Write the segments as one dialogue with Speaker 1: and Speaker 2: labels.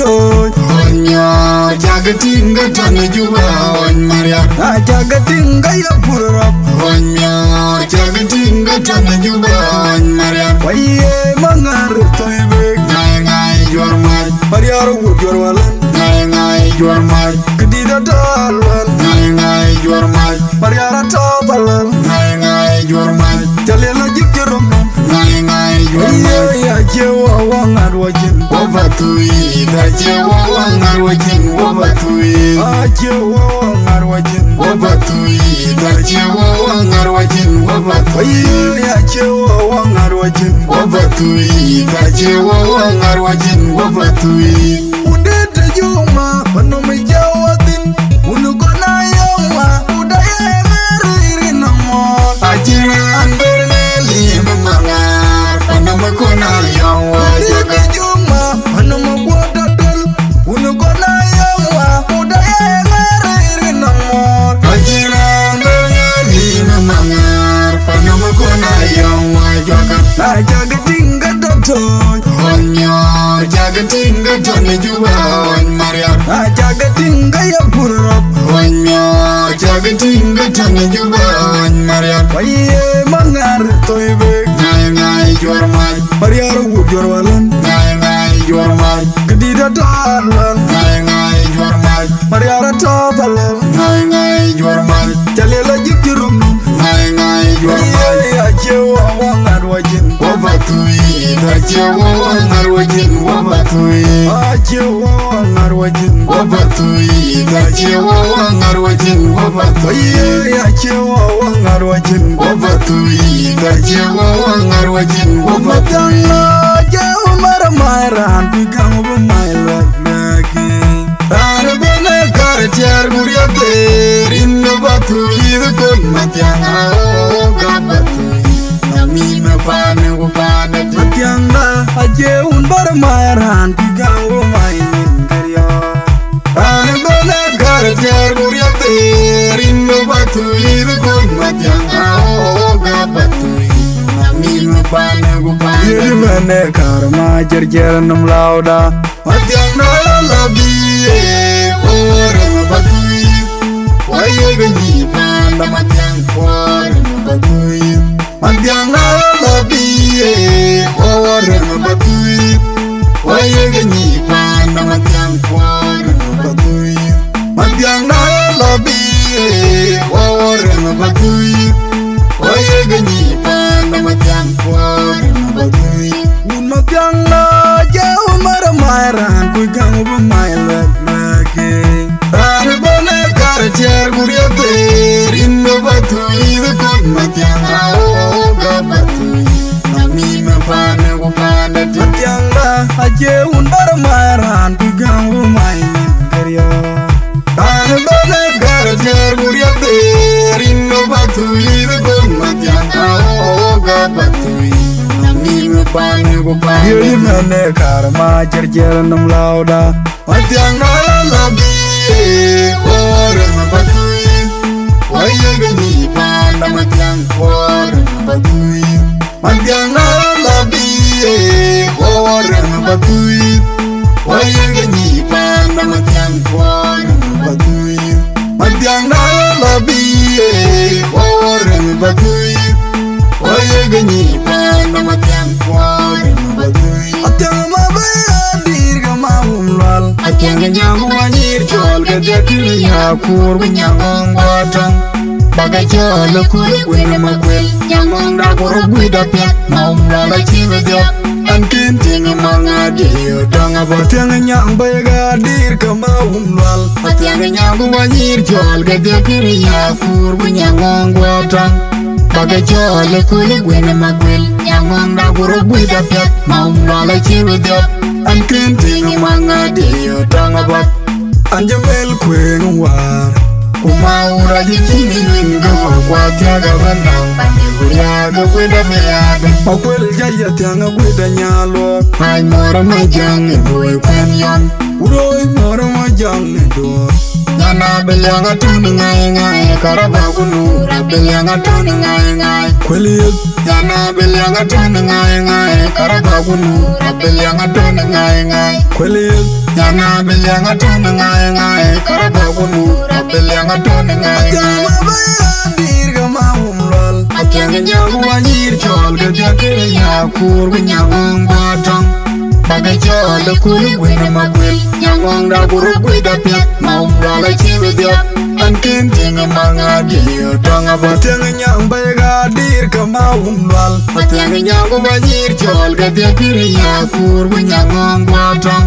Speaker 1: toy
Speaker 2: Onyo jagatinga tane juba on Maria
Speaker 1: jagatinga ya purap
Speaker 2: Onyo jagatinga tane juba on Maria
Speaker 1: waye mangar toy bek
Speaker 2: Ngai ngai your mar
Speaker 1: Mariaro wood your walan
Speaker 2: Ngai ngai your mar
Speaker 1: Kadida dalwan
Speaker 2: Ngai ngai your mar
Speaker 1: Mariara topalan
Speaker 2: Ngai ngai your mar
Speaker 1: Jalela jikirum
Speaker 2: Ngai ngai your mar
Speaker 1: ya jewa wangar wajin
Speaker 2: Wabatui Gajewa wangar wajin Wabatui
Speaker 1: jewa wangar wajin
Speaker 2: Wabatui Gajewa wangar wajin Wabatui
Speaker 1: ya jewa wangar wajin
Speaker 2: Wabatui Gajewa wangar wajin Wabatui
Speaker 1: Udete juma Panomi jawatin Unukona yoma Udaya meriri namon
Speaker 2: Ajiran berneli memangar Panama kona yawa
Speaker 1: Udete juma Panomi guadatal Unukona yoma Udaya meriri namon
Speaker 2: Ajiran berneli memangar Panama kona yawa jaga
Speaker 1: Jagatinga dotoy
Speaker 2: Onyo jagatinga tane juba on Maria
Speaker 1: Jagatinga ya purap
Speaker 2: Onyo jagatinga tane juba on Maria
Speaker 1: waye mangar toy bek
Speaker 2: Ngai ngai your mar
Speaker 1: Mariaro wood your walan
Speaker 2: Ngai ngai your mar
Speaker 1: Kadida dalwan
Speaker 2: Ngai ngai your mar
Speaker 1: Mariara topalan
Speaker 2: Ngai ngai your mar
Speaker 1: Jalela jikirum
Speaker 2: Ngai ngai your mar
Speaker 1: ya jewa wangar wajin
Speaker 2: Wabatui Gajewa wangar wajin Wabatui
Speaker 1: jewa wangar wajin
Speaker 2: Wabatui Gajewa wangar wajin Wabatui
Speaker 1: ya jewa wangar wajin
Speaker 2: Wabatui Gajewa wangar wajin Wabatui
Speaker 1: Matanga jewa maramaran Pikang bumayla naki
Speaker 2: Rana bene karcher guriate Rinno batui Dukun matianga Oga batui Nami me pane upane
Speaker 1: Matianga ajeun baramaran Pikang bumayla karya
Speaker 2: Rana bene karcher guriate Rinno batui Dukun matianga Oga batui Nami me pane upane
Speaker 1: Yemene karma jerjer nam lauda
Speaker 2: Matianga labiye Ore me batui Waye ganyi panda matiang Ore me batui Matianga labiye Ore me batui Waye ganyi panda matiang Ore me batui Matianga labiye Ore me batui Waye ganyi panda matiang Ore me batui
Speaker 1: Matianga jeun maramaran Pikang bumayla naki
Speaker 2: Rana bene karcher guriate Rinno batui Dukun matianga Oga batui Nami me pane upane
Speaker 1: Matianga ajeun baramaran Pikang bumayla karya
Speaker 2: Rana bene karcher guriate Rinno batui Dukun matianga Oga batui Nami me pane upane
Speaker 1: Yemene karma jerjer nam lauda
Speaker 2: Matianga labiye Ore me batui Waye ganyi panda matiang Ore me batui Matianga labiye Ore me batui Waye ganyi panda matiang Ore me batui Matianga labiye Ore me batui Waye ganyi panda matiang Ore me batui
Speaker 1: Atama baya dirga maumlal
Speaker 2: Akenga nyangu wanyir chol Gajekiri ya kur Winyangong watang Baga chol kuri wina makwil Nyangong da kuro gwida piat Maumlala chiwe diop Ankin tingi mga diyo Donga bot
Speaker 1: Tianga nyang baya dirga maumlal
Speaker 2: Akenga nyangu wanyir chol Gajekiri ya kur Winyangong watang Baga chol kuri wina makwil Nyangong da kuro gwida piat Maumlala chiwe diop Ankin tingi mga diyo Donga bot
Speaker 1: Anjamel kweng war
Speaker 2: Kumaura jikini winga Kwa tiaga bandang Kuriaga kweda meaga
Speaker 1: Makwel jaya tianga gwida nyalo
Speaker 2: Hai mora majang Boy kwenyon
Speaker 1: Uroi mora majang do
Speaker 2: Yana bilyanga tuni ngai ngai karabagunu bilyanga tuni ngai ngai
Speaker 1: Kweli
Speaker 2: Yana bilyanga tuni ngai ngai karabagunu bilyanga tuni ngai ngai
Speaker 1: Kweli
Speaker 2: Yana bilyanga tuni ngai ngai karabagunu bilyanga tuni ngai ngai
Speaker 1: Dirga maumlal
Speaker 2: Atyang nyagu wanyir chol gadya kiri yakur Nyangong batang Bagai chol kuli wina magwil Nyangong da guru gwida piat Maumlala chiwi diap Ankin tinga mga diyo Tonga bat
Speaker 1: Tiang nyang bayga dirga maumlal
Speaker 2: Atyang nyagu wanyir chol gadya kiri yakur Nyangong batang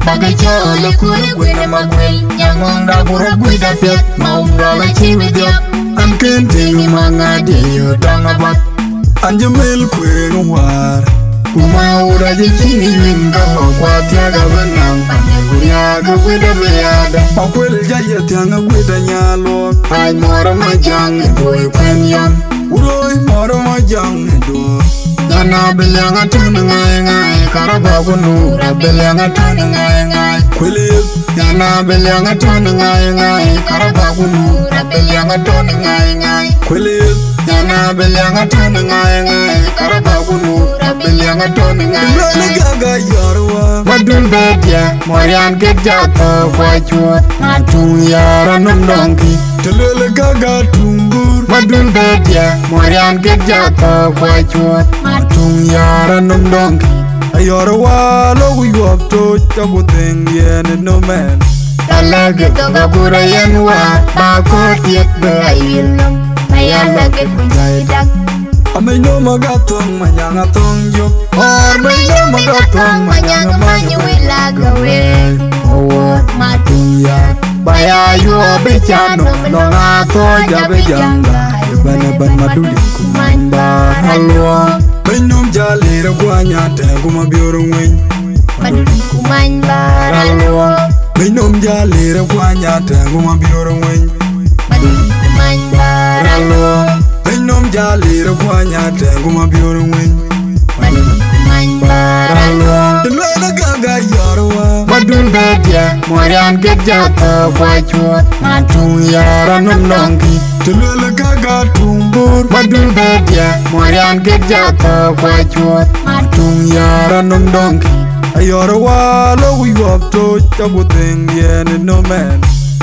Speaker 2: Bagai chol kuli wina magwil Nyangong da guru gwida piat Maumlala chiwi diap Ankin tinga mga diyo Tonga bat
Speaker 1: Anjamil kwen war
Speaker 2: Kumaura jikini winga Kwa tiaga benang Kuriaga wida beada
Speaker 1: Akweli jaya tianga gwida nyalo
Speaker 2: Ay mora majang Doi penyan
Speaker 1: Uroi moro majang do
Speaker 2: Yana bilyanga tuni ngai ngai Karabagunu bilyanga tuni ngai ngai
Speaker 1: Kweli
Speaker 2: Yana bilyanga tuni ngai ngai Karabagunu bilyanga tuni ngai ngai
Speaker 1: Kweli
Speaker 2: Yana bilyanga tuni ngai ngai Karabagunu bilyanga tuni ngai
Speaker 1: Lele
Speaker 2: ngai
Speaker 1: gaga yarwa
Speaker 2: Madul bedia, Morian get jato kwa chuot Matung yara num donkey
Speaker 1: Lele gaga tumbur
Speaker 2: Madul bedia, Morian get jato kwa chuot Matung yara num donkey
Speaker 1: Ayorwa logu yuap to chabu tengen no man
Speaker 2: Talage toga gura yanwa Bako tiet be ayilum Mayalage kunjaidak
Speaker 1: Amenyo magatong manyanga tong yop
Speaker 2: Or bayo magatong manyang manyu ilaga we Owot matung yara Baya yu bichano Nonga to jabe janga
Speaker 1: Bana ban maduli
Speaker 2: Kumanda halwa
Speaker 1: Benyom jalera kwanya tengu mabioro ngwen
Speaker 2: Maduli kumanda halwa
Speaker 1: Benyom jalera kwanya tengu mabioro ngwen
Speaker 2: Maduli kumanda halwa
Speaker 1: Benyom jalera kwanya tengu mabioro ngwen
Speaker 2: Maduli kumanda halwa
Speaker 1: Lele gaga yarwa
Speaker 2: Madul bedia Morian get jato kwa chuot Matung yara num donkey
Speaker 1: Lele gaga tumbur
Speaker 2: Madul bedia Morian get jato kwa chuot Matung yara num donkey
Speaker 1: Ayorwa logu yuap to chabu tengen no man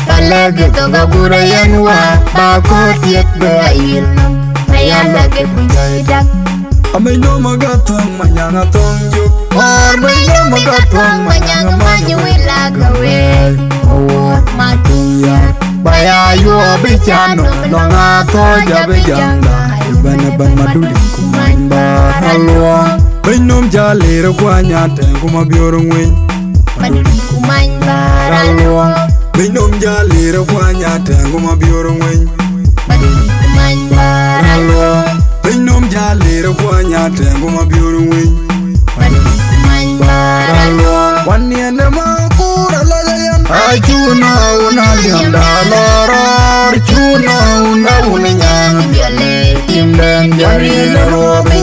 Speaker 2: Talage toga gura yanwa Bako tiet be ayilum Mayalage kunjaidak
Speaker 1: Amenyo magatong manyanga tong yop
Speaker 2: Or bayo magatong manyang manyu ilaga we Owot matung yara Baya yu bichano Nonga to jabe janga
Speaker 1: Bana ban maduli
Speaker 2: Kumanda halwa
Speaker 1: Benyom jalera kwanya tengu mabioro ngwen
Speaker 2: Maduli kumanda halwa
Speaker 1: Benyom jalera kwanya tengu mabioro ngwen
Speaker 2: Maduli kumanda halwa
Speaker 1: Benyom jalera kwanya tengu mabioro ngwen
Speaker 2: Maduli kumanda halwa
Speaker 1: Waniene makura layan
Speaker 2: Achuna una lianda loror Chuna una unyang biale Timden jarine robi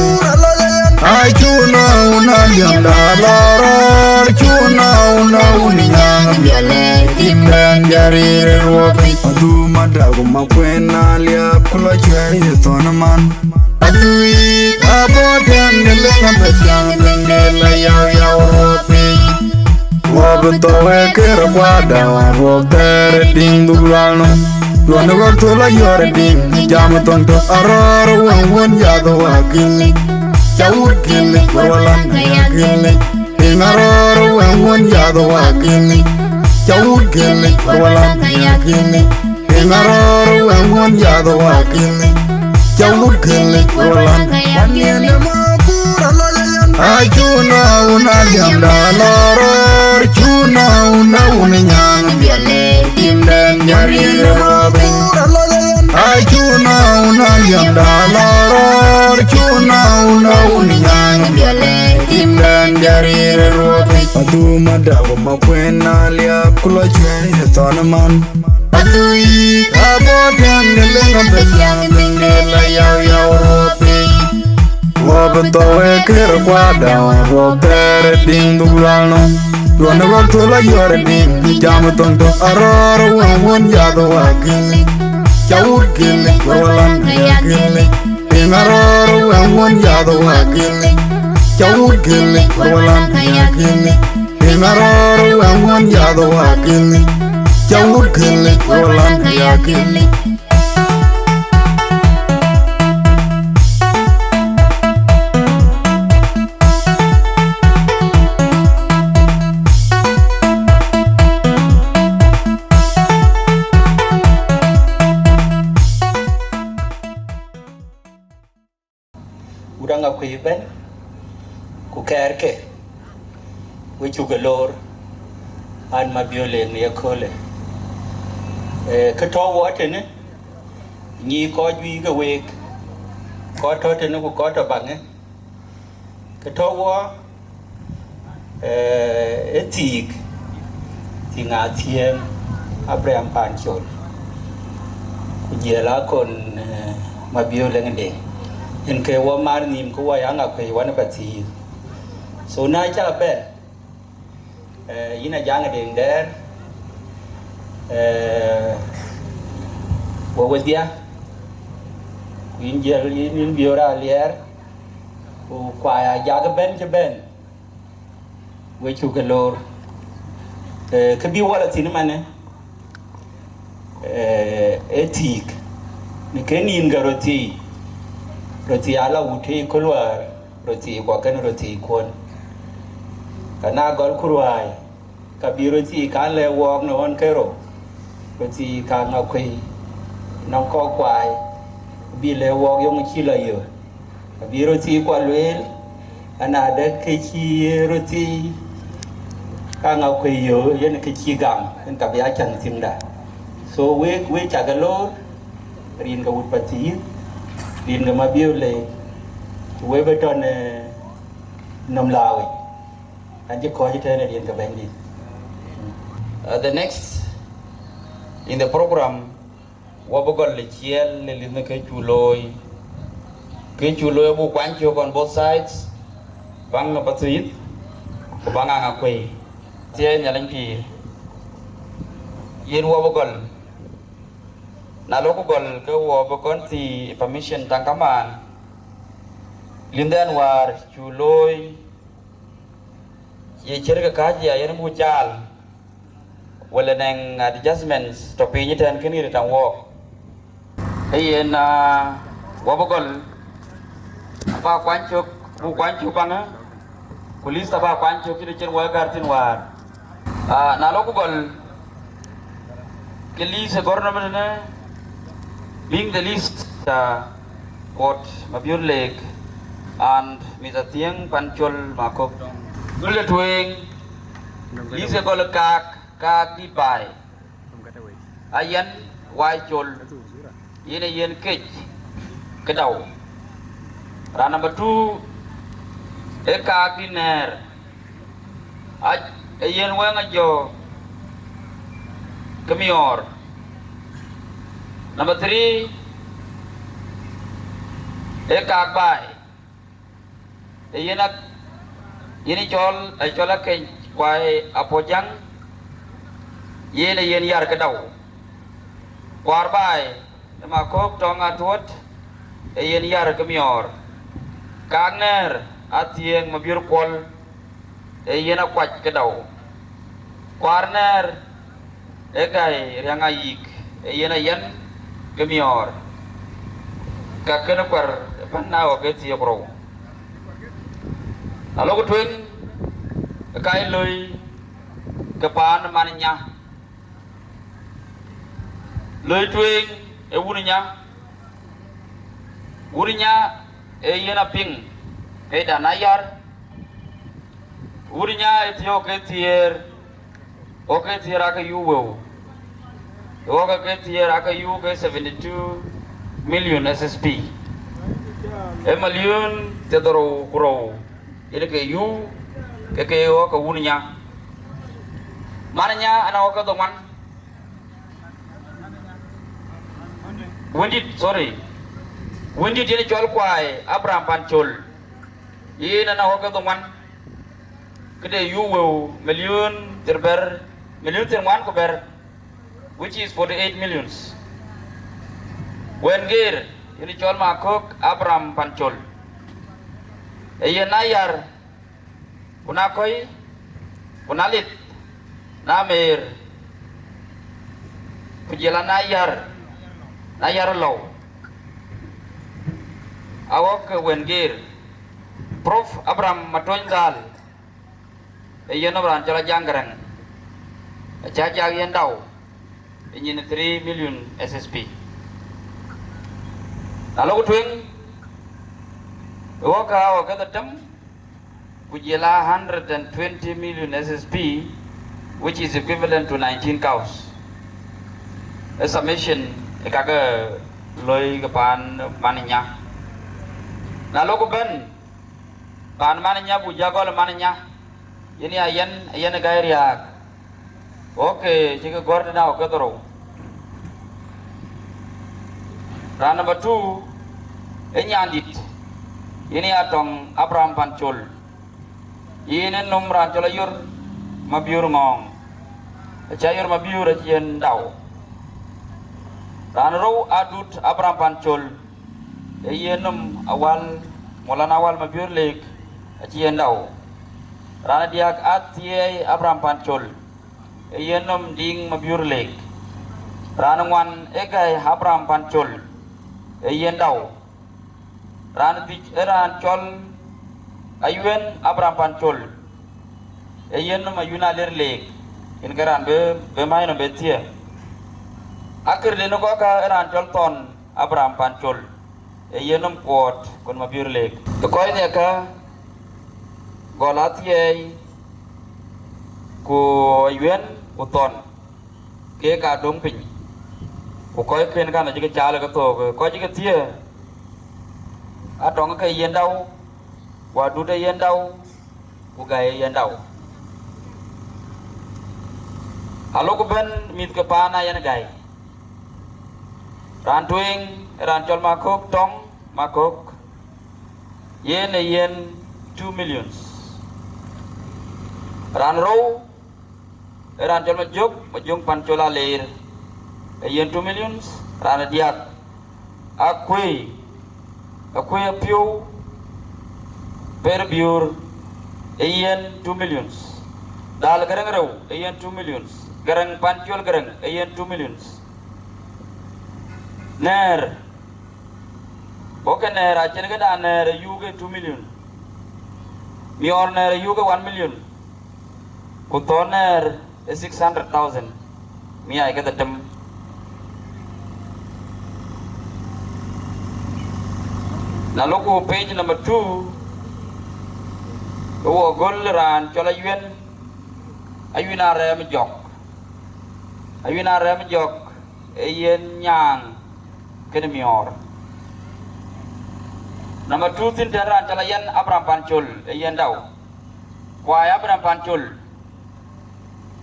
Speaker 2: Achuna una lianda loror Chuna una unyang biale Timden jarine robi
Speaker 1: Adu madagu makwena liap kula chweri tonaman
Speaker 2: Adui abodan nelenga betyang Nengela yaw yaw robi Wabetowe kera kwada Wab tere ding dublano Duanda waktola yore ding Jamu tonto arara Wang jado wakilik Chawut kilik Warwalan kaya kilik Ding arara Wang jado wakilik Chawut kilik Warwalan kaya kilik Ding arara Wang jado wakilik Chawut kilik Warwalan kaya kilik
Speaker 1: makura layan
Speaker 2: Achuna una lianda loror Chuna una unyang biale Timden jarine robi Achuna una lianda loror Chuna una unyang biale Timden jarine robi
Speaker 1: Adu madagu makwena liap kula chweri tonaman
Speaker 2: Adui abodan nelenga betyang Nengela yaw yaw robi
Speaker 1: Wabetowe kera kwada Wab tere ding dublano Tuana waktola yore ning jamu tongto aroro wangwan yado wakili Chawur kili wawalan yakili Pingaroro wangwan yado wakili Chawur kili wawalan yakili Pingaroro wangwan yado wakili Chawur kili wawalan yakili
Speaker 3: Uranga kuiben ku kerke wichu galor an mabiole ne yakole kato wote ne ni ko jwi ga wek ko to te ne ku ko to bange kato wo etik tinga tiem Abraham Panchol ku jela kon mabiole ngende in ke wa mar nim ko wa yanga pe wana pati so na cha ben ina janga den der wa wadia in jel in biora lier ku kwa ya jaga ben je ben we chu galor ke bi wala tin mane etik ni kenin garoti roti ala uti kulwar roti kwa kan roti kon kana gol kurwai kabiroti kan le wok no on kero roti ka ngakui nong ko kwai bi le wok yong chi la yo kabiroti kwa lwel ana da ke chi roti ka ngakui yo yen ke chi gam en ka bia chan timda so we chagalo rin ga ut pati din ga mabiole we beton nom lawi anje ko jite ne din ga bendi. The next in the program wabogol le chiel le lime ke chuloy bu kwancho on both sides bang patuit ko banga ngakwe tie nyalang pi yen wabogol na loko gol ke wo bokon ti permission tangkaman lindan war chuloy ye cherga kaji ya yen bucal wala nang adjustments to pinyi tan kini tang wo yen wo bokol apa kwanchuk bu kwanchuk banga kulis ba kwanchuk ti cher wa gartin war na loko gol kelis government na being the least Port Mabior Lake and Mr. Tieng Panchol Makop Gullet Wing Lisa Golakak di Pai Ayan Waichol Yen Kich Kedau Run number 2 Ekak di Ner Ayan Wangajo Kemior Number 3, ekak bai. Ini chol ke kwai apojang. Yen yar kedau. Kwar bai, ma kop tong atwot. Yen yar kemior. Kagner atieng mabir kol. Yen akwat kedau. Kwarner ekai riangayik. Yen kemior kakena par panna o ke ti bro alo ko twen kai loy ke pan mannya loy twen e wurinya e yena ping e danayar wurinya e tio ke tier o ke tiera ka yuwo Oga ketier aka yu ke 72 million SSP. Million tedoro kuro. Ini ke yu ke oka wunya. Mananya ana oka doman. Wendit ini jual kuai Abraham Panchol. Ini ana oka doman. kede euro million terber million terman ko ber, which is 48 millions. When gear ini chol makok Abraham Pancol. Iya nayar kunakoi kunalit namer kujelan nayar low awak ke wengir Prof Abraham Matoindal iya no berancara janggarang caca yang tahu ini 3 million SSP lalu kutuing awak tetap kujela 120 million SSP, which is equivalent to 19 cows. A summation ikaga loy kepan maninya. Lalu kuben pan maninya bujagol maninya. Ini ayan gair ya. Oke, jika gorden na oke toro. Rana batu ini andit. Ini atong Abraham Pancol. Ini nomor ancola yur mabiur ngong, cayur mabiur acian dau. Ranro adut Abraham Pancol, nom awal mulan awal mabiur lek acian dau. Rana diak atiai Abraham Pancol, nom ding mabiur lek. Rana wan egai Abraham Pancol, dau. Rana col ayuen Abraham Pancol nom ayuna ler lek in garan be may no betia akir de no ka col ton Abraham Pancol nom kot kon mabir lek to koy ne ka golati ko ayuen uton ke ka dong pin ko koy ken ka na jiga chala ka to ko jiga tia atong ka yen dau waduh deh yang tahu, bukai yang tahu. Halo kuben mit kepana yang gai. Rantuing rancol makok tong makok. Yen 2 millions. Ranro rancol majung pancola ler. Yen 2 millions. Rana diat. Akui piu. Per biur 2 millions. Dal garang raw 2 millions. Garang Pancol garang 2 millions. Ner oke ner achen ga da ner yuge 2 million. Mior ner yuge 1 million. Kutoner 600,000. Mia ga dem. Lalu ku page number 2 wo gol ran chola yuen ayuna rem jok yen nyang ken mior number 2 tin ran chola yen Abraham Pancol yen daw kwa Abraham Pancol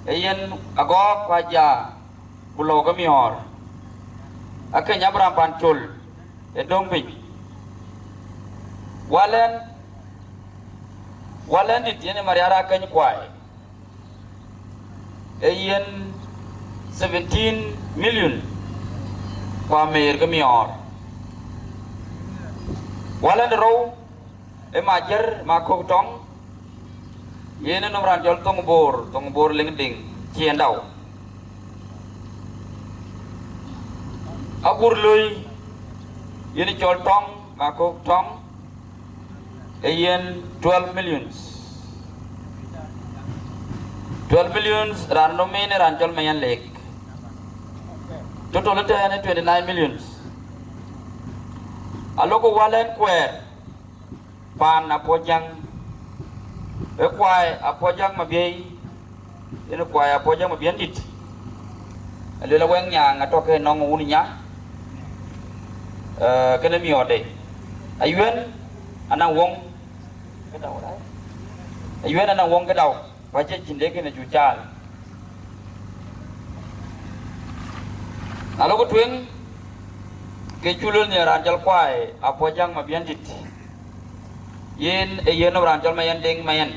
Speaker 3: yen agok waja pulau ke mior akenya Abraham Pancol dong pin walen dit yene mariara kany kwai yen 17 million kwa mer ke mior walen ro majer makok tong yene nomran jol tong bor lingding chien daw agur loy yene jol tong makok tong yen 12 millions random mene ranjol mayan lek total ite 29 millions aloko walen kwer pan apojang kwai apojang mabiei ene kwai apojang mabian dit alela weng nya ngatoke nong uninya kene miode ayuen anang wong cái đầu đấy ayuen anang wong cái đầu phải chết chín đấy cái này chủ cha lalu ko twing ke chulul ni ranjal kwai apojang mabian dit yen yen ranjal mayan ding mayan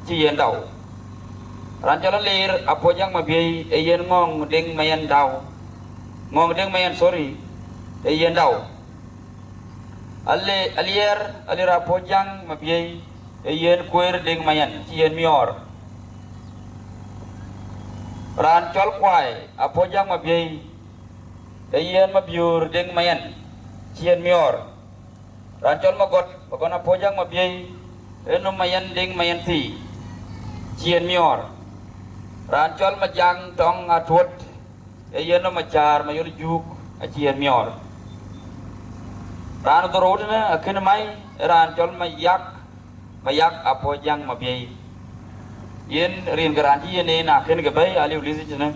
Speaker 3: chi yen dau ran cho lir apo jang ma bi e yen ngong ding mayan dau ngong ding mayan sorry e yen dau alle alier alira apo jang ma bi e yen kuer ding mayan chi yen mior ran chol kwai apo jang ma bi e yen ma biur ding mayan chi yen mior ran chol ma got bakon apo jang ma bi e no mayan ding mayan ti chi yen mior ran chol ma jang tong atut e yen no ma char ma yor juk a chi yen mior ran dorod na akin mai ran chol ma yak apo jang ma bi yen rin garan ji yen na akin ga bai ali ulisi chna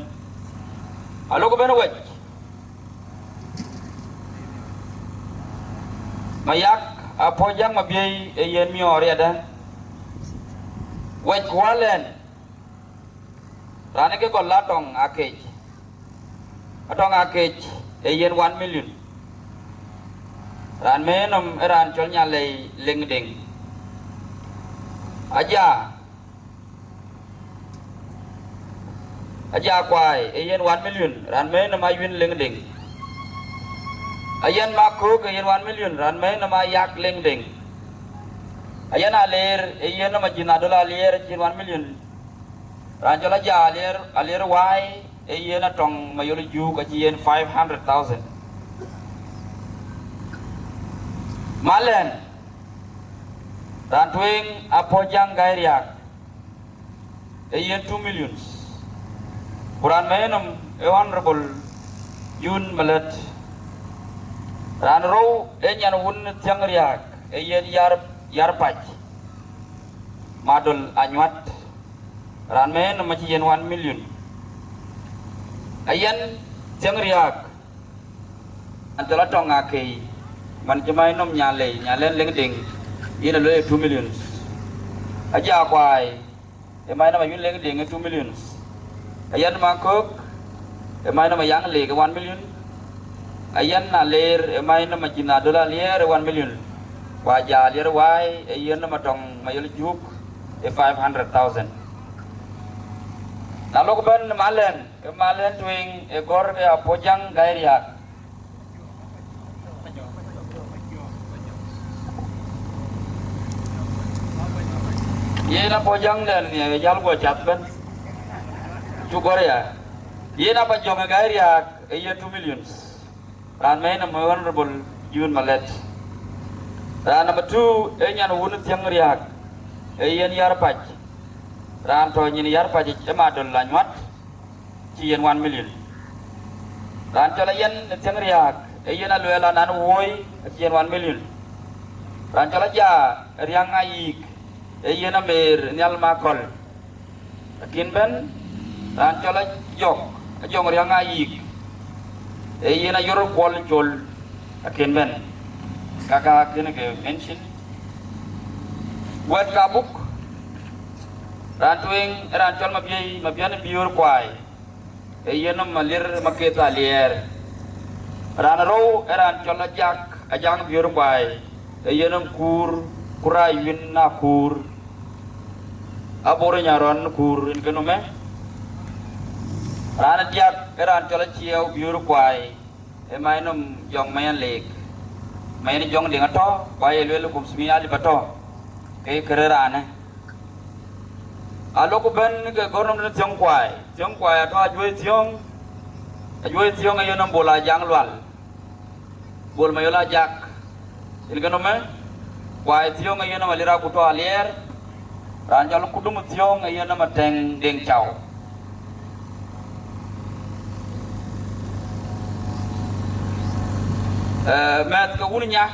Speaker 3: alo ko ben wet ma yak apo jang ma bi e yen mior ya da wet kwalen rane ke golla tong akej atong akej e yen 1 million ran menom ran chol nya lei ling ding aja kwai e yen 1 million ran menom ayun ling ding ayan makro ke yen 1 million ran menom ayak ling ding ayan aler e yen ma jina dola aler 1 million ran chol aja aler wai e yen atong mayol ju ka yen 500,000 malen ran twing apo jang gairiak e yen 2 million kuran menom e honorable yun malet ran ro e nyan wun tiang riak e yen yar pach madol anyuat ran menom ma yen 1 million ayan tiang riak antara tong akei man jemai nom nyalen leng ding ina lo 2 million aja kwai e mai na yun leng ding 2 million ayan makok e mai na yang le 1 million ayan na ler e mai na majina dola ler 1 million waja ler wai e yen na matong mayol juk e 500,000 nalok ban malen twing e gor e apojang gairiak yena pojang dan ni jal go chat ben tu korea yena pa jong gairiak e 2 million ran me na honorable yun malet ran number 2 e nyan wun tiang riak e yen yar pach ran to nyin yar pach e ma dol lanywat ci yen 1 million ran to la yen tiang riak e yen aluela nan woy ci yen 1 million ran to la ja riang ayik e yen amer nyal makol akin ben ran to la jong riang ayik e yen ayor kwol chol akin ben kaka kene ke mention buat kabuk rantuing rancol mabian biur kwai e yen malir maketa lier ranaro rancol ajang biur kwai e yen kurai win na kur abore nyaron kur in kenome ran jak rancol cieu biur kwai e mainom jong mayan lek main jong dengan to kwai lelu kum semia li bato ke kererane alo ko ben ke gornom ne tiong kwai to ajwe tiong ayo nam bola jang lwal bol mayola jak il ganome kwai tiong ayo nam alira kuto alier ranjal kudum tiong ayo nam teng deng chau met ke unya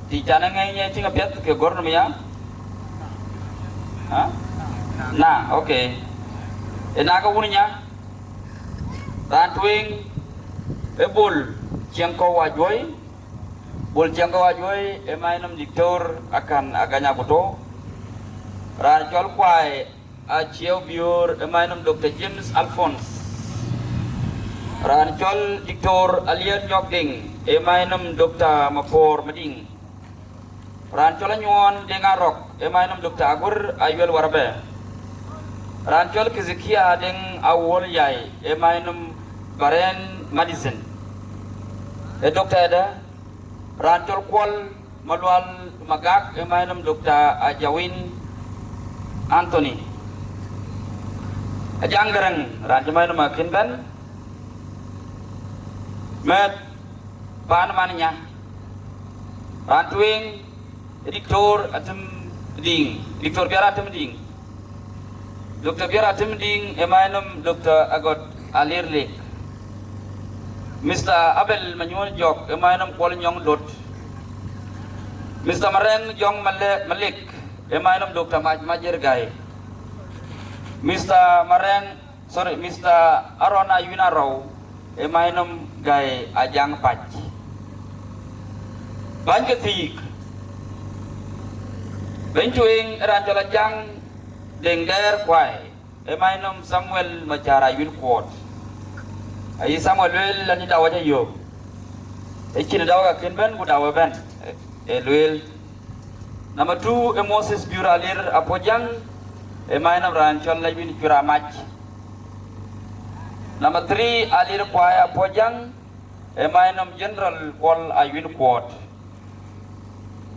Speaker 3: di jana ngai tinga pet ke gornom ya ha nah okay ena ka unya rantuing ebul ciangko wajoi bol ciangko wajoi e mainam diktor akan aganya kuto ranjol kwai a cieu biur e mainam Dr. James Alphonse ranjol diktor alian nyogding e mainam Dr. Mapor Meding ranjol nyuon dengarok
Speaker 4: emainum Dr. Agur Ayuel Warbe. Ranchol Kizikia ding awol yai emainum Baren Madison. Dr. Ada Ranchol Kwal Malwal Magak emainum Dr. Ajawin Anthony. Ajanggarang Ranjamainum Akinban Met Panamanya Rantuing Diktor Atem Ding Diktor Biara Atem Ding Dr. Biara Atem Ding emainum Dr. Agot Alir Lake Mr. Abel Manyun Jok emainum Kuala Nyong Dot Mr. Mareng Jong Malik emainum Dr. Majir Gai Mr. Arona Yunaro emainum Gai Ajang Pach Banjatik Bencuing Ranjala Jang Dengder Kwai emainum Samuel Macara Yunquot Ayi Samuel Lil Lani Dawaja Yo Ekin Dawa Kinben Gudawa Ben Elwil Number 2 Moses Buralir Apojang emainum Ranchol Labin Puramach. Number 3 Alir Kwaya Apojang emainum General Kwal Ayun Quot.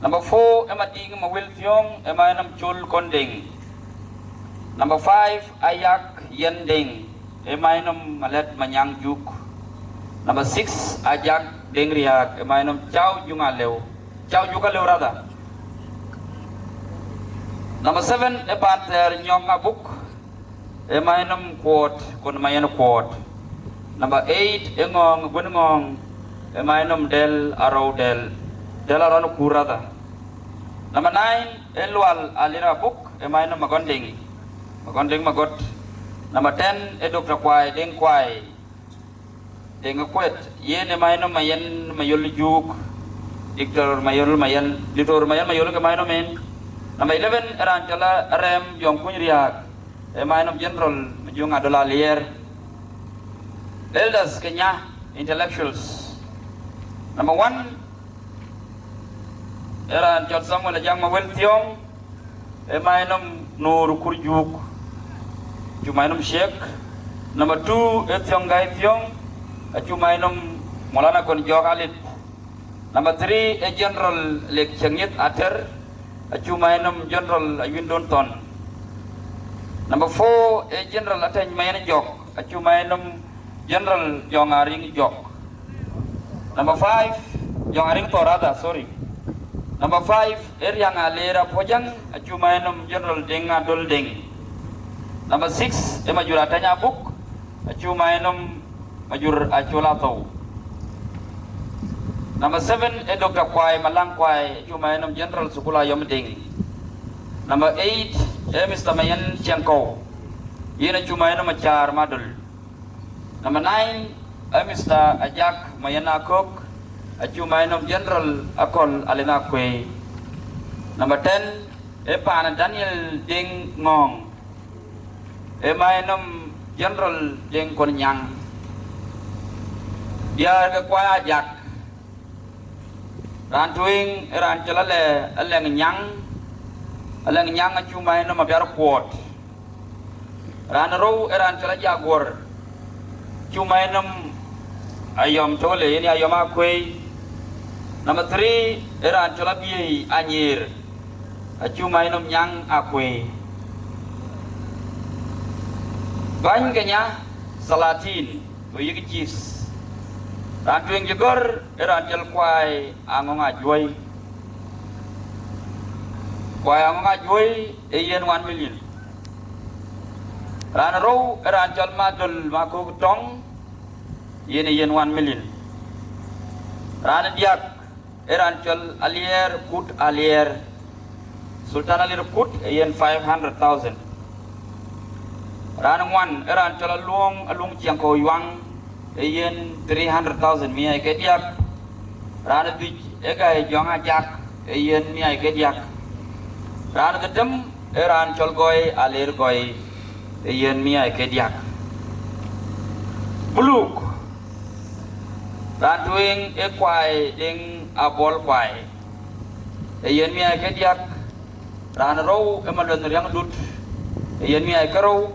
Speaker 4: Number 4 Emating Mawil Thiong emainum Chul Konding. Number 5 Ayak Yending emainum Malet Manyang Juk. Number 6 Ajak Dengriak emainum Chow Jungaleu Rada. Number 7 Epater Nyong Abuk emainum Quot Konmayan Quot. Number 8 Engong Gunngong emainum Del Aron Kurada. Number 9 Elwal Alira Buk emainum Magonding Magot. Number 10 Dr. Kwai Deng Kwai Deng Kwet yen emainum Mayen Mayul Juk Diktor Mayul Mayul emainum Men. Number 11 Ranjala Rem Yong Kunriak emainum General Jung Adola Lier. Elders Kenya Intellectuals. Number 1 Ranjal Samuel Ajang Mawel Thiong emainum Nur Kurjuk Jumainum Sheikh. Number 2 Thiong Gai Thiong Jumainum Molana Konjok Alit. Number 3 General Lek Chengit Ater Jumainum General Ayun Donton. Number 4 General Atany Mayan Jok Jumainum General Jongaring Jok. Number 5 Jongaring Torada Number 5 Eryang Alera Pojang Jumainum General Denga Doldeng. Number 6 Majur Atanya Buk Jumainum Majur Aculatau. Number 7 Dr. Kwai Malang Kwai Jumainum General Sukula Yomding. Number 8 Mr. Mayan Chiangko Yena Jumainum Machar Madul. Number 9 Mr. Ajak Mayana Kok Jumainum General Akol Alena Kwe. Number 10 Epan Daniel Ding Ngong emainum General Ding Konyang. Dia ke Kwai Ajak Rantuing Ranjalale Aleng Nyang Jumainum Abiar Quot. Ranaro Ranjala Jaguar Jumainum Ayom Chole ini Ayom Akwe. Number 3 Ranjala Bi Anyir Jumainum Nyang Akwe. Banyaknya Salatin Uyik Chiefs. Rantuing Jagor Ranjal Kwai Angong Ajoy Yen 1 million. Ranaro Ranjal Madul Makuk Tong Yen 1 million. Ranadiak Ranjal Alier Kut Alier Sultan Alir Kut Yen 500,000. Ranwan Ranjal Alung Chiangko Yuang Yen 300,000 Mia Kediak. Ranabij Egai Jonga Jak Yen Mia Kediak. Ranagadem Ranjal Goy Alir Goy Yen Mia Kediak. Buluk Rantuing Ekwai Ding Abol Kwai Yen Mia Kediak. Rana row emalon yang dut yen mi ay karo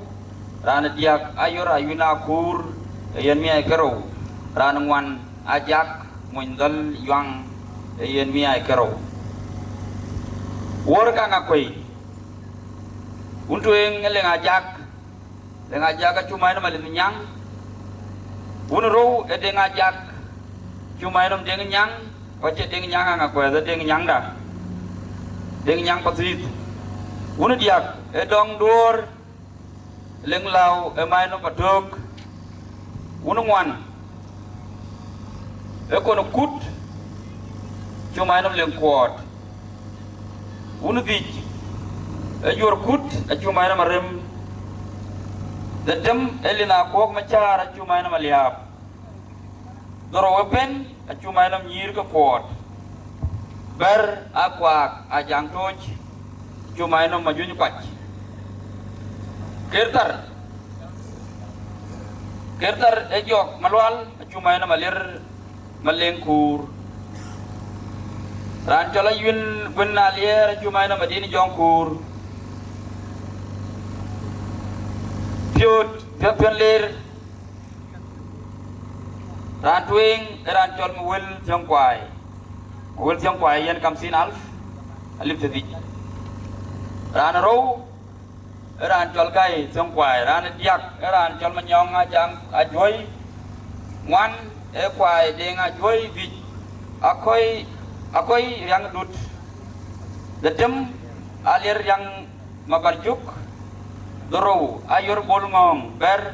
Speaker 4: rana diak ayor ayuna kur yen mi ay karo rana ngwan ajak mundal yang yen mi ay karo wor ka ngakoi untuk yang ngajak cuma itu malah nyang unro ede ngajak cuma itu dia nyang wajah dia nyang ngakoi ada dia nyang dah dia nyang patrit unu diak edong dur lenglau main paduk unu ngwan ekono kut cuma itu lengkuat unu di ejur kut cuma itu marem dedem elina kok macar cuma itu maliap doro wepen cuma itu nyir ke kuat ber akuak ajang toj cuma itu maju nyukat kertar ejok malual cuma itu malir malengkur rancola yun benalier cuma itu madini jongkur piot lir rantuing rancol muwil jongkwai yan kamsin alif tadi ran row rancol kai jongkwai ran diak rancol menyong ajang ajoy ngwan kwai deng ajoy di akoi yang dut dedem alir yang mabarjuk doro ayor bolngong ber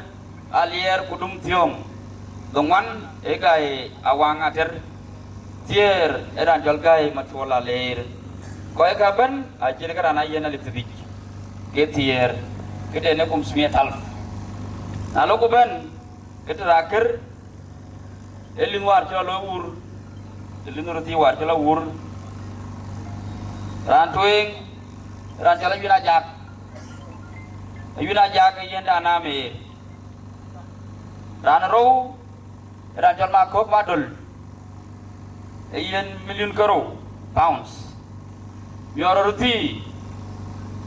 Speaker 4: alir kudum tiong dongwan egai awang ater tier rancol kai matola ler koy kaban ajir karana yena litdik getier gede ne kum smiet alf nalo ko ben keteraker elin war jolo wur elin roti war jolo wur rantuing rancala yuna jak yen dana me ranro rancal makop madul yen million karo pounds biar roti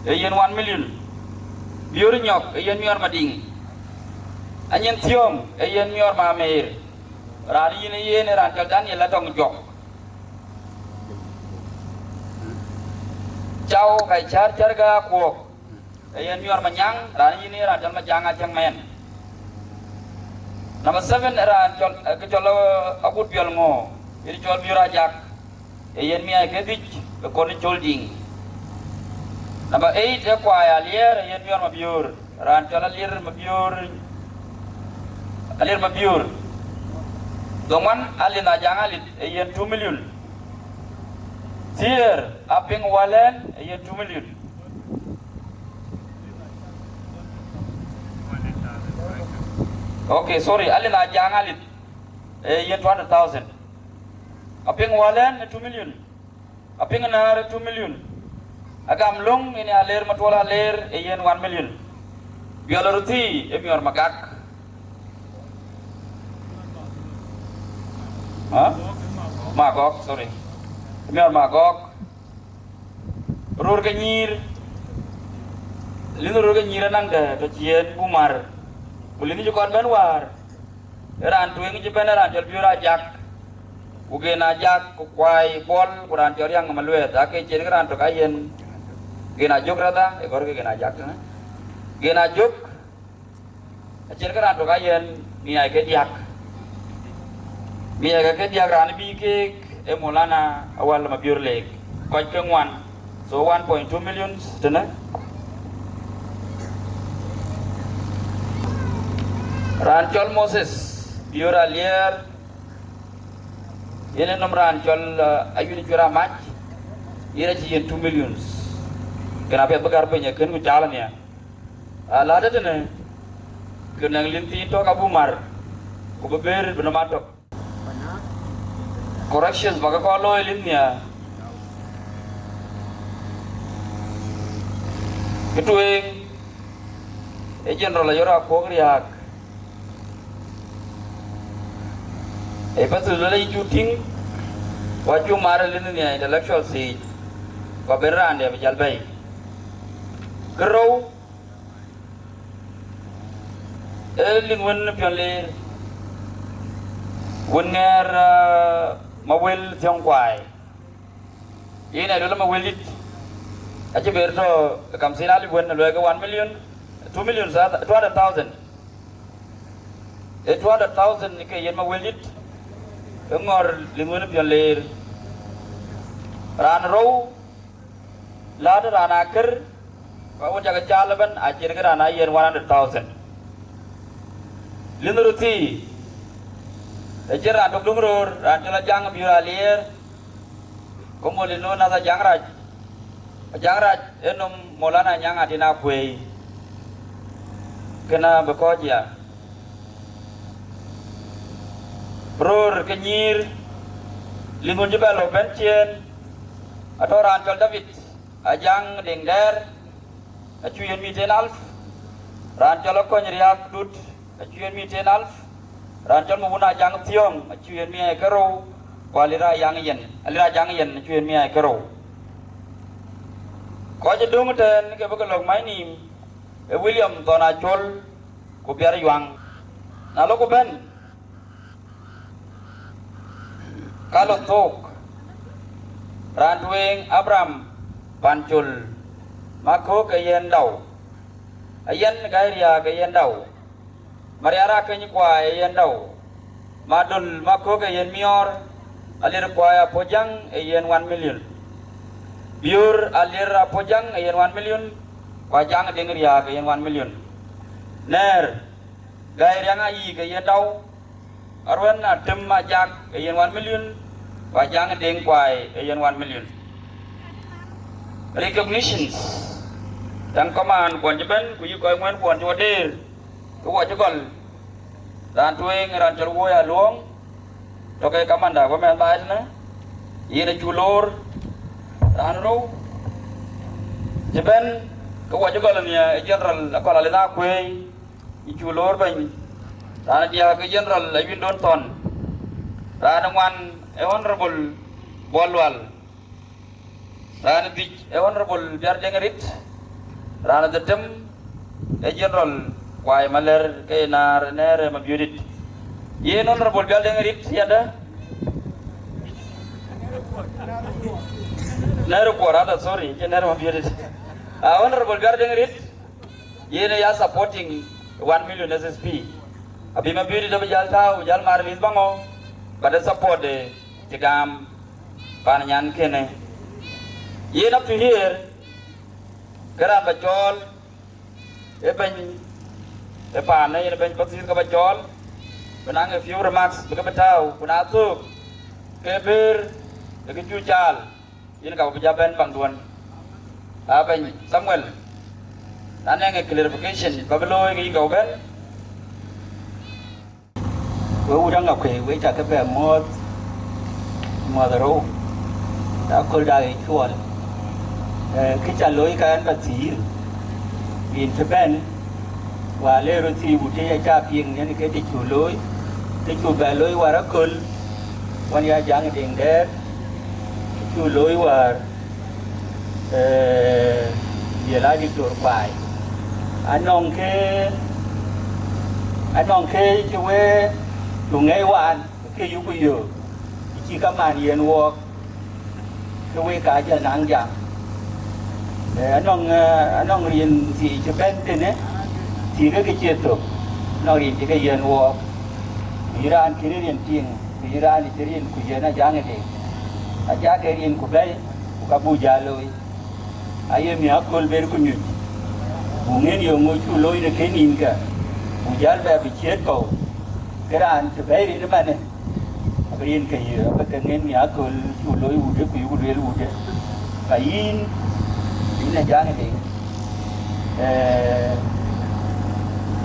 Speaker 4: yen 1 million biar nyok yen mior mading anyen tiom yen mior mamer rari yen rancal dan yela tong jok Jauh kai char ga kuok yen mior manyang rani ini rancal majang ajang men Number 7 rancal kecolo akut biol ngo ini col bior ajak yen mi ay kedik ko ni cholding Number 8 kwa alier yen mior mabior rancal alir mabior Dongan alina jangalit yen 2 million Tier aping walen yen 2 million Okay, sorry, alina jangalit yen 200,000 aping walen 2 million aping nar 2 million agam long ini alir matwala alir yen 1 million bioloruti mior magak magok sorry mior magok rur kenyir lino rur kenyir nang da to cien bumar ulini jukon benwar ran tuing jiben ran jol biura jak uge najak ku kwai bol kuran jor yang maluet ake cien ran to kayen gena juk rata ekor ge gena jak gena juk cien ran to kayen ni ai ke diak biar ke diak ran bi ke emolana awal mabiur leg koj ke ngwan so 1.2 million tena Rancol Moses biur alier yene nom rancol ayuni jura mach ira ci 2 million kenapa bekar punya kan ku jalan ya alada tena kenang linti to kabumar ku beber benamatok corrections baga kalau elinnya ketuing general ayora pogriak betul lagi shooting wajum maralin ini intellectual sih kaberan dia berjalan baik grow lingwen pianle wonner mawel tiong kwai ina do mawel it aje berto kam sinali won lo ga 1 million 2 million 200,000 200,000 ke yen mawel it ngor lingwen pianle ran row lada rana ker kau jaga jalaban ajar ke rana yen 100,000 linuruti ajar aduk lumrur ranjala jang biuralir komolino nasa jangraj enum molana nyang adina kue kena bekoja brur kenyir lingun juga lo bencien atau ranjal David ajang dengder acuyen miten alf ranjal ko nyriak dut acuyen miten alf ranjal muna ajang tiong acuyen mi kero walira yang yen alira jang yen acuyen mi kero ko je dong ten ke bekolog maini William Dona Chol ko biar yuang nalo ko ben kalau tok Randuing Abram Pancul Mako kayen daw Ayen kairia kayen daw Mariara kenyi kwa ayen daw Madul mako kayen mior Alir kwa pojang ayen 1 million Biur alir pojang ayen 1 million Wajang dengeria kayen 1 million Ner Kairia ngai kayen daw Arwan adem majak kayen 1 million Wajang deng kwai ayen 1 million recognitions dan command kuan jeben ku yu koi ngwen kuan jodir ku wa jegol dan tuing ran cerwo ya luong to kai kamanda ko men bai na yene chulor ran ro jeben ku wa jegol ni general akola lena kwe chulor ban ran dia ke general Lewin Donton ran ngwan Honorable Bolwal Rana Dik Honorable Biar Dengerit Rana Detem General Kwai Maler Kainar Nere Mabiudit Yen Honorable Biar Dengerit siada Nere Kuarada sorry Nere Mabiudit Honorable Biar Dengerit Yen ya supporting 1 million SSP Abi Mabiudit Abi Jal Tau Jal Marlis Bango pada support de Jegam panyan kene yen up to here kera bajol ben pana yen ben pasir ka bajol benang a few remarks bega betau kuna tu keber de jujal yen ka pejaban bang tuan ben Samuel nane nge clarification babelo gi ka ben we udang ngọc kể với cả cái vẻ mà rồi đã có đại chuột cái trả lối cái anh bác sĩ in Japan và lê rồi thì buổi chiều cha pieng nên cái chủ về lối qua đó cơn quan gia giang điện đế chủ lối qua giờ lại đi chuột bài anh nong cái chú ấy tu ngay wan ke yu ku yu chi ka man yen wo ke we ka ja nang ja anong rin si Japan te ne si ke che to no rin ke yen wo Iran ke rin ting Iran ke rin ku yen na jang de a ja ke rin ku bai ku ka bu ja loi aye mi akol ber ku nyu bu ngen yo ngo chu loi ne ke nin ka bu ja ba bi che ko Keran sebaik ini mana? Abrin kaya, apa kengen ni aku uloi udah kuyu udah. Kain ini jangan deh.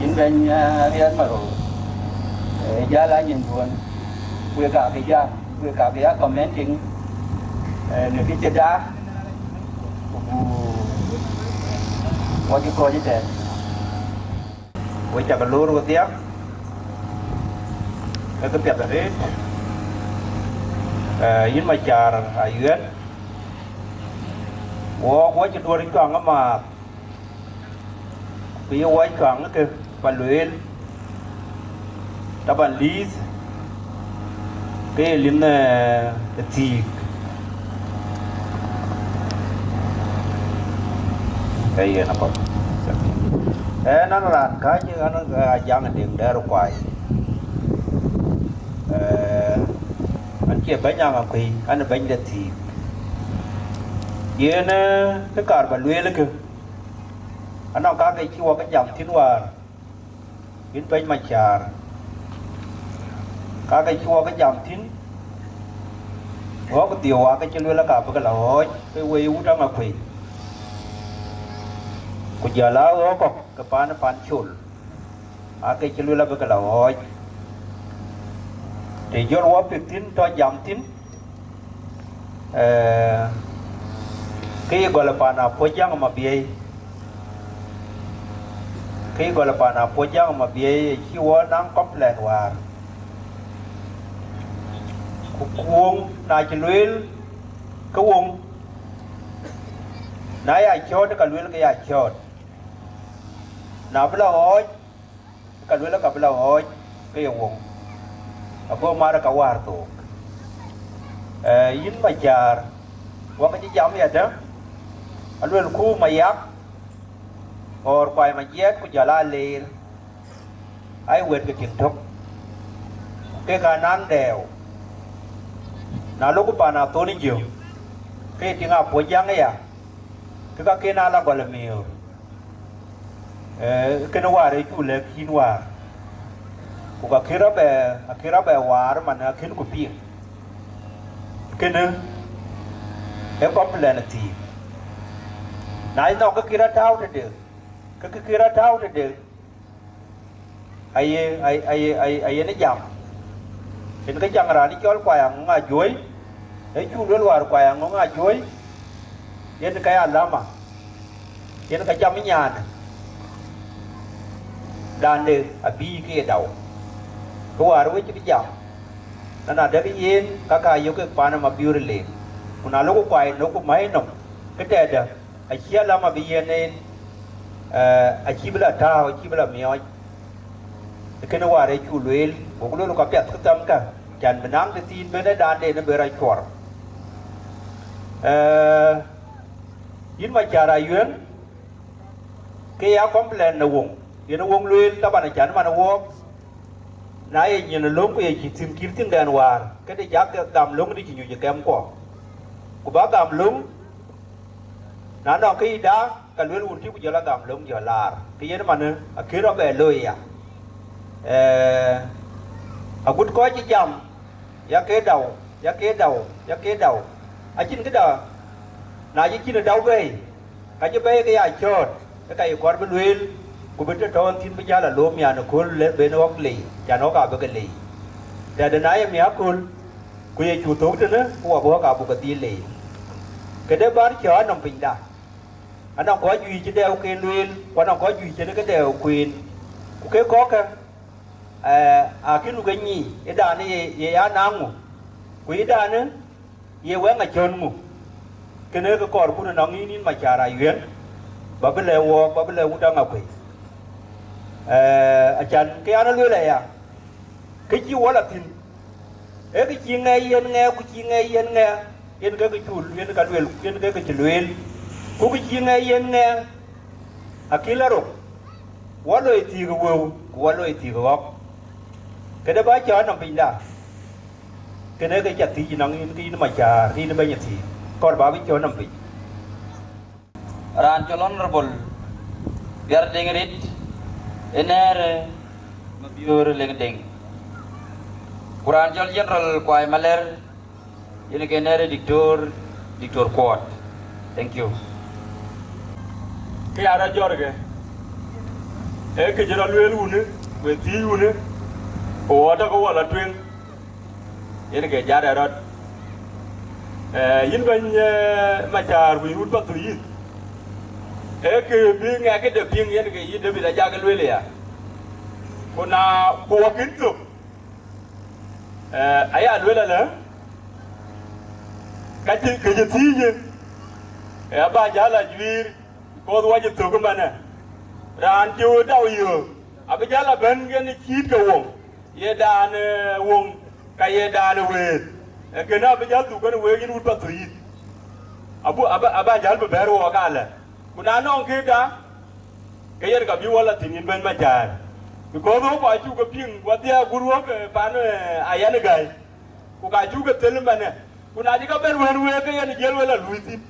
Speaker 4: Ini banyak rian maru. Jalan yang tuan, kue kaya commenting. Nanti cedar. Wajib kau je deh. Kue cakap lur kau tiap. Cái việc là thế, yên mà chờ ayuan, quá chỉ đua đến con mà
Speaker 3: bây giờ quay choáng cái bà luyện ta bàn lý cái liên thì cái nó còn nó là cái như nó giang điện để rồi quay anh kia bánh nhau quỳ anh bánh để thì yên cái cả bà luyện lên kìa anh nói cái chiêu cái dòng thiên hòa biến bánh mà chả cái chiêu cái dòng thiên có cái điều cái chân luyện là cả cái là hỏi cái quỳ u trong mà quỳ bây giờ là có cái pan chul cái chân luyện là cái là hỏi thì do đó việc tin cho giảm tin cái gọi là pana pojang mà bia cái gọi là pana pojang mà bia khi qua năng complain hòa cuồng nai chỉ luyện cái cuồng nai ai chốt cái luyện cái ai chốt nào bây giờ hỏi cái luyện là cái bây giờ hỏi cái cuồng aku marah kawar tu, ini macam, waktu jam ya dah, alur ku mayak, or pai macet ku jalan lir, ai wet ke kintok, ke kanan deo, nalu ku panah tu ni jauh, ke tinggal pojang ya, ke kaki nala balamir, ke nawar itu lek hinwar. Cũng akira bè war mà nó khiến của pin cái nữa em có plan là gì nãy nó cái kira thao thì được cái kira thao thì được ai nó giảm thì cái chẳng ra đi cho quay hàng ngà chuối đấy chú đứa loài quay hàng ngà chuối yên cái ăn lắm mà yên cái chăm nhà này đàn được bi kia đầu keluar weh jadi jam, dan ada cái yên các cái yêu cái pan mà biur lên, còn nào lúc quay lúc máy nông, cái đấy đó, ai chia làm mà bây nên, ai chia bela thao, ai chia bela mioi, cái nó qua đây chủ luyện, cũng lúc có biết cái tâm cả, chẳng mình nắng cái tin bên đây đàn đây nó bị rai chọt, yên mà trả lại yến, cái áo complain nó uống, yến nó uống luyện, ta bảo là chẳng mà nó uống nãy nhìn lúng bây giờ chỉ tìm kiếm tiếng đàn hòa cái đấy giá cái gầm lúng đi chỉ nhiều kém quá của bác gầm lúng nó nói cái đó cái luyện uốn tiếp bây giờ là gầm lúng giờ là cái gì đó mà nữa khi đó về lười quýt có chỉ dầm giá kế đầu chính cái đó nãy chỉ là đâu về cái chứ bé cái ai chốt cái con bên luyện cô biết cho tin bây giờ là lúa mía nó cuốn lên bên nó lì, chả nó cả cái lì. Để đến nay mía cuốn, cô ấy chủ tốt nữa, cô bảo cả một cái tiền lì. Cái đấy bán cho nó bình đẳng. Anh nó có duy chứ đeo cái luyện, còn nó có duy chứ cái đeo quyền. Cái có cái, cái lúc cái nhỉ, cái đàn này về ăn ngon, cái đàn nữa, về quán ngày trơn ngủ. Cái nơi cái cỏ của nó nghĩ mà trả lại yến, bà bên lều cũng đang ngọc quỷ. Chẳng cái anh nói này cái chiêu là thìn cái chi nghe yên nghe cái chi nghe yên nghe yên cái chủ yên cái luyện yên cái chỉ luyện cái chi nghe yên nghe cái là rồi quá lời thì cái vô quá lời thì cái góc cái đó bái cho nó bình đẳng cái đấy cái chặt thì nó cái nó mà chả thì nó bây giờ thì còn bảo với cho nó bình
Speaker 4: ran calon rebol biar dengerit ener mabiur lengdeng Quran jol general kwai maler ini kenere dictor quad thank you
Speaker 3: cái ara jorge cái jara luen une về tí une o ta ko wala twen ini ke jara rot yin ban ma char wi rut ba tu yin cái bi nghe cái được riêng yên cái yên bị đại gia cái lưới lìa còn nào cố kín tục ấy lưới là lớn cái gì thi nhỉ ba giá là duy có qua dịch tục cái này
Speaker 5: ran chu dau yu abijala ben gen chit ka wong ye dan wong ka ye dan we ke na abijal tu kan we gin ut pa tri abu aba jal be ber wo ka la kuna nong ke da ke yer ka bi wala tin ben ma jar because ho ba chu ka ping wa dia guru ke pan ayan gai ku ka chu ka tel mane kuna ji ka ben wen we ke ye jel wala luiti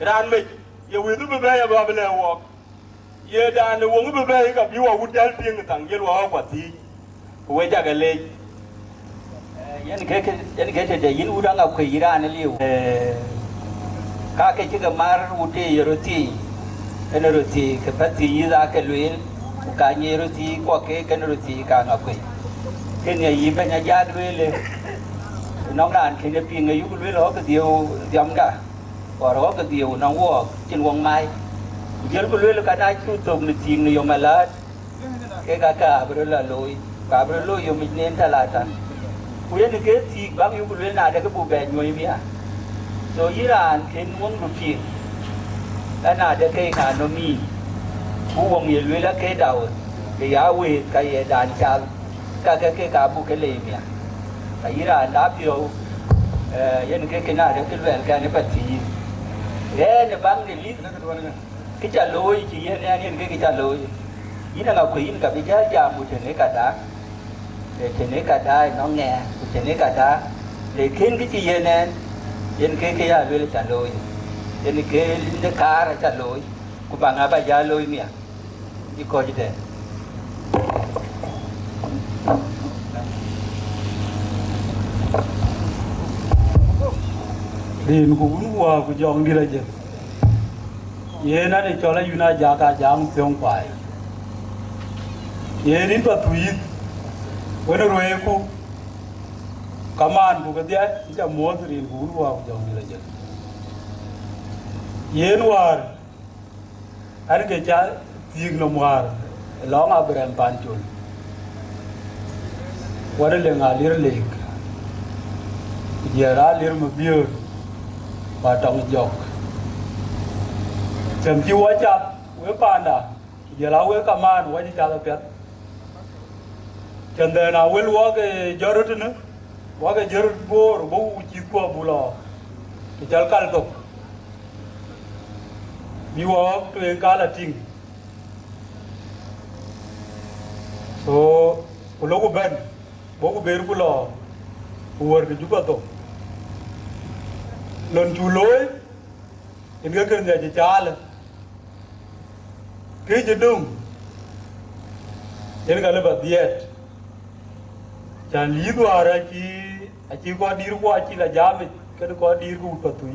Speaker 5: ran me ye we tu be ya ba le wo ye dan wong be be ka bi wa ut jal ping tang jel wa kwa ti ku we ja ga le
Speaker 3: yan ke de yin udang au ke iran liu ka ke ga mar uti yoroti eneroti ke pati yiza ke luil ka ni roti ko ke roti ka nga ke ne yi ba nya ja luil nong dan ke ne ping yu luil ho ke diu diam ga ko ro ke diu nong wo chin wong mai jel ko luil ka dai tu tum ni ting ni yo malat ke ka bro la loi ka bro lo yo mi nen talata ku ye ne ke ti bang yu luil na de ke bu be nyoi mi a so iran ken wong du ping ana de ke ka no mi bu wong ye luil la ke dau ke ya we ka ye dan cha ka ke ka bu ke le mi a ka iran da pio ye ne ke na de ke luil ka ne pati ye ne bang ni li cái trả lôi chỉ nên cái trả lôi ý là ngọc quỷ gặp cái giá già một chuyện này cả đã để chuyện này cả đã nó nghe một chuyện này cả đã để khiến cái gì nên trên cái là lôi trả lôi trên cái cá là trả lôi của bạn à bây giờ lôi miệng đi coi gì đấy
Speaker 1: Rin cũng qua của dòng đi là gì ye na de chola yuna jaka jam seong pai ye rin pa tuit wena roe ku kaman bu ka dia ja mo rin bu wa jong ni la je ye war ar ke cha tig no war long abram pan chul wara le nga lir lek ye ra lir ma biur ba tong jok chấm chiu quá chặt, với pan đã, giờ là với cả man, với chặt là biết. Chân đây nào với lúa cái giờ rồi nữa, lúa cái giờ bố rồi bố chít qua bù lò, cái chặt cắt tục. Bí hoa tụi cá là ting. So, cái lúa của bên, bố của bên bù lò, bùa cái chút qua tục. Lần chú lối, những cái này chỉ trả là cái gì đúng, những cái là vật diệt, chẳng lý do là chỉ có đi qua chỉ là giá mình cái đó có đi qua vật tùy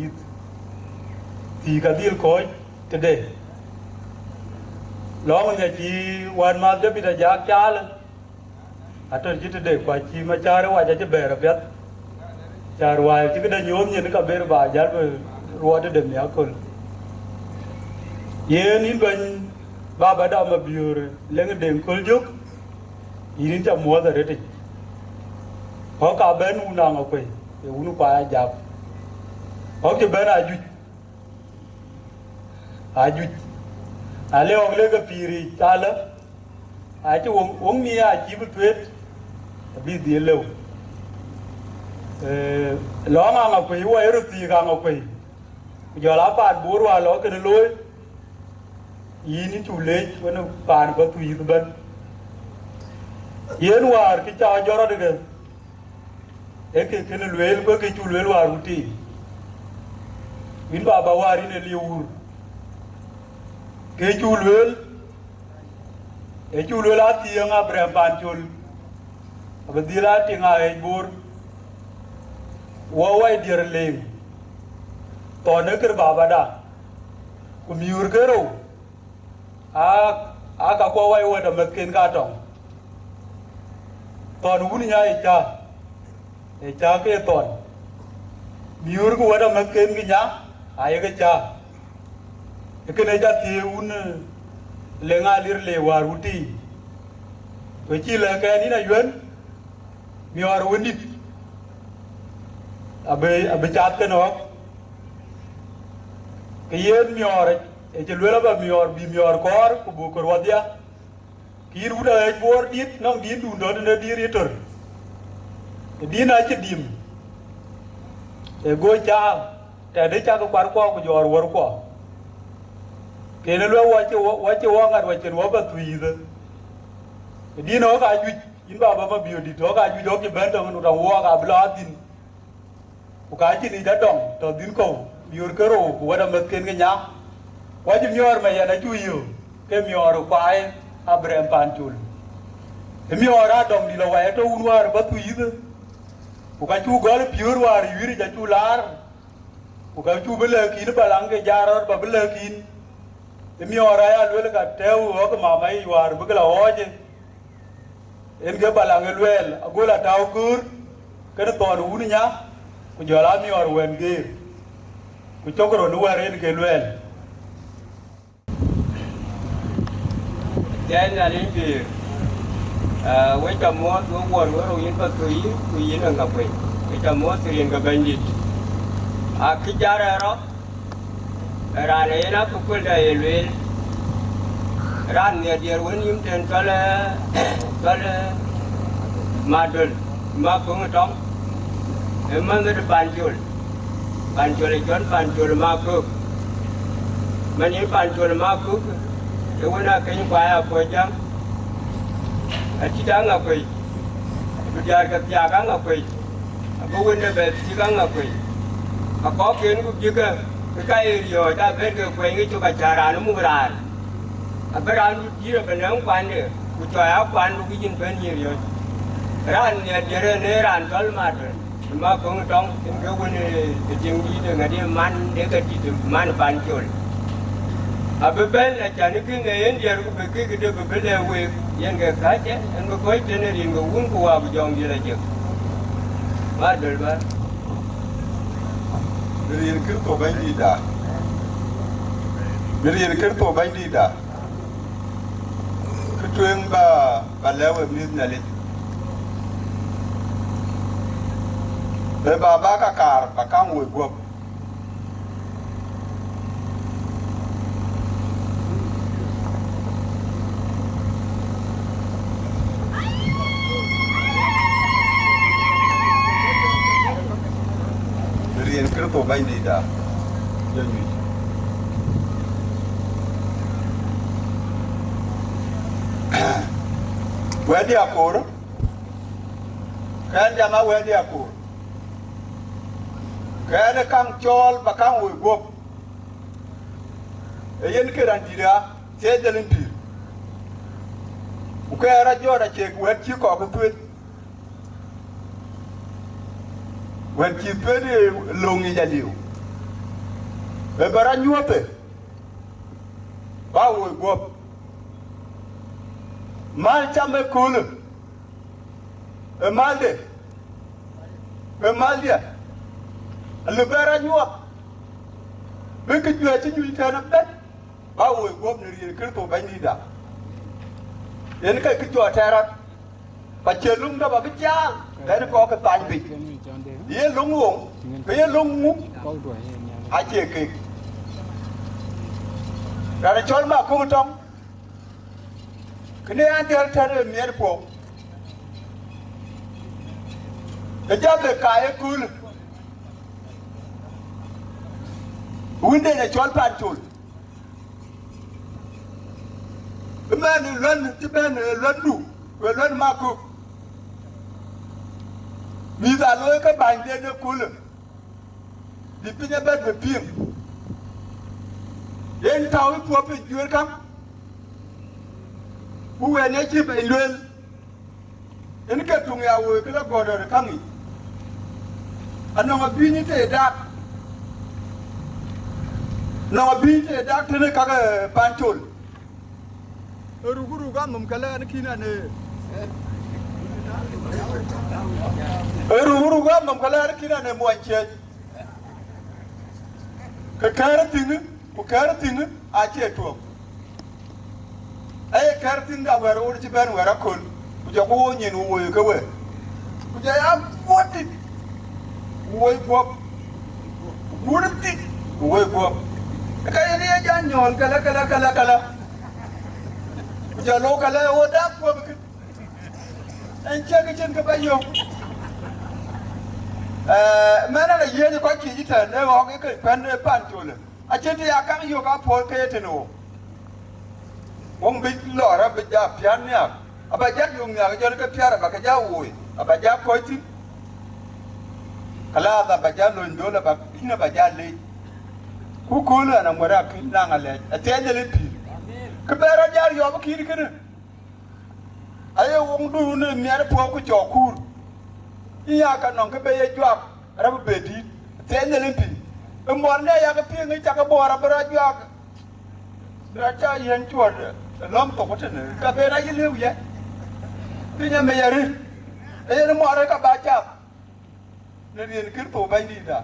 Speaker 1: thì cái điều coi thế đây, lo mà chỉ hoàn mà cho bây giờ giá trả là, à tôi chỉ thế đây qua chỉ mà trả rồi qua chỉ bè rồi biết, trả rồi chỉ cái đó nhôm như cái bè rồi bà giá rồi rồi để đệm nhá con, ye nín bên Baba da ma biure lenga den koljuk yini ta mo da rete ho ka ben una ngopé e unu pa jap ho ke ben aju ale ogle ga piri tala a ci wong mi a ci bu twet bi di lew lo nga ngopé wa ero ti ga ngopé jo la pa buru a lo ke loy yini chule wana pan ba tu yitu ban yen war ki cha joro de ke ken luel ko ke chulel war uti win baba wari ne liur ke chulel ati nga bram pan chul abdila ti nga e bur wa wai dir leng to ne ker baba da ku miur kero a ka ko wai wa da makin ka tong ton wun nya e cha ke ton miur ko wa da makin ki nya a ye ke cha ke ne ja ti un le nga lir le war uti to chi le ka ni na yuen mi war wonit abe chat ke no ke yen mi war e je lwela ba mior kor ku bu ko wadia ki ru da e bor dit no din du ndo ne di ritor di na che dim e go cha te de cha ko kwar ko ku jor wor ko ke ne lo wa che wa ngat wa che wa ba tu yi de di no ka ju in ba ba bi di to ka ju do ki ben to no da wa ka bla din ku ka chi ni da dong to din ko biur ke ro ku wa da met ken ke nya wa ji mior ma ya na chu yu ke mior pai abrem pan chul e mior a dong di lo wa to un war ba tu yi de ku ka chu gol biur war yiri ja chu lar ku ka chu bele ki ne balang ke jaror ba bele ki e mior a ya lo ka teu o ka ma mai war bu la oje en ge balang lwel agola taw kur ke to ru nya ku jola mior wen ge ku chokro nu war en ge lwel
Speaker 6: Jadi hari ini, kita mau keluar orang yang berkui, kui yang ngapai, kita mau sering ke bandit. Kita rara, rana ena pukul dah elwel, rana dia orang yang kala madul, makung tom, emang ada pancul ikan pancul makuk, mana pancul makuk. Ewana kanya paya pojang, acita ngapai, biar ketiaga ngapai, aku wenda betiga ngapai, aku kenu juga kekai rio, tapi kekai ini juga cara anu beran, beran dia benang pandai, kucaya pandu kijin benir rio, ran dia neran kal madu, cuma kongtong, aku wenda tinggi dengan dia man dia kecil man pancul. Abel na chani ki ngayen dia ku beki gede bebel we yang ga kaje en ko koy tener yin go un ko wa bu jong dila je ma dal ba
Speaker 5: Beri kir to bandi da. Beri kir to bandi da. Kutuen ba lewe mis na le. Be ba ka kar ba kan we go. Kira to bai ni da yanyu wedi akoro kan jama wedi akoro kan kang chol bakang we gop e yen kiran dira te delin pir u ka ra jora che wed chi ko ko twit when chi pede longi jaliu e bara nyuote ba wo gop mal chame kulu e malde e maldia le bara nyuot be ke jua chi juli tana bet ba wo gop ni ri kirto bandi da yen ka ke jua tara ba chelung da ba ke jang den ko ka tan bi ye lung wong ye lung mu a che ke ra chol ma ku tom kene an der tar mer po e jabe ka e kul winde ne chol pan tul man lon ti ben lon du we lon ma ku mi da lo ka ban de ne kul di pinya bet be pim yen taw po pe jur kam bu we ne chi be lwel en ka tung ya wo ka go do kam ni ano ma bi ni te da no bi te da te ne ka panchol rugu ga mum kala an kina ne rugu ga mum kala an kina ne mo anche ka karatin ku karatin a ce to ai karatin da wara wuri ci ban wara kon ku ja ko nyen wo ka we ku ja ya woti wo ko wurti wo ko
Speaker 1: Kaya dia jangan kala. Jalo kala odak ko bikin. Ancha ke chen ka bayo. Mana la yeye ko ki jita ne ho ke kan pan chole. A chen ya kan yo ka pol ke teno. Wong bi lora bi ja pian ya. Aba ja yung ya jo ke piara ba ka ja woi. Aba ja ko ti. Kala da ba ja lo ndola ba ina ba ja le. Ku kula na mara kin na ngale. A tende le pi. Ke bera jar yo ba kiri kene. Ayo wong du ne miare po ku jokur. Iya ka non ke be ye jwak rab be di. Tende le pi. Mor ne ya ka pi ngi ta ka bora bra jwak. Bra cha yen chuột lom to ko tene. Ka be ra ye lew ye. Pi nya me yari. E ne mo ra ka ba cha. Ne rien kir to ba ni da.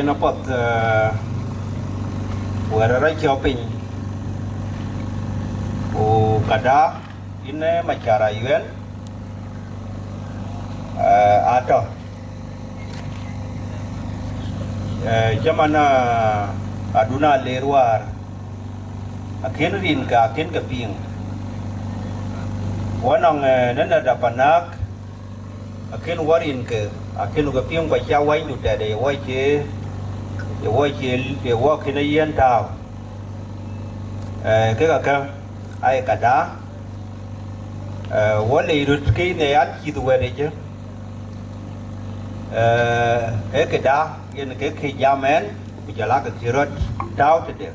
Speaker 3: Nó bật vừa ra shopping kada ini macara UN atau zaman aduna leruar akhir rin ka akhir keping wanang nana dapanak akhir warin ke akhir keping baca wai nu dari wai je wai kena yen tau cái cả ai cả đá wali rut cái này ăn chi tụi này chứ cái đá yên cái khi jamen bây giờ là cái chi rut tao thì được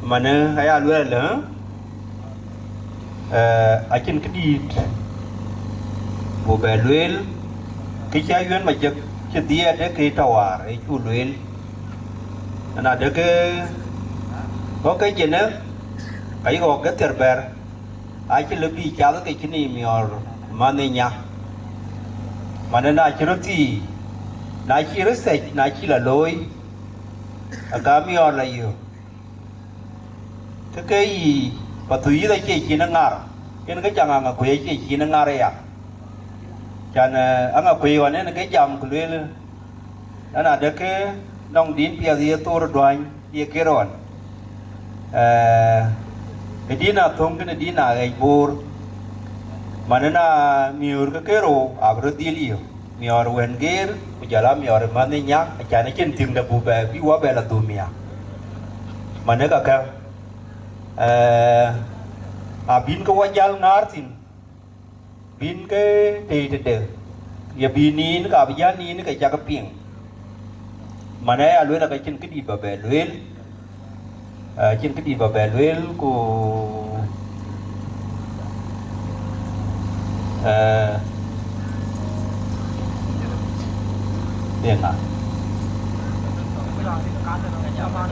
Speaker 3: mà nữa hay ăn luôn nữa ở trên cái đi bộ bè luyện cái trái duyên mà chụp chứ tia đấy cái tàu à cái chu luyện là được cái có cái gì nữa cái gọi cái tiền bè ai chỉ lebih cháo cái này mior mà này nhá mà nên ai chỉ rồi thì ai chỉ rồi sẽ ai chỉ là lối cái mior là yêu cái gì và thứ gì đấy chỉ nó ngar cái chẳng hạn cái chỉ nó ngar ya cho nên anh quỳ vào nên cái jam của luyện đó là được cái nông điên bia gì tôi đoán bia kia rồi cái đi nào thông cái đi nào cái bor mà nên là miur cái kero agro dealio miur wenger bây miur mà nên nhắc cho nên trên tiếng là bù bè bị quá bè là tù mía mà nên cái bin cái wajal ngartin bin cái tê tê ya bini nó cả bây giờ ní nó cái chắc cái pieng mà này luyện là cái trên cái đi bà bè luyện trên cái đi bà bè luyện của tiền à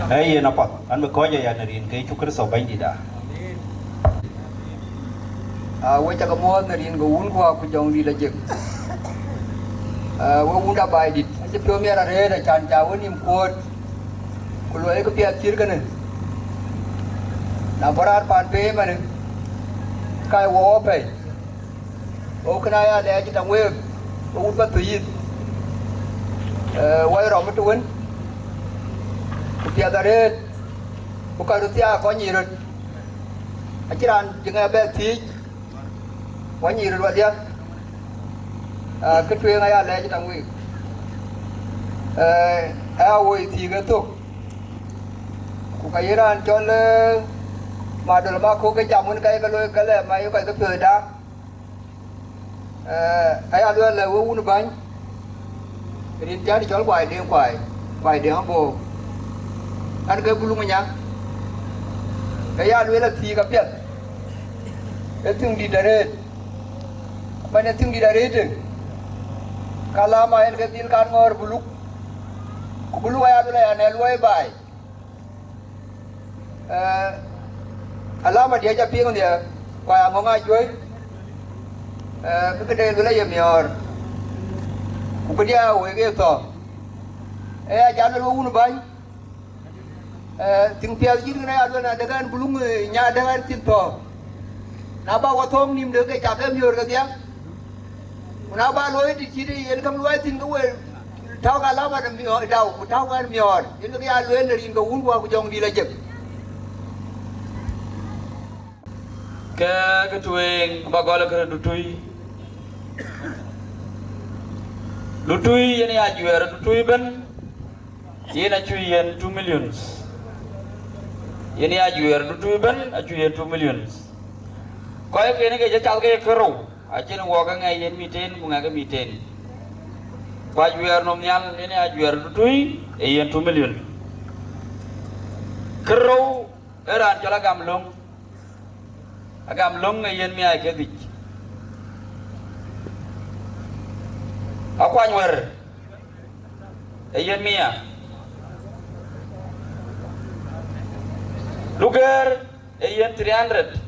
Speaker 3: ấy nó bật anh mới có giờ này cái chút cái sầu bánh gì đã
Speaker 7: wai caka mo na rin go un ko ku jong di la jek wo un da bai dit je pyo me ra re da chan cha woni ko ku lo e ko pia tir kan na barar pan pe man kai wo pe o kana ya le ji tang we o un ba tu yi wai ro ma tu wen ku pia da re ku ka ru tia ko ni ro achiran jinga be ti quá nhiều rồi đi cái chuyện này là lấy cho thằng Huy Huy thì cái tục của cái Iran cho lên mà được mà cô cái chồng cái lôi cái là mà yêu cái cười đó ai luôn là uống bánh thì cha đi cho vài đêm không bồ ăn cái bulu mà nhá cái luôn là thì cái biết cái thằng đi đây mana tinggi dari itu, kalau main kecil kan ngor bulu ayat tu lah, neluai bay. Alama dia aja piang dia, kaya ngongai jual, kedai tu lah ya mior, kupedia wege tu, jangan lupa unu bay, ting piang jadi kena ada na dengan bulu nya dengan tinto, napa watong nim dek capek mior ke dia. Nào ba lối thì chỉ đi yên không lối tin cái thao cả lão mà miò đầu thao cả miò những cái ăn luyện là đi cái uống qua cái dòng đi là chừng
Speaker 4: cái tueng ba gọi là cái lutui ini ajuar lutui ben ini ajuan 2 millions ini ajuar lutui ben ajuan 2 millions kau yang ini kerja cal kerja keru aja nu waga ngai yen miten bunga ke miten kau ajuar nominal ini ajuar lutui yen 2 million keru eran cala gamlong yen mi ay ke dik aku anwar yen mia lugar yen 300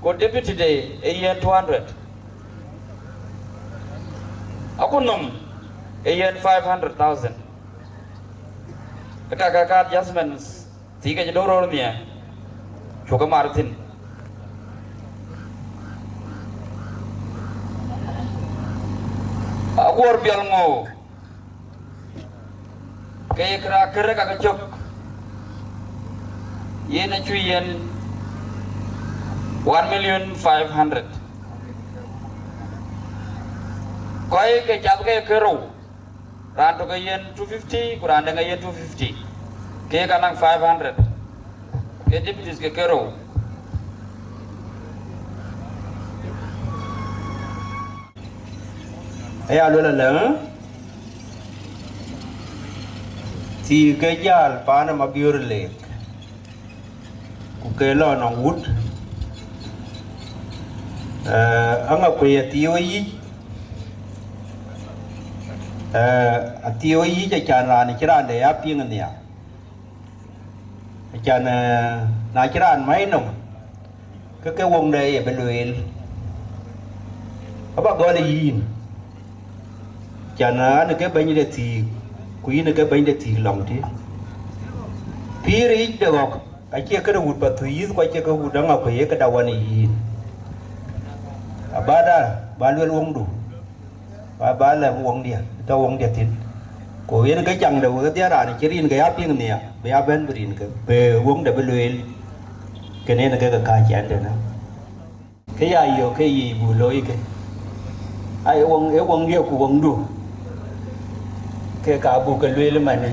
Speaker 4: ko deputy day yen 200 aku nom yen 500,000 kakak adjustments tiga jedoro nia coba Martin aku orbial ngo kayak kera kakak cok yen cuyen 1,500,000 koi ke cap ke keru ranto ke yen 250 kurang dengan yen 250 ke kanang 500 ke deputies ke keru
Speaker 3: ya lu la ti ke jal pana ma biur le ku ke lo no wut anga ko ya ti yi ti yi ja chan ra ni kira de ya ping ne ya chan na kira mai no ke wong de ya beluel apa go le yin chana ne ke bany de ti ku yin ke bany de ti long ti piri de gok a che ke wut pa tu yi ko che ke wut nga ko ye ke da wani yin abada balwel wong du ba la wong dia ta wong dia tin ko yin ke chang de ke tia ra ni chirin ke ya ping ne be ya ben brin ke be wong de belwel ke ne ke ka chan de na ke ya yo ke yi bu loi ke ai wong dia ku wong du ke ka bu ke lwe le mane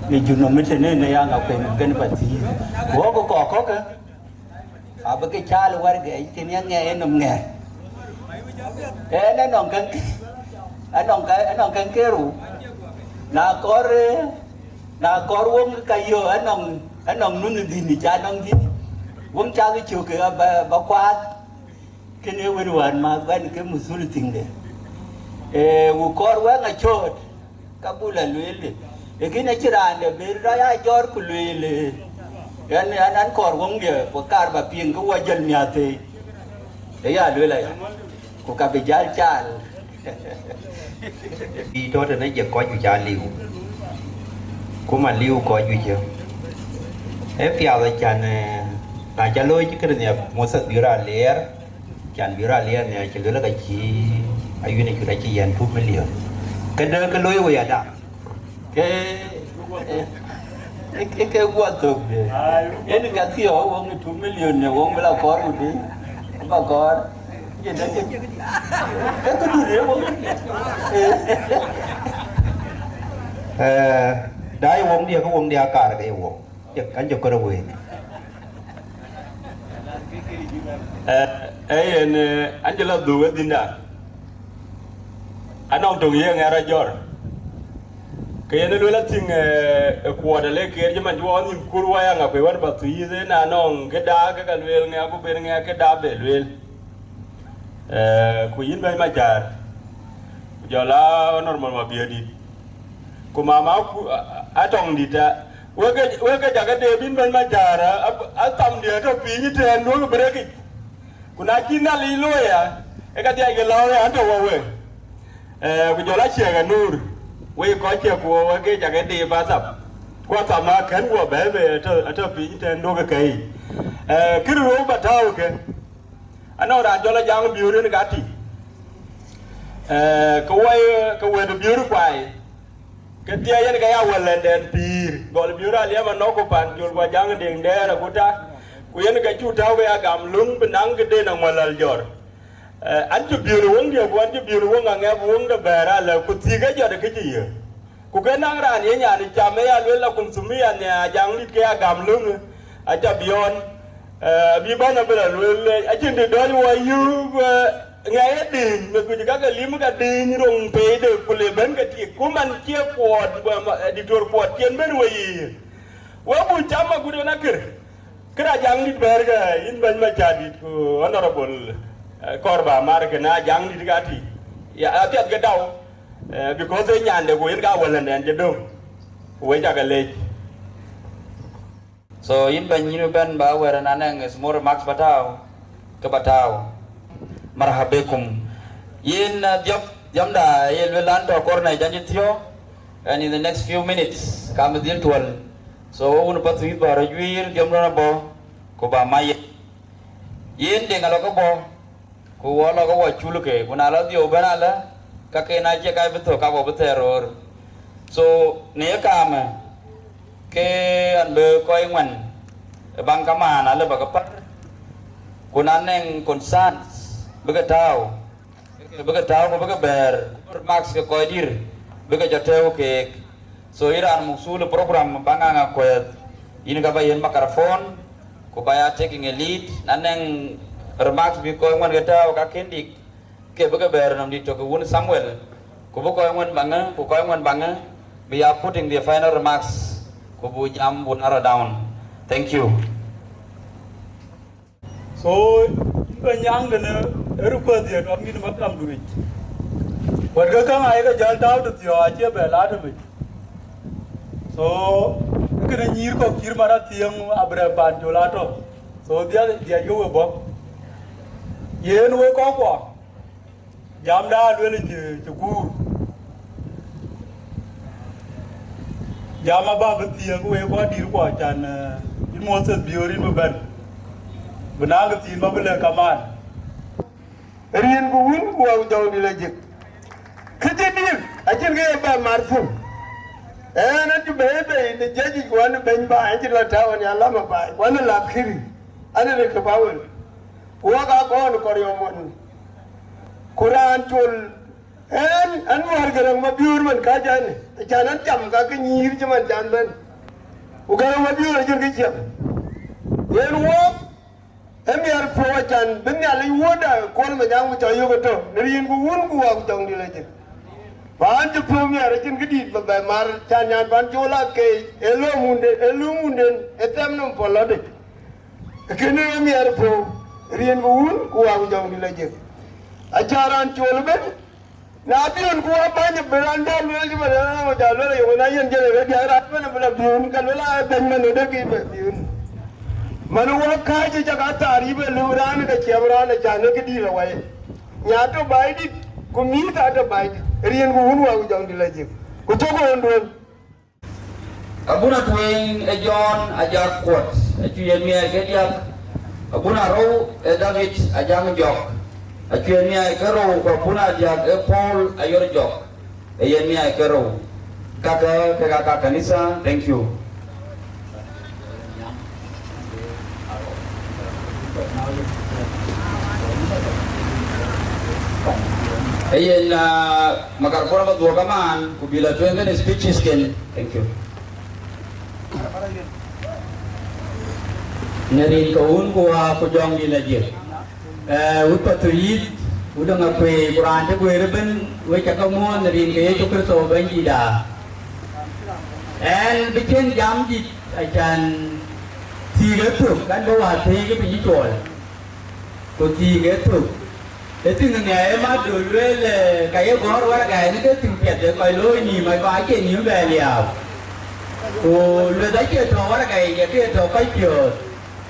Speaker 3: ni juno mi tene ne ya nga pen ken pati wo ko ke a ba ke cha le war ge tin ya nge enom nge na nong kan ke ru na kor wong ka yo anong nun di ni cha nong di wong cha ke chu ke ba kwa ke ne wer wan ma ban ke musul ting de wo kor wa nga chot kabula lwele ekina chirande berra ya jor ku lwele an kor wong dia ko kar ba ping ko wajal miate ya lwele ko ka be jal chal đi đó thì nó giờ có ju cha liu của mà liu có ju chưa ép piao là chan là cha lôi chứ cái này một sự biểu ra lẻ chan biểu ra lẻ này chỉ là cái chi ayu này cái chi yan 2 million cái đó cái lôi vậy đã cái qua tục đấy cái cái thiếu ông 2 million này ông mới là có rồi đi mà có cái đó cái đủ đấy ông đấy ông dia có ông dia cả cái ông chắc anh cho cái rồi
Speaker 5: anh chỉ là đủ cái tin đã anh ông trồng gì nghe ra giỏi cái này là ting quạt để cái gì mà chúa nhìn cua yang apa yang bắt tui thế nào nong cái đá cái luyện nghe aku bên nghe cái đá bể luyện kuyin bay majar giờ là normal mà bia đi cô mama atong đi ta cái jaga dia bin bay majar atam dia tu pinji tu anu ke beraki kuna kina lilo ya cái dia cái lao ya ando wawe bây giờ là chia cái nur we có chia của cái jaga dia basap qua tầm mà kén của bé về cho pinji tu anu cái cây cái đồ bắt đầu cái anh nói là cho là giang biểu đến cái gì ka we do biur kwai ke dia yan ga ya wala den pir gol biura le ma no ko pan jul wa jang ding dera kuta ku yan ga chu taw ga gam lung benang ge de na malal jor an ju biur wong dia bu an ju biur wong nga wong da bara la ku ti ga jor ke ji ku ga nang ran ye nya ni cha me ya le la kum sumi ya ne jang lit ke ya gam lung a cha bion bi bana bela le a chin de do wa yu ngay đình mà cứ các cái lim cái đình rong pe được cứ lấy bên cái gì cũng man kia quạt và đi tour quạt tiền bên vậy wa bu chama cứ được nakir kira jang di berga in ban ma jadi ku honorable korba mar ke na jang di gati ya atiat ga daw because they nyande ku in ga wala nen je dum we jaga le
Speaker 4: So in ban yiru ban ba wera nanang is more max batao ke batao. Marhabekum. Yin jam da yin welan to korna janji thio, and in the next few minutes kam dil tual. So un patri ba rajuir jam na bo ko ba mai. Yin de ngalo ko bo ko wala ko wa chulu ke kunala dio banala ka ke na je kai beto ka bo beteror. So ne kam ke an be ko ingwan bang kamana le ba ka pat kunaneng konsans begatau ko begaber max ke koidir begajatew ke so iran musul program banganga kwet ini ka bayen makarafon ko baya taking a lead naneng remarks bi ko ngwan gataw ka kendik ke begaber nam di to ko won samuel ko bo ko ngwan banga we are putting the final remarks ko bu jam bu nara down. Thank you.
Speaker 1: So banyang dana erupa dia dom ni makam duit. Warga kang ay ka jal taw to tio ache bela to bit. So kena nyir ko kir mara tiang abra ban jola to. So dia yo bo. Yen we ko ko. Jam da le je ku. Jama ba tiang we ko dir ko chan in Moses biori mo ban. Benang tin ba bela kaman.
Speaker 6: Rien bu wun bu waw jaw di la jek kete dir ajin ga ba marfum na tu bebe de jaji ko an ben ba ajin la tawani Allah ma ba wana la khiri ana ne ka bawel wa ga ko on ko yo mon Quran tul an war garang ma biur man ka jan janan jam ka ke nyir jaman jan ben u garang ma biur ajin ke jam yen wo Emiar prowajan benyal iwoda kol menyang mecayo beto neriin kuun kuwa kutong dilajen. Ban je premier ajin gedit ba mar chanyan ban jola ke elu munden etem nom polode. Kene emiar pro rien kuun kuwa kutong dilajen. Ajaran chol ben na bion kuwa banya beranda lel di mana mo jalo yo na yen jele ga rat mana bela bion kalwela ben mano de ki bion. Manuwa kaji jaga taribe luran da kebra na jana ke dira waye nya to baidi ku mi ta to baidi rien ku hunwa ku jang dilaje ku to ko ndon
Speaker 4: Abuna tuing John ajak kuat acu yemia ke dia abuna ro David ajang jok acu yemia ke ro abuna ajak Paul ayor jok yemia ke ro kakak kanisa. Thank you. Ayen makar pura dua kaman kubila tuan kan speeches ken. Thank you. Nari kaun kuah kujang di lajir. Upatuyid udah ngapai Quran tu gue reben gue cakap mau nari kaya cukup so banji dah. And bikin jam di acan tiga tu kan bawa tiga biji jual. Ko tiga tu. Itu nggak emak dulu le kayak gor war kayak ni tu tingkat je kalau ini mai pakai ni beliau. Oh le dah je tu war kayak je tu kai pio.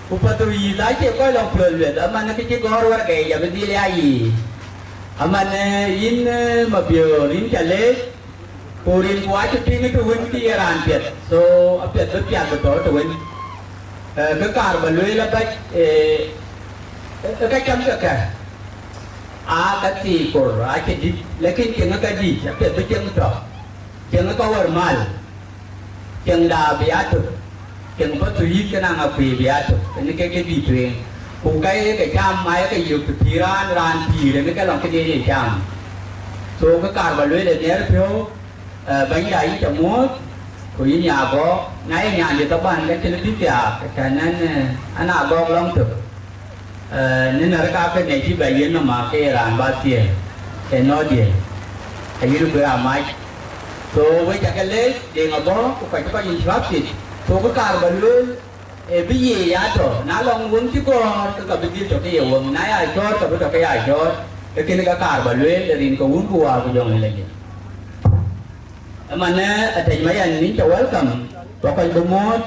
Speaker 4: Upatui dah je kau long pio le. Aman nak je gor war kayak je beli lagi. Aman in mapio in chale. Purin kuat tu tinggi tu win di ran piat. So apiat tu piat betul tu win. Kekar baloi lah baik. Kacam kekar.
Speaker 3: cái gì của cái gì lekin tiếng cái gì sẽ biết tiếng đó tiếng có war mal tiếng đà biatu tiếng có tùy cái năng apa biatu ini cái gì chuyện cũng cái cam mai cái nhiều pikiran ran pi dan cái lòng cái gì cam so cái car vào lưới để nhớ phiếu bánh đáy chả múa của nhà có ngay nhà thì các bạn cái chân tiếp trả cái nên anh nào có long thực nên là cái này chỉ bảy yên mà cái làm ba tiền cái nói gì cái gì cũng làm mai so với cái lễ để mà có phải có những pháp gì so cái car vào lưới bây giờ ya to na long muốn chứ có cái bây giờ cho cái nhiều nãy ai cho cái ai cho cái car vào lưới để riêng có uống qua cái dòng này mana ataymayan ni welcome pakai bomot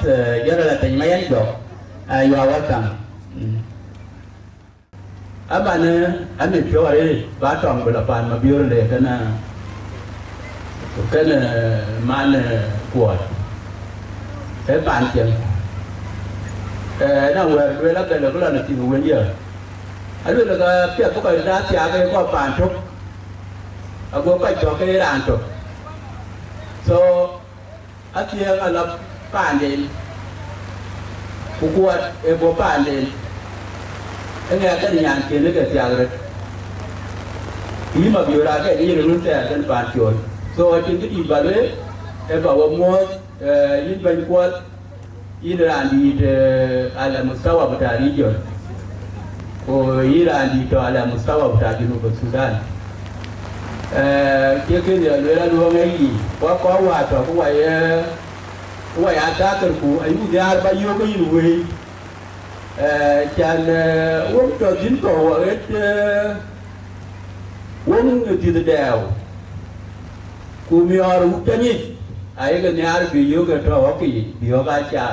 Speaker 3: jara ataymayan do you are welcome abana ane fiore ba tong bela pan ma biur le kana man kuat pan tiang na we la le la na ti wen ye adu la ga pia ko ka da tia ke ko pan thuk ago ka cho ke ran thuk so atia ala pandel kuat ebo pandel enggak ada yang kini ke tiang ini mah biora ke ini renung saya dan panjang so atin itu ibarat bawa muat ini banyak kuat ini randi ala mustawa betari jon oh ini randi to ala mustawa betari nu Sudan kia dia dua lagi có qua trò có quay ada kerku ayu dia bayu ko yui chan uống trò dính tổ ở uống từ từ đèo kumiar utani ai cái nhà biu cái trò cái biu cái cha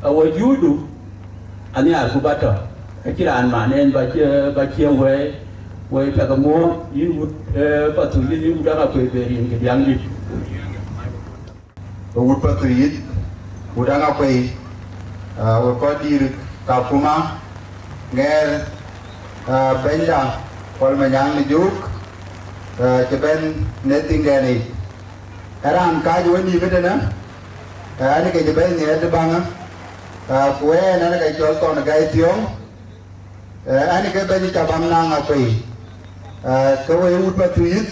Speaker 3: ở yudu anh nhà ku bắt cái chỉ là mà nên ba chiêu về với các mua những một phát triển những cái nào về những cái dạng gì
Speaker 8: một phát triển một đang học về một có đi được cả kuma nghe bên rằng còn mà nhang đi giúp cho bên netting cái này làm cái gì vậy bên đó anh cái bên này để bằng quê nó cái chỗ còn cái tiếng anh cái bên này chạm nang học về kau yang udah tuit,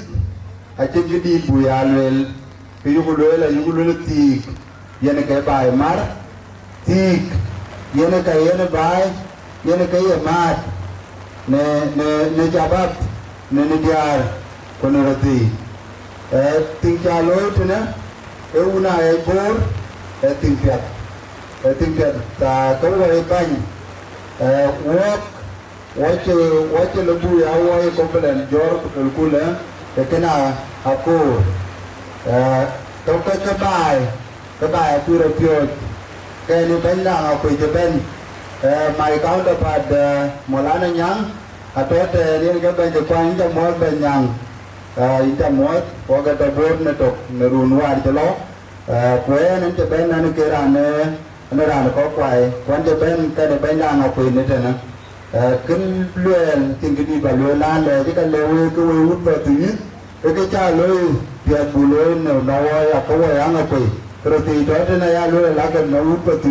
Speaker 8: aja jadi buaya lel, yuku lel tik, yang kayak bay mar, tik, yang kayak bay, yang kayak mat, ne jabat, ne diar, konorati, tinggal lo itu na, una bor, tingkat, kau boleh pan, work wache lebu ya wae komplain jor kula kena aku tau ke bai pura piot ke ni benda aku je ben mai kau dapat molana nyang atau te ni ke ben je kwang je mol ben nyang ita mol waga ta bor na tok nerun war je lo kwe nan je ben nan ke ran ko kwai kwan je ben ke de ben dang aku ni te na kinh luyện kinh cái đi vào luyện lan để cái lều cái hút vào tí cái cha lôi tiền bù lôi nào nói là có ai ăn ở quỷ rồi thì đó thế này lôi là cái nó hút vào tí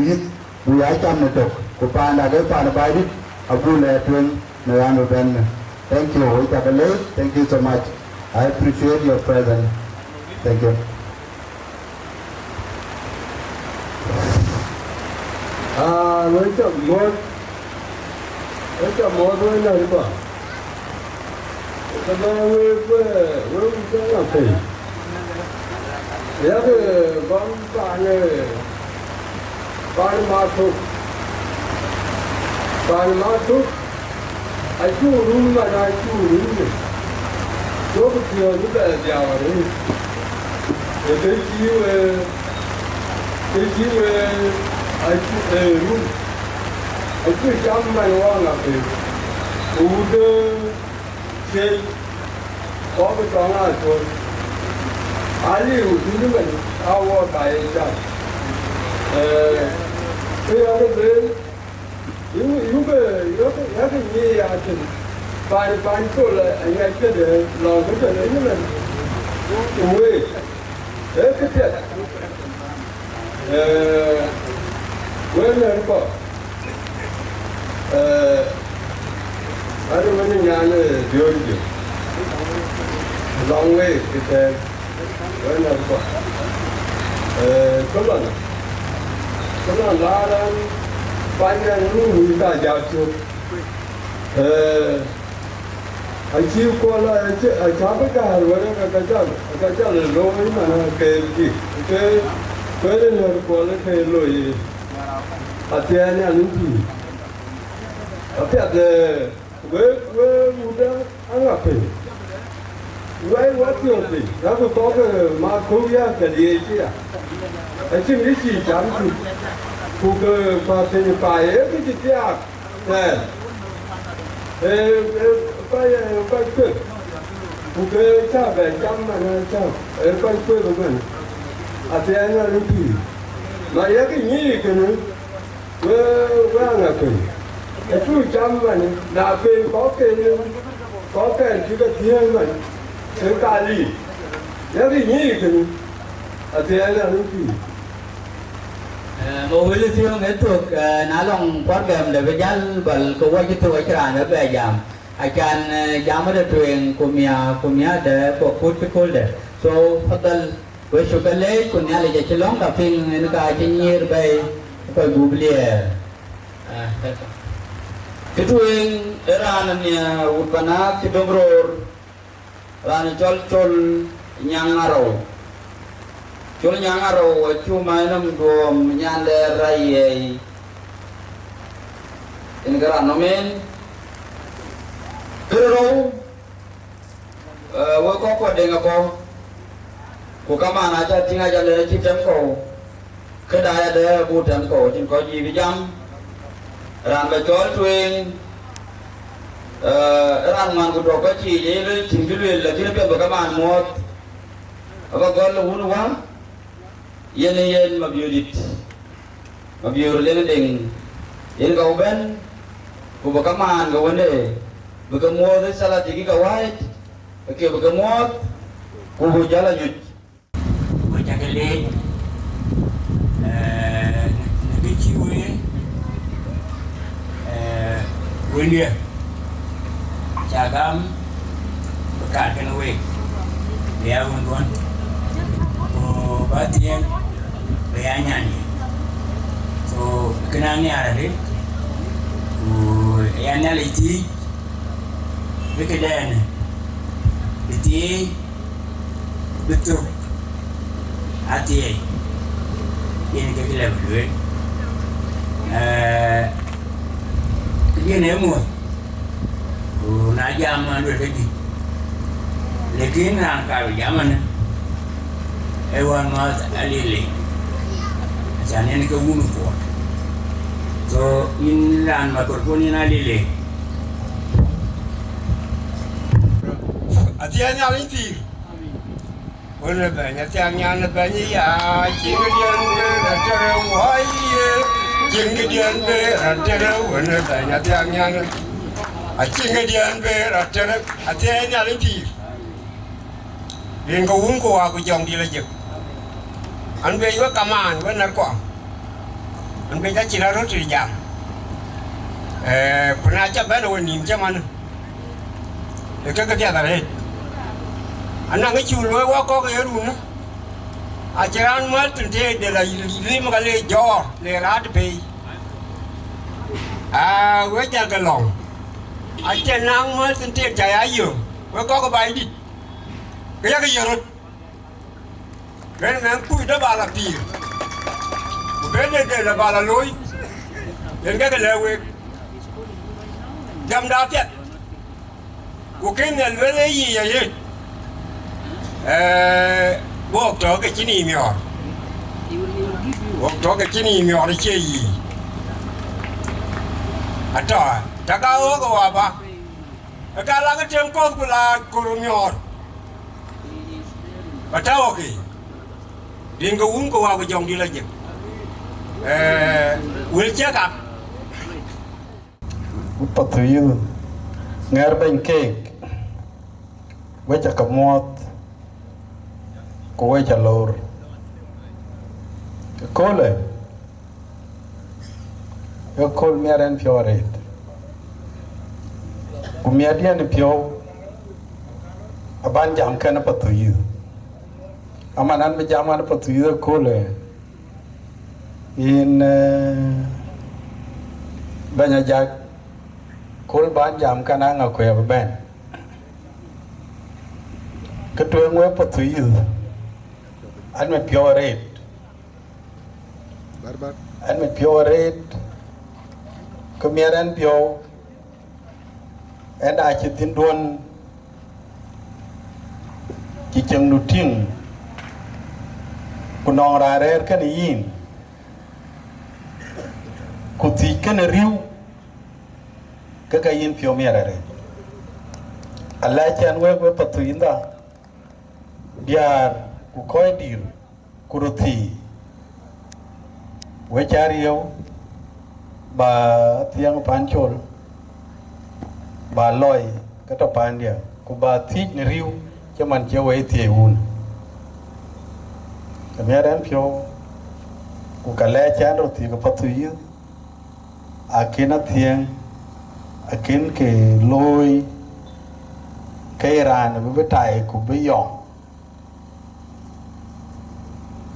Speaker 8: bù ái trăm này tục của pan là cái pan là bài đi ở bù lệ thường này ăn ở bên thank you thank you so much I appreciate your presence thank you
Speaker 6: với chậm một ở trong mọi người này đi bà, cái đó với cái là gì? Giờ cái con này, con ma thuốc, ai chú đúng mà ai chú đúng gì? Số cái chiều chúng ta giàu rồi, cái chiều ai chú đúng. Aku zaman orang apa? Udah sel, kau betul lah tu. Ali udah kan awak kaya jam. Saya ada bel, you ke ni aja. ban chỗ là anh ấy cái để lòng cái chuyện đấy là ui đấy cái chuyện quên rồi có ada mana yang dia dia long way kita quên rồi có kalau laran banyak lu kita jatuh anh chịu qua là cháu với cả rồi cái cháu là lối mà cái gì cái lên là qua là cái lối ở trên nhà lúc gì ở phía với muda ăn ngập gì với quá nhiều gì nó có cái mà không ra cái gì chứ à anh chỉ biết gì chẳng gì cô cái pha tiền phải cái gì à nè quay quên một cái cha về chăm mà nó cha quay quên của mình à thì anh là lúc gì mà cái gì cái nữa với anh là cái chú chăm mà là quên có cái chỉ có thiên mà cái cà ri cái gì cái nữa à thì anh là lúc gì
Speaker 3: Mo wili siyo ngetuk nalong program le bejal bal ko waji tu acara le bejam akan jam ada tuing kumia de ko kut pikul de so fadal we shukale kunya le jachelong ka ping en ka chinyir bay ko google ketuing eran nya upana kidomror ran chol nyangaro chul nyangaro cuma enam dom nyande rai in gara nomen kero wo ko denga ko kama na cha tinga ja le chi tem ko kada ya de bu tem ko tin ko ji bi jam ran ba chol tuen ran man ko ko chi le tin bi le tin pe ba kama mo aba gol wu wa yen mabiur len ding yen ka uben ku bakaman ka wende bakamu de sala tigi ka wait ke bakamu ku bu jala nyut
Speaker 9: ko jagale ngi ciwe wende jagam ka kan we ya won batien bayanyani so kenangnya ada deh yang lagi bekedan beti betul hati ini kita berdua dia nemu nak zaman dulu lagi lekin rangka zaman ewan mas alile jane ni ko wunu ko so in lan ma ko ni na lile
Speaker 6: atianya linti wala ba nya tianya na ba ni ya jingian na tere wai jingian be tere wala ba nya tianya na jingian be tere atianya linti rin ko wun ko wa ko jong di la jek an be yo kaman wa nar ko an be ja chira ro tri jam kuna cha ba no nim cha man e ka ka ta re an na chu lo wa ko ke ru na a chiran mal tin te de la li ma le jo le ra de pe a we ja ka long a che nang mal tin te cha ya yo we ko ba di cái gì rồi bên mình cùi đó bà là pì bên đây là bà là lối đến cái lều ấy dầm đá chết của cái này với cái gì vậy buộc cho cái chín im nhỏ buộc cho cái chín im nhỏ để chơi gì à trời chắc cao quá bà cái là cái trường con của là của nhỏ Batao ki, din ko wun ko wa ko jong di la jek. Wil chaka.
Speaker 1: Patriyo. ngar ben cake wecha kamot ko wecha lor kole yo kol miaren pioret kumiadian pio aban jam kana patuyu amanan be jaman patuyu kole in banya jak kol ban jam kana ngakwe ben ketwe ngwe patuyu an me pioret an me pioret kumiaren pio enda chitin duon ki cheng nu ting kunong ra rer kan yin ku ti kan riu ka yin pio mi ra re Allah chan we patu inda biar ku koy dir ku ruti we chario ba tiang panchol ba loy ka to pan dia ku ba ti ni riu cho man che we ti un ka me ran pyo ku ka le chan ro ti ko patu yu akina tiang akin ke loy cái ran be tai ku be yong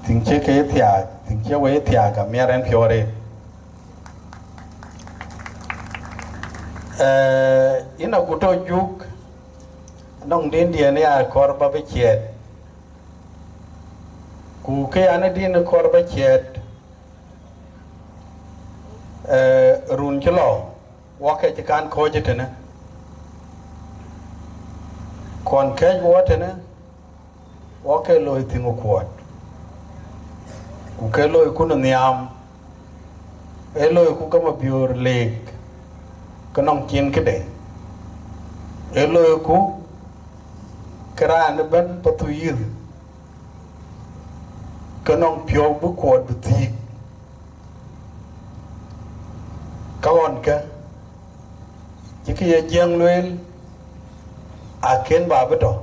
Speaker 1: ting che ke tia ting che we tia ka me ran pyo re ina kuto juk nong din dia ne a korba be chet ku ke ana din korba chet run chlo wa ke kan ko je tene kon ke wo tene wa ke loy tingu kwat ku ke loy ku no niam e loy ku ka ma biur lek kanong chin ke de elo ku kran ban patuyir kanong pyo bu ko bu ti kawon ka chiki jeng luel aken ba beto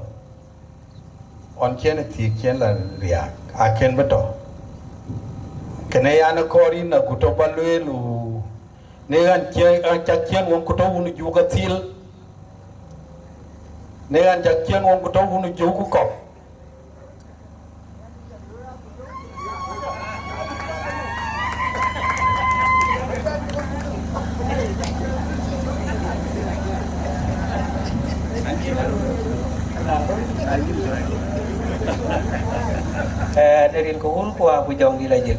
Speaker 1: on chen ti chen la ria aken beto kene yana kori na kuto baluelu ne gan chakien won kuto unu juga til ne gan chakien won kuto unu jugu kop
Speaker 3: dari ko kwa ku jong di lajik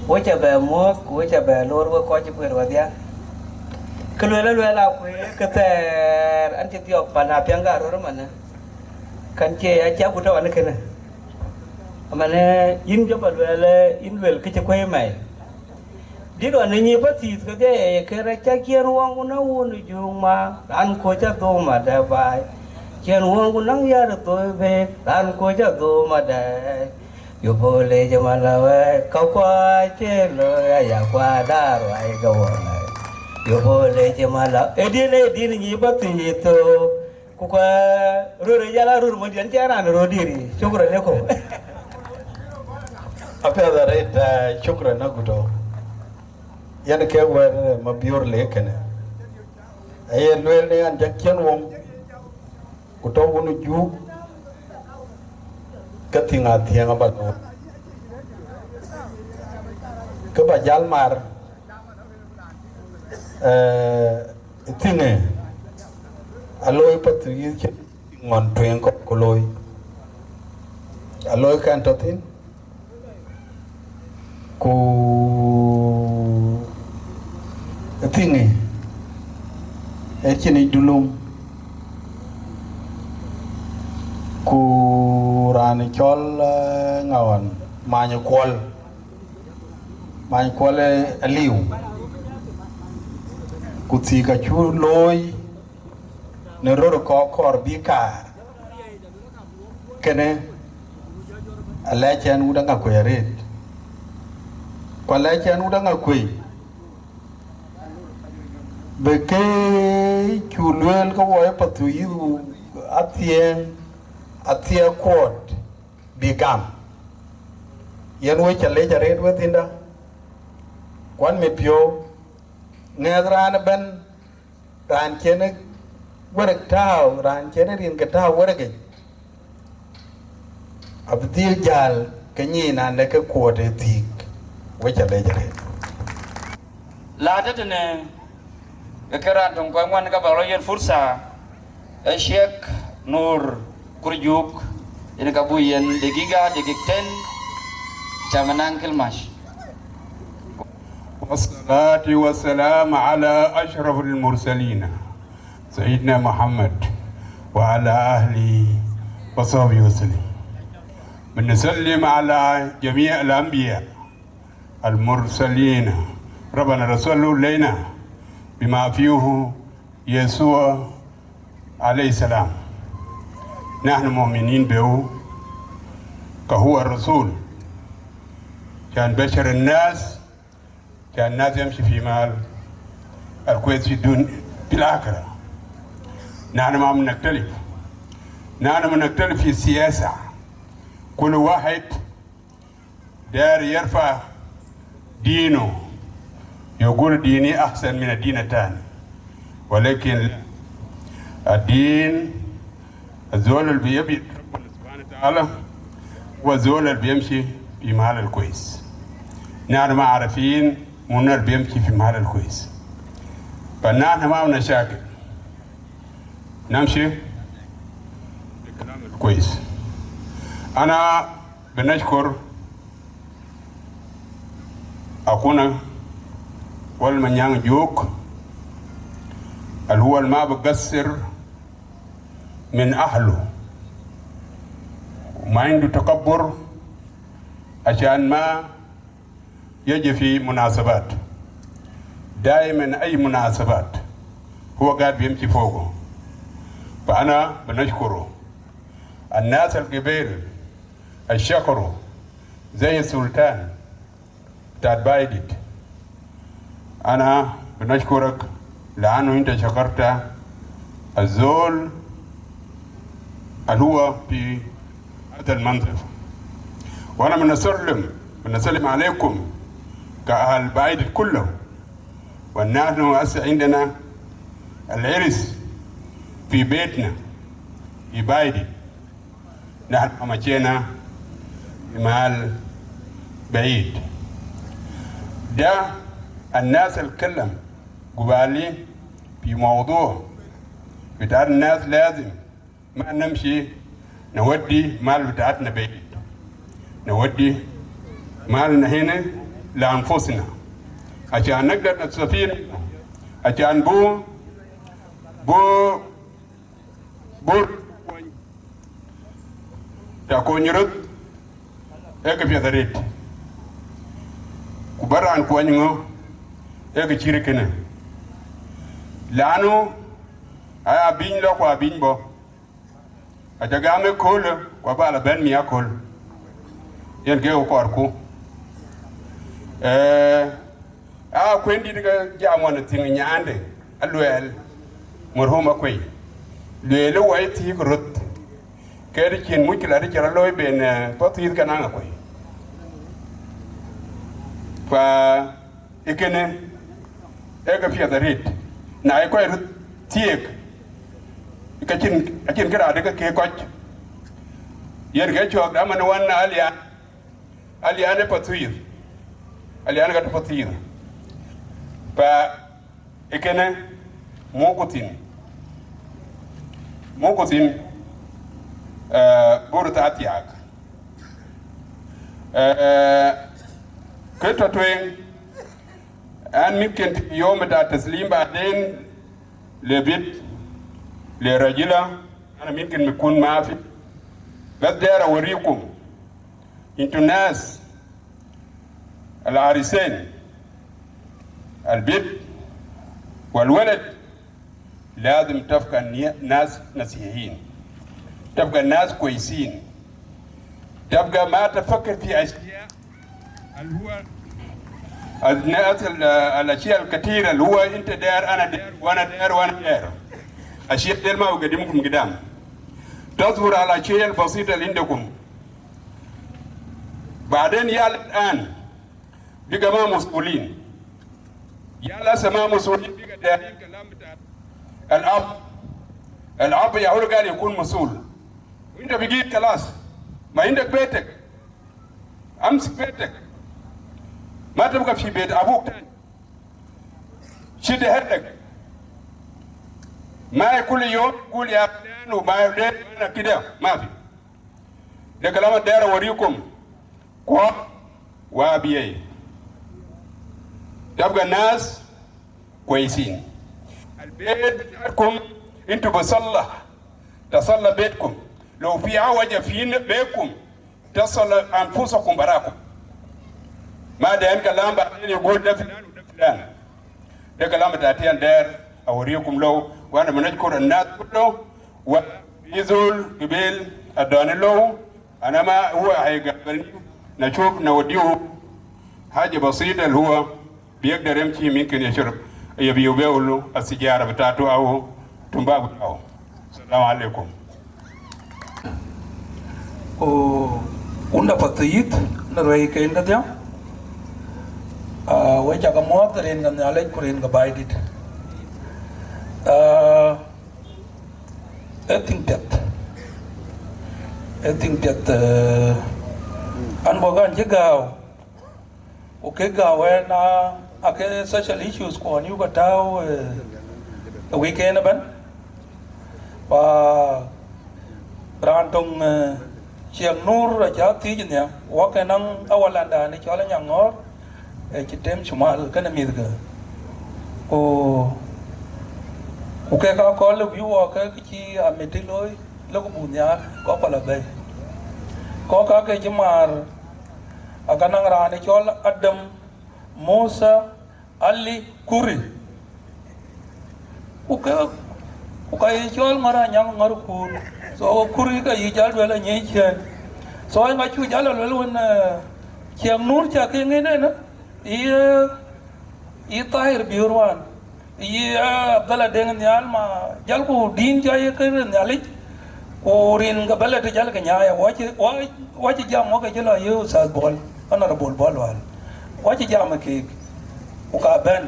Speaker 3: wo cha ba mo ku cha ba lor wo ko chi kwer wa dia kelula ku ke ter an ti tio pana pyanga ro man kan che a cha ku to an ken amane yin jo ba le in wel ke che kwe mai di do ne ni pa ti ko de ke ra cha kien wong na won ju ma an ko cha do ma da bai kien wong nang ya to be an ko cha do ma da yo boleh jamalawe kau kwa chelo ya kwa daru ai kawana yo boleh jamala edine ni bati itu ku kwa rure jala rur mo dian tiara no rodiri syukur ne ko
Speaker 1: apa da reta syukur na gudo yan ke wer ma biur le kana ay luel ne an jakien wong ku to wonu ju ketinga tiang apa tu? Kebajal mar, tine, aloi patri ngon tueng kop koloi, aloi kan totin, ku tine, ecini dulum. Ku rani chol ngawan manyo kwal aliu ku tika chu loy ne roro ko kor bi ka kene alachen uda nga kweret kwa alachen uda nga kwe beke chulwel ka wo patu yu atie quad bigam yen we chale jare wetinda kwan me pio ngedran ben ran chene warak tao ran chene rin ka tao warake abdil jal kanyi na ne ka quad etik we chale jare
Speaker 4: la ta ne kekera tong kwangwan ka balo yen fursa Sheikh Nur Kurjuk ini kabuyen degiga degik 10 Jamanang Kilmash.
Speaker 10: والصلاة والسلام على أشرف المرسلين سيدنا محمد وعلى أهله وصحبه وسلم. بنسلم على جميع الأنبياء المرسلين ربنا رسول لنا بما فيه يسوع عليه السلام. نحن مؤمنين به كهو الرسول كان بشر الناس كان الناس يمشي في مال الكويس في الآخرة. نحن ما بنختلف، نحن بنختلف في السياسة. كل واحد دار يرفع دينه يقول ديني أحسن من الدين الثاني، ولكن الدين الزول اللي بيبي ربنا سبحانه وتعالى والزول اللي بيمشي في محل الكويس. نحن ما عارفين من اللي بيمشي في محل الكويس، فنحن ما بنشاكل، نمشي بكلام الكويس. أنا بنشكر أخونا والمنيان جوك اللي هو ما بقصر من أهله وما عنده تكبر عشان ما يجي في مناسبات. دائما أي مناسبات هو قاعد بيمشي فوقه، فأنا بنشكره. الناس القبيل الشكروا زي السلطان بتاع بايدت، أنا بنشكرك لأنه أنت شكرت الزول اللي هو في هذا المنصب. وأنا بنسلم عليكم كأهل بايدت كله. ونحن هسه عندنا العرس في بيتنا في بايدت، نحن مشينا محل بعيد. ده الناس الكلم قبالي في موضوع بتاع الناس لازم ما نمشي نودي مال بتاعتنا بعيد، نودي مالنا هنا لأنفسنا عشان نقدر نستفيد، عشان بو تكون يرد هيك في ذريت كبران كوانيو هيك شيركنا لانه اي بين لو كو بين بو اجاغامي كول كو بالا بن ميا كول ين جيو كوركو كويندي ديغا جامون تين نياندي الويل مرهوم كوي ليلو وايتي كرت كيري كين مشكلة دي كرا لوي بين توتيد كنانا كوي. فا إكنه إيجا في هذا ناي كوي رت تيك إكين كرا ديك كي كوي يرجع شوك دام نوانا أليان بتوير أليان كده بتوير. فا إكنه موكوتين بورتا تياك كنت توين أن ممكن يوم دا تسليم بعدين لبيت لرجلا أنا ممكن نكون ما في بس داير أوريكم انتو ناس العريسين البيت والولد لازم تبقى ناس نسيحين، تبقى الناس كويسين، تبقى ما تفكر في أشياء اللي هو الناس الاشياء الكثيره اللي هو انت داير انا داير وانا داير وانا داير اشياء دي ما اقدمكم قدام تصبر على الاشياء البسيطه اللي عندكم بعدين يا الان بقى ما مسؤولين يا لسه ما مسؤولين بقى دايرين كلام بتاع الاب يا هو قال يكون مسؤول وانت بقيت خلاص ما عندك بيتك امسك بيتك ما تبقى في بيت ابوك تاني شد هدك ما كل يوم تقول يا فلان وما يفلان انا كده ما في ده كلام الداير اوريكم كوا وابيي تبقى الناس كويسين البيت بتاعكم انتوا تصلى بيتكم لو في عوجه في بيتكم تصل انفسكم براكم ما ده كلام بعدين يقول ده فلان وده فلان ده كلام بتاعتي داير اوريكم له وانا بنشكر الناس كله ويزول قبيل اداني له انا ما هو هيقبلني نشوف نوديه حاجه بسيطه اللي هو بيقدر يمشي ممكن يشرب يبيعوا له السيجاره بتاعته او تمباكو بتاعه. السلام عليكم.
Speaker 11: Unda patayit na ray kain ka diya. Way jaga mo rin na nalay ko rin gabaydit. I think that anbogan jagaw. Okay gaw na ake social issues ko aniu gataw weekend ban. Pa rantong chiang nur cha ti nya wa ka nang awalanda ni chola nyangor ci tem chumal kana midga o ke ka ko lu yu wa ka ci ameti loy lo ko bunya ko pala bay ko ka ke jimar aga nang ra ni chola adam Musa Ali Kuri o ka chol ngara nyang ngar kur so kuri ka yijal wala nyechen so ai ma chu jalo lun chiang nur cha ke ngene na i tahir biurwan i abdala deng nyal ma jal ku din cha ye ke nyalik kurin ga bala te jal ka nyaaya wachi jam mo ka jalo yu sa bol honorable bol wal wachi jam ke ka ben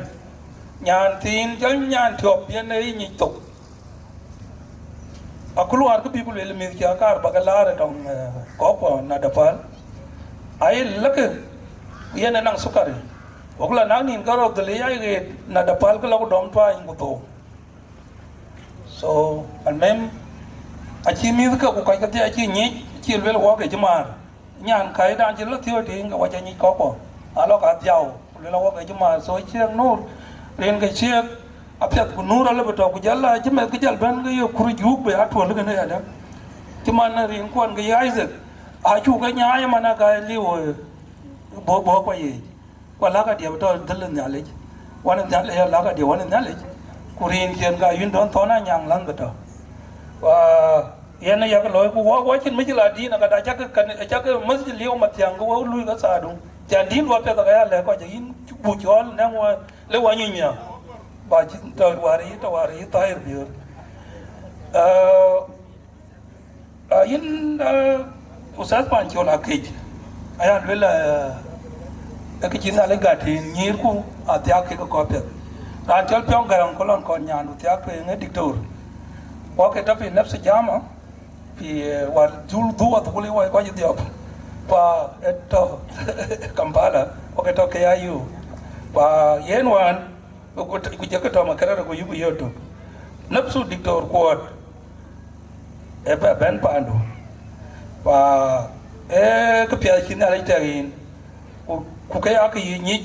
Speaker 11: nyan tin jal nyan thop ye ne ni tok akuluar ke people will make ya kar bagalar tong kopo na dapal ai lake yene nang sukari ogla nang nin karo dele ya ge na dapal ke lagu dom twa inguto so almem achi mi ka ku kai ka ti achi ni chi wel wo ke jamar nyan kai dan chi lo ti ti ga wa ni kopo alo ka tiao le lo wo ke jamar so chiang nur ren ke chiek apyat ku nur ala beto ku jalla jime ku jal ban yo kuru juk be atwa le ne ada cuman rin kon ga yaize a chu ga nyaaya mana ga liwo bo ko ye wala ka dia beto dal nyale wana nyale ya la ka dia wana nyale kurin kien ga yun don thona nyang lang beto wa yana ya ka loy ku wa chin mi la di na ka da chak masjid liwo matyang ko lu ga sa du jan din wa pe ga ya le ko jin bu chol na wa le wa nyinya baji tawari tahir biur yin usat panchol akej ayan wela akijin ale gati nyir ku atya ke ko pet ran chol pyong garang kolon kon nyan utya ke nge diktor wa ke tapi nafs jama fi wal jul duwa tukuli wa ko jidiop pa eto Kampala wa ke to ke ayu pa yen wan ku jaka to makara ko yugo yoto napsu diktor kuat ben pandu pa ke pia kin ala tarin ku kay ak yi ni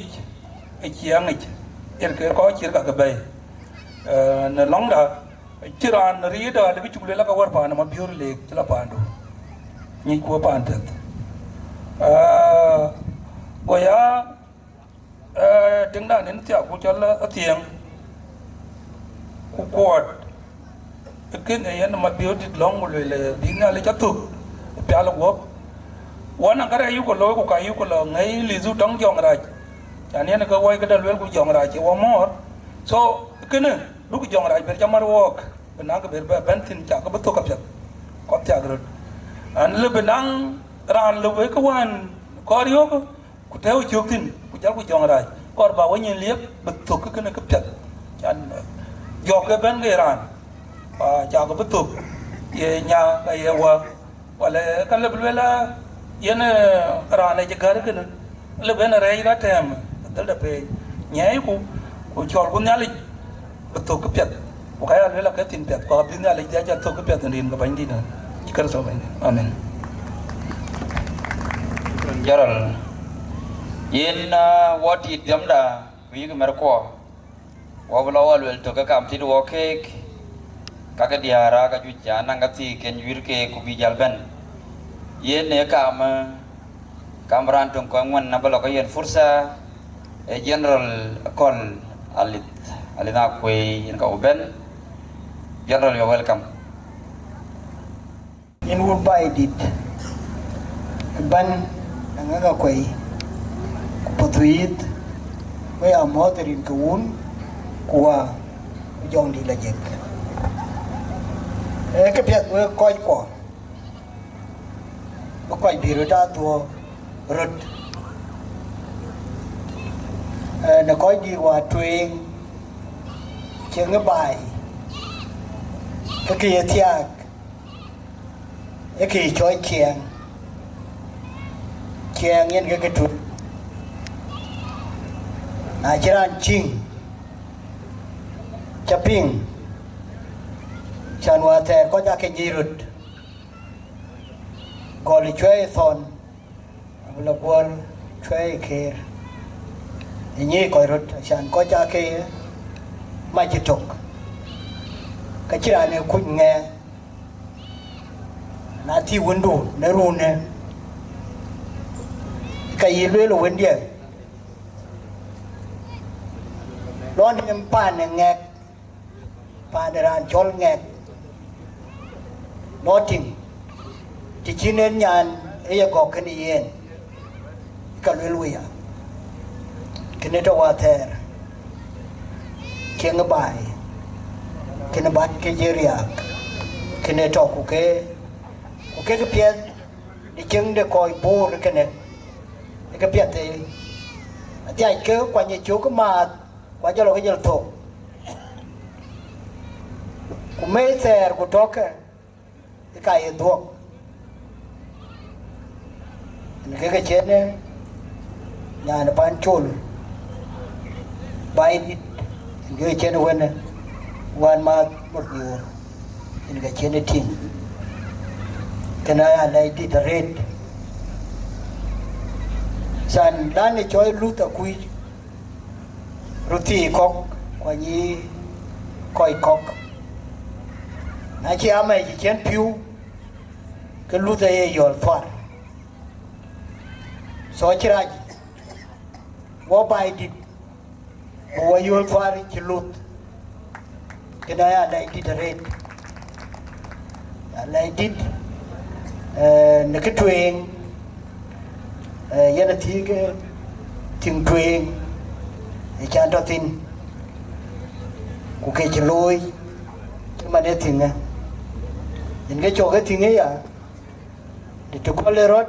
Speaker 11: e kiang e ke ko chir ka bay na longda chiran rida de chukle la ka war pa na ma biur le chla pandu ni ko pantat goya tiếng đàn đến tiệm của cho là tiếng của quạt cái này nó mà biểu đi long một lời là tiếng là chắc thực bia là quốc quán ăn cái này yêu của lối của cái yêu của là ngay lý du trong dòng rồi Chani na ka wai ka dal wel ku jong ra chi wa mor. So kene du ku jong ra ber chamar wok. Benang ka ber ba bentin cha ka beto ka pet. Ko ta grot. An le benang ran le we ka wan ko rio ko ku teu chuk tin ku jal ku jong ra. Ko ba wa nyen liep beto ka kene ka pet. Chan yo ka ben ge ran. Ba cha ka beto. Ye nya ka ye wa wala ka le bela yene ran e gar kene. Le ben ra ira tem. Dal da pe nyai ku chol ku nyali beto ka pet. Kaya lela ka tin pet ko bin ala ja to ka pet ndin ka bandi na ikar so ben amen
Speaker 4: jaral yen wati damda wi ga mer ko wa bla wal wel to ka kam ti do ke ka ka diara ka ju jana ga ti ken wir ke ku bi jal ben yen ne kamran tong ko ngwan na bala ko yen fursa e general kol alina ko yen ka uben General, you're welcome.
Speaker 12: In would buy it. Ban Nanga Quay, Potuit, we are mother in Kawun, Kua, John de la Jek. A capiat were quite poor. Quite be to Rut. And a quite deal were twing, Chengabai. Cái kia thiạc cái kia chói chèn yên cái trụt chỉ là chinh chập ping chan hoa thề có ra cái gì rụt gọi là chơi thon là buồn chơi kia như coi rụt chan có ra cái mai chỉ trục cái chuyện này cũng nghe na thi vấn đồ nè luôn nè cái gì luôn là vấn đề lo nên pan này nghe pan này làm chol nghe nó chỉnh chỉ chỉ nên nhàn ấy có cái gì vậy cái luôn à cái này đâu thế cái người bài kena bat ke jeria kena to ku ke pian di cheng de koi bor kena ke pian te atia ke kwa nye chu ko ma kwa jalo ke jalo to ku me ser ku to ke ka ye do ne ke chene nya na pan chul bai di ke chene wena one month một year in cái trên tin cái này là đi the rate san đan này chơi lút ở quy ruti kok qua nhí coi kok nãy chị em mày chỉ trên phiu cái lút ấy giờ thoát soi chỉ ra vô bài đi vô giờ thoát chỉ lút cái này là đi rate là đi nó cái truyền giờ là thì cái tiếng truyền để cho anh tin của cái chỉ lôi nhưng mà để tiếng à những cái chỗ cái tiếng ấy à để tụi con lên rót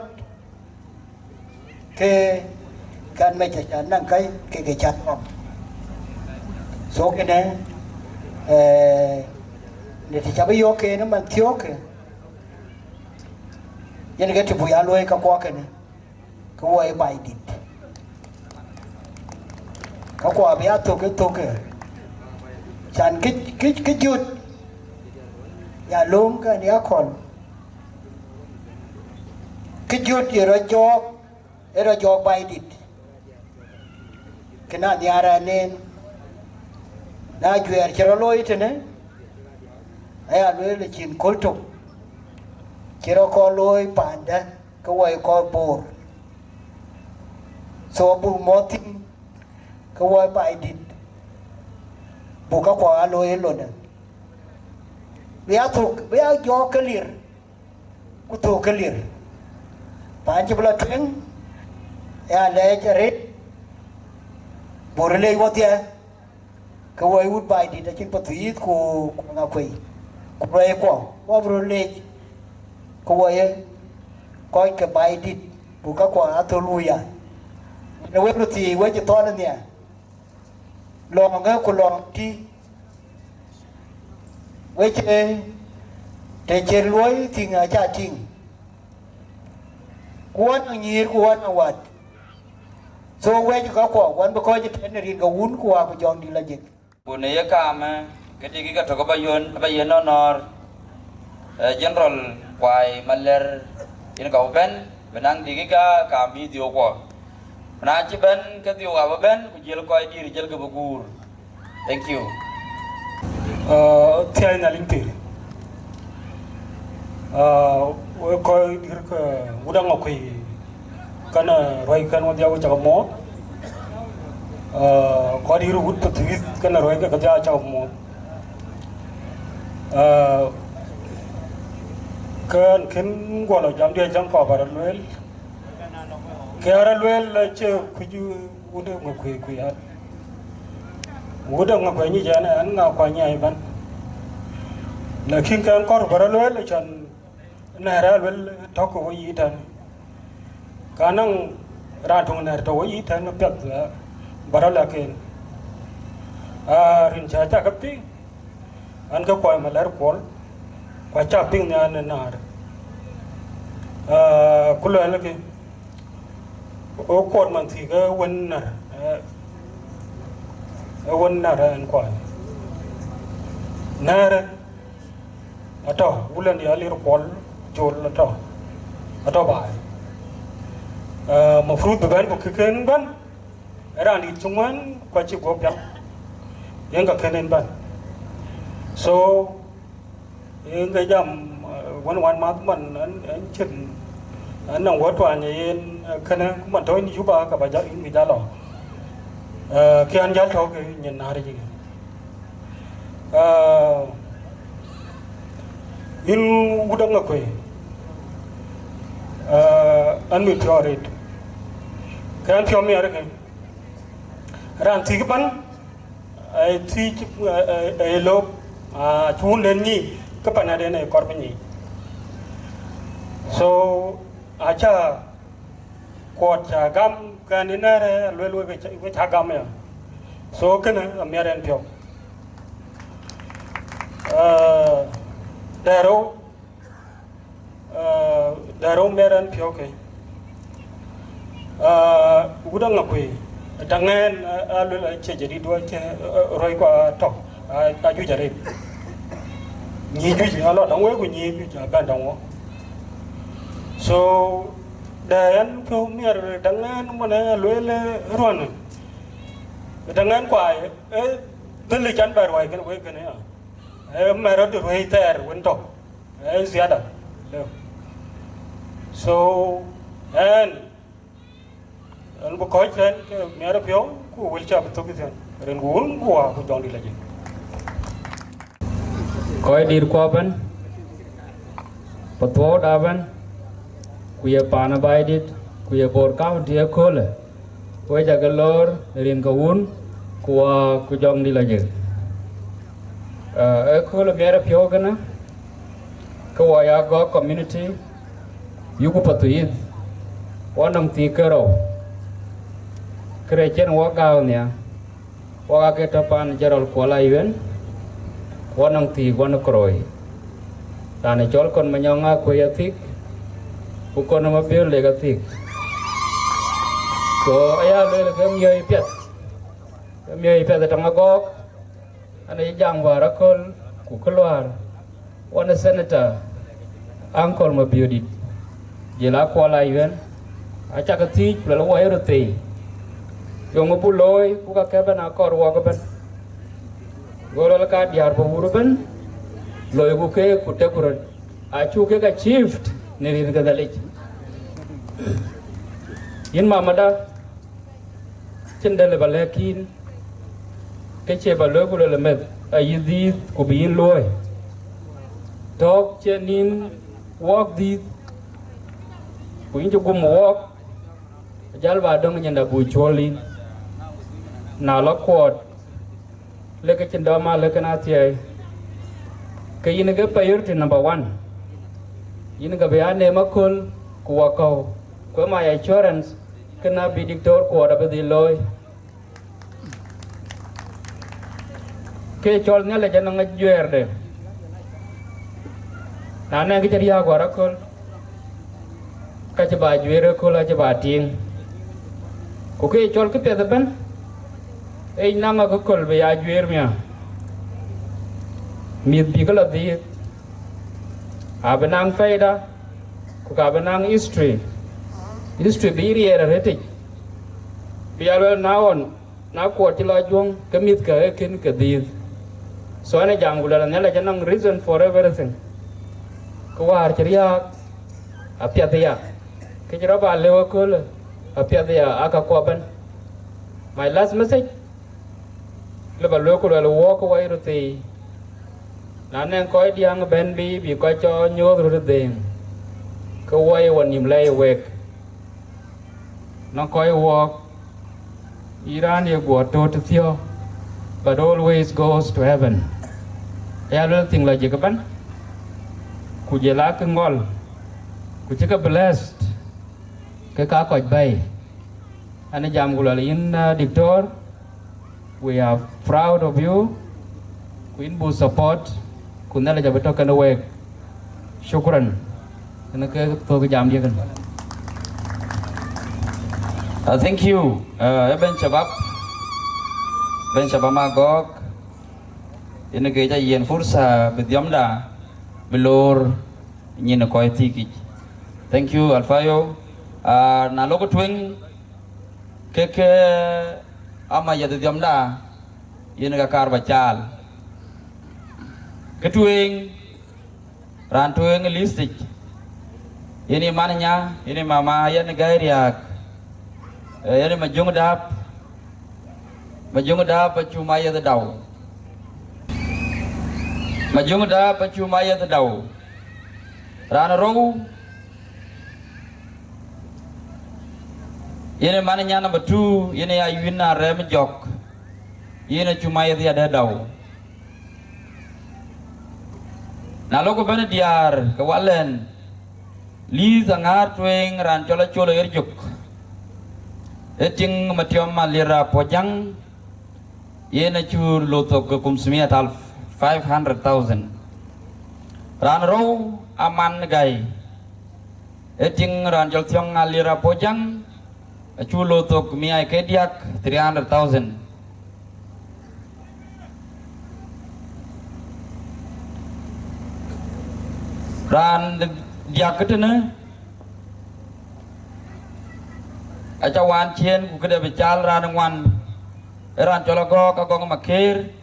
Speaker 12: cái anh mấy chả năng cái chặt không số cái này để thì cháu bây giờ nó mà thiếu cái nên cái chụp alo ấy các qua cái này các qua bài đi các qua bây giờ tôi cái chẳng cái chút ya luôn cái này còn cái chút gì rồi cho bài đi cái nào nhà ra nên na juer chero loi tene aya le chin kolto chero ko loi panda ko wai ko bor so bu motin ko wai bai dit bu ka ko loi lo na bia jo clear ku to clear pa chi bla tren ya le cheret borele wotia ka wai wood bai di da chin patuit ko na koi ko rai ko wa borele ko wai coi cái bài đi bu ka kwa atoluya ne we ruti we ji to na ne lo nga ko lo ti we che te che loi ti nga cha ting kuan ni kuan wat so we ji ka ko wan ba ko ji pen rin ga un ko wa ko jong di la jik
Speaker 4: bu ne ya kama ke ti ka to ka bayon no general kwai maler in ka ben benang di ka kami dio ko na ci ben ka dio ga ben ku jël koy dir jël ga bugur thank you
Speaker 13: tiay na lintir we koy dir ka udang ko kana roy kan wa dia cha mo ko dir ut to tis kana roy ka ja cha mo kan ken golo jam dia jam ko baral wel kera wel la che kuju ude ngo ku ya ude ngo ko ni jana an nga ko nyai ban la kin kan ko baral wel chan na ra wel to ko yi tan kanang ra thong na to yi tan pet baral la ken rin cha cha kapti an ka ko ma lar kol kwa cha ping na na kulo la ke o ko man thi ga wen na an kwa na ato ulan ya lir kol jol ato ba ma fruit ban ko ken ban ran di chungwan kwa chi go pya yang ka kenen ban so những cái dòng quan mà mình anh chừng anh nông quá toàn như cái này cũng mình thôi như ba cả bây giờ in người ta lo khi anh giáo thôi cái nhìn nào đấy chứ in udang ngọc quỳ anh bị cho rồi cái anh cho mẹ đấy cái ran thì cái bánh thì lốp chun lên nhỉ kepada ada ni korban ni. So aja kuat cagam kan ini ada luar cagam ya. So kena amiran piok. Daro amiran piok ke. Udang ngakui. Tangan lalu jadi dua roi kuat tok. Aju jadi. Nhi ju ala dong we ku nhi ju ban dong so dan ko mer dangan mana lele ron dangan kwai dele chan bar wai kan we kan ya mer do we ter wen to ziada so an bu ko chen mer pyo ku wil cha to ki ren gun ku wa ku dong di laje
Speaker 4: Koi dir kwaban patwo daban kuya pana baidit kuya bor kau dia kole kuya jagalor rin kawun kuwa kujong di laje kole mera pyo kana kuwa ya go community yuku patuid wanam ti kero krechen wa gao nya wa ke tapan jarol kola iwen wanang ti wana kroi tane chol kon manyonga ko yatik ukon ma bil le gatik so aya le gam yoy pet tangagok ane jang wara kol ku keluar wana senator angkol ma biodit jela ko la yen acha ka ti le wa yote yong bu loy ku ka ka bana kor wa ka ban golol ka diar bo urban loy bu ke kutte kuran achu ke ka shift ne rin ka dalej yin mamada cendele balakin ke che balo bu le met ayidi ku bin loy tok chenin walk di ku injo gum walk jal ba dong nyanda bu cholin
Speaker 14: na lo kwot le ke chindo ma le kana tie ke yin ge priority number 1 yin ga be ane makul ko ko my insurance kana bi dictor ko da be di loy ke chol ne le jana ngjuer de na ne ke jariya ko rakol ka ci ba juere ko la ci ba ting ko ke chol ke pe da ban ei nanga ko kol be ya juer mia mi bi ko la di abenang faida ko ka benang history bi riera rete bi alwel naon na ko ti la jong ke mit ka ken ke di so ane jangula ne la janang reason for everything ko war chriya apya ya ke jira ba lewa ko apya ya aka ko ban my last message le ba lo ko le walk away rute na ne ko diang ben bi ko cho nyo ru de ko wai won nim lai wek nó coi walk Iran ye go to theo but always goes to heaven ya lo ting la je kapan ku je la ke ngol ku je ka blessed ke ka ko bay ane jam gula in dictor we are proud of you ku in bu support ku na la jabe to kana wek shukran ane ke to ke jam dia kan.
Speaker 4: Thank you, Ben Chabab Magog. Ini kita yen fursa bediam dah belur nyina koi tiki. Thank you Alfayo. Na logo twing keke ama ya bediam dah yen kakar bacal. Ketuing rantuing listik. Ini mananya, ini mama ya negara. Ini majung dap cuma ya tedau majung dap cuma ya tedau rana row ini mananya number 2 ini ayuna rem jok ini cuma ya tiada dau na logo bana diar kewalen li zangar tweng ran chola chola irjuk eting matiom malira pojang yena chur loto ke kumsmiat alf 500,000 ran row aman gai eting ran jol tiong alira pojang chur loto miai kediak 300,000 ran diak ketene aja wan chien ku kede bical ran wan ran cologo ka gong makir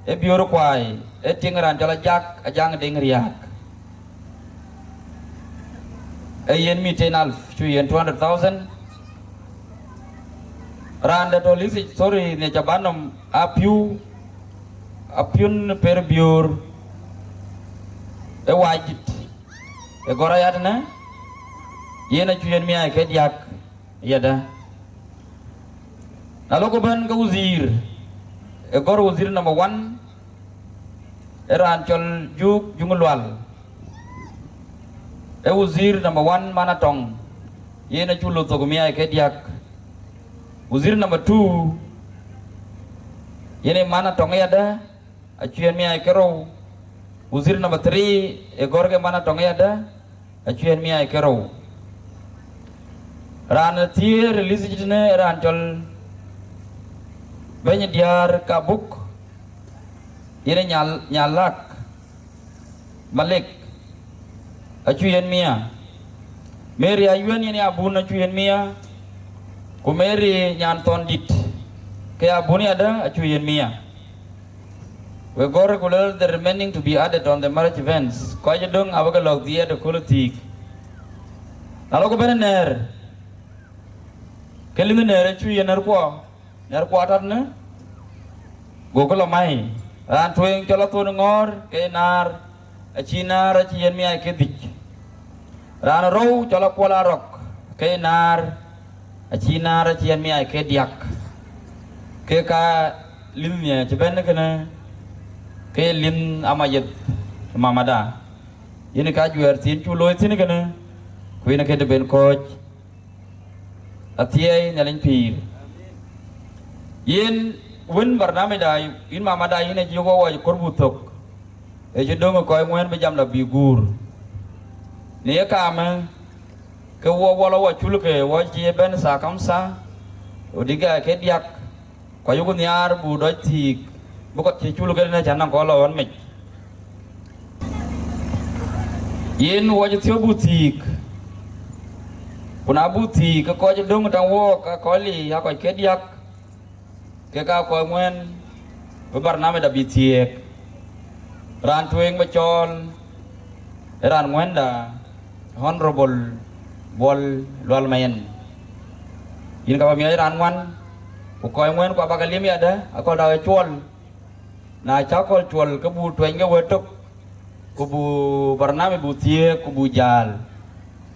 Speaker 4: e biur kwai e ting ran cola jak ajang ding riak e yen mi tenal chu yen 200,000 ran da tolisi sorry ne jabanom apyun per biur e wajit e gorayat na yena chu yen mi ay ke diak iya dah. Lalu keban ke uzir, ekor uzir number 1, era ancol juk jungulwal. Uzir number 1 mana tong, ye na chulo to kumia ke diak. Uzir number 2, ye ne mana tong ya dah, acuan mia ke row. Uzir number 3, ekor ke mana tong ya dah, acuan mia ke row. Rana tier release jene ran jol banyak diar kabuk ini nyalak malik acuyen mia meri ayuan ini abun acuyen mia ku meri nyanton dit ke abuni ada acuyen mia we gore kulal the remaining to be added on the marriage events ko aja dong abaga log dia de kulutik lalu ko bener kelinga nere cu ye ner kwa tar ne go ko mai ran tueng chola tu ngor ke nar acinar acien mi ai ke dik ran ro chola pola rok ke nar acinar acien mi ai ke diak ke ka lim nya cheben kana ke lim amayet mamada ini ka juar tin chu loy tin kana kuina ke de ben coach atiai nalin pir yen win barname dai in mamada ine jogo wa korbutok e jodongo ko ngwen be jam la bigur ne ka ma ke wo wala wa chul ke wo je ben sa kam sa odiga ke diak ko yugo nyar bu do tik bu ko che chul ke na janang ko lon me yen wo je thio butik kuna butik ko je dong tang wo ka ko li ha ko ke diak ke ka ko ngwen be barname da bitiek ran tueng bacol ran ngwen da honorable bol lual mayen in ka mi ran ngwan ko koy ngwen ko ba kalim ya da ko da chol na cha ko chol ke bu tueng ke wetok ko bu barname bu tie ko bu jal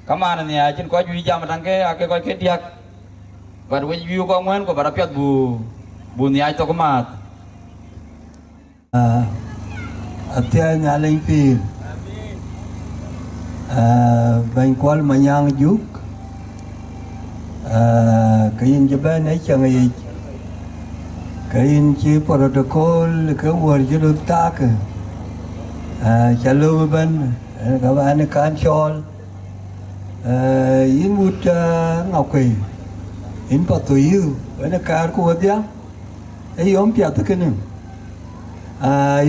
Speaker 4: kamana ni ajin ko ju jam tang ke ake ko ke diak bar we ju ko ngwen ko barapiat bu ni ai to ko mat
Speaker 15: atia nyaling pil ban kwal manyang juk kayin jaban ai changai kayin chi protocol ke war julu tak chalu ban ka ban kan chol in mut ngọc quỳ in patuyu ban kar ko dia ai yom pia ta kenem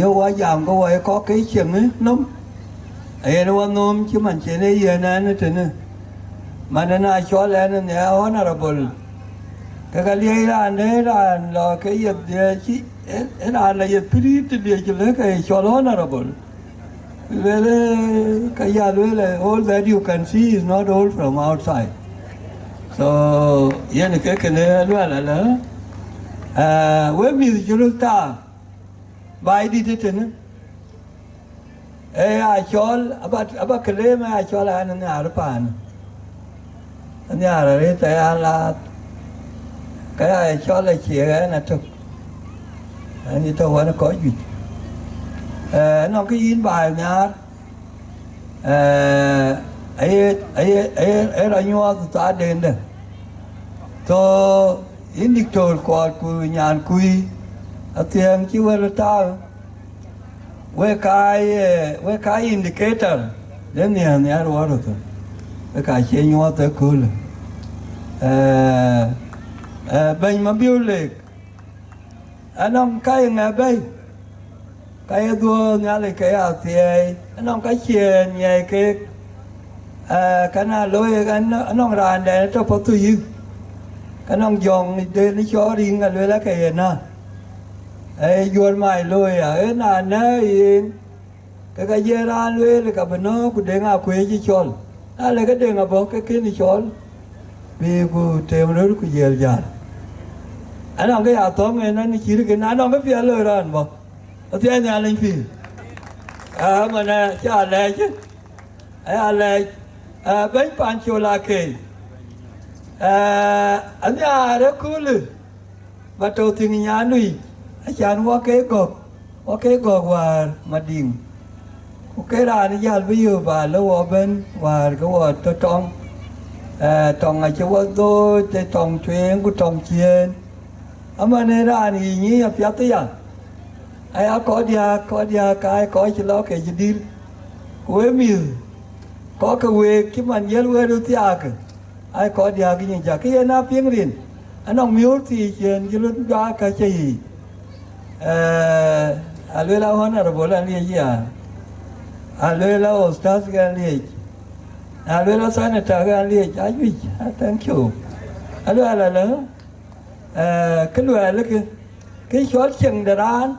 Speaker 15: yo wa jam có vậy có cái chuyện ấy nôm ai nó nôm chứ mình chỉ này giờ này nó thế này mà nó nói cho lên nó nhà honorable cái lý ra này là cái gì chứ là gì free thì để cho lấy cái cho honorable về cái gì về all that you can see is not all from outside so vậy là cái này là với mình chúng ta bài đi thế này, ai cho, abad kể mà ai cho là anh nhà đó pan, anh nhà rồi tại là cái ai cho là chỉ cái này thôi, anh đi đâu nó có gì, nó cái in bài nhà, ấy là nhau tụi ta đến đây, to in đi trôi qua cùi nhà cùi tiền chứ về ta về cái indicator đến nhà nhà rồi thôi về cái chế nhau tới cool bên mà biểu lệ anh ông cái ngày bây cái đua nhà lại cái áo thì anh ông cái chia nhà cái nào lôi anh ông ra để cho phụ tu yêu anh ông dọn để nó cho riêng cái lôi lá cái nào jual mai loy na in cái gì ra loy là cái bên nó cũng để ngã quê chứ chol là cái để ngã bỏ cái này chol vì cũng thêm nữa cũng dễ dàng anh làm cái áo tóm này nó chỉ được cái anh làm cái phía loy ra anh bỏ thì anh nhà lên phía mà nè cha lệ chứ lệ bánh pan chua la kê anh nhà đó cool bắt đầu từ nhà nuôiอาจารย์ว่าเก๋กว่ามาดิ่งโอเคร้านยาลไปอยู่บ้านแล้วว่าเป็นว่าก็ว่าต้องไอ้เจ้าว่าโตจะต้องเชียงก็ต้องเชียงอามาในร้านนี้พิจารณาไอ้ก็เดียกายก็จะล้อแกจะดีเว้ยมิวก็เวกที่มันเยอะเว้ยดูที่อากันไอ้ก็เดียกินจากที่น่าเพียงเรียนอันน้องมิวที่เชียงจะลุ้นยากใช่alwela honorable aliye alwela ustaz aliye alwela senator aliye ajui thank you alwela la cái loại là cái short chừng đàn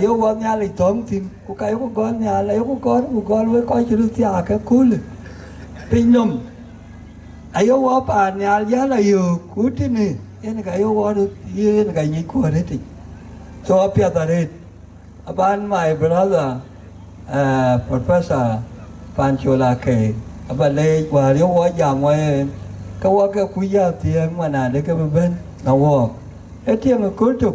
Speaker 15: yêu con nhà lại tóm thì có cái có con nhà lại có con với coi chữ tia cái cool pin nôm yêu qua bàn nhà giá là yêu cú thế này cái yêu qua được cái gì của đấy thì so appear that it about my brother Professor Panchola K about late while you were young way cái quý giá tiền mà nè để cái bên nào etiang ko tu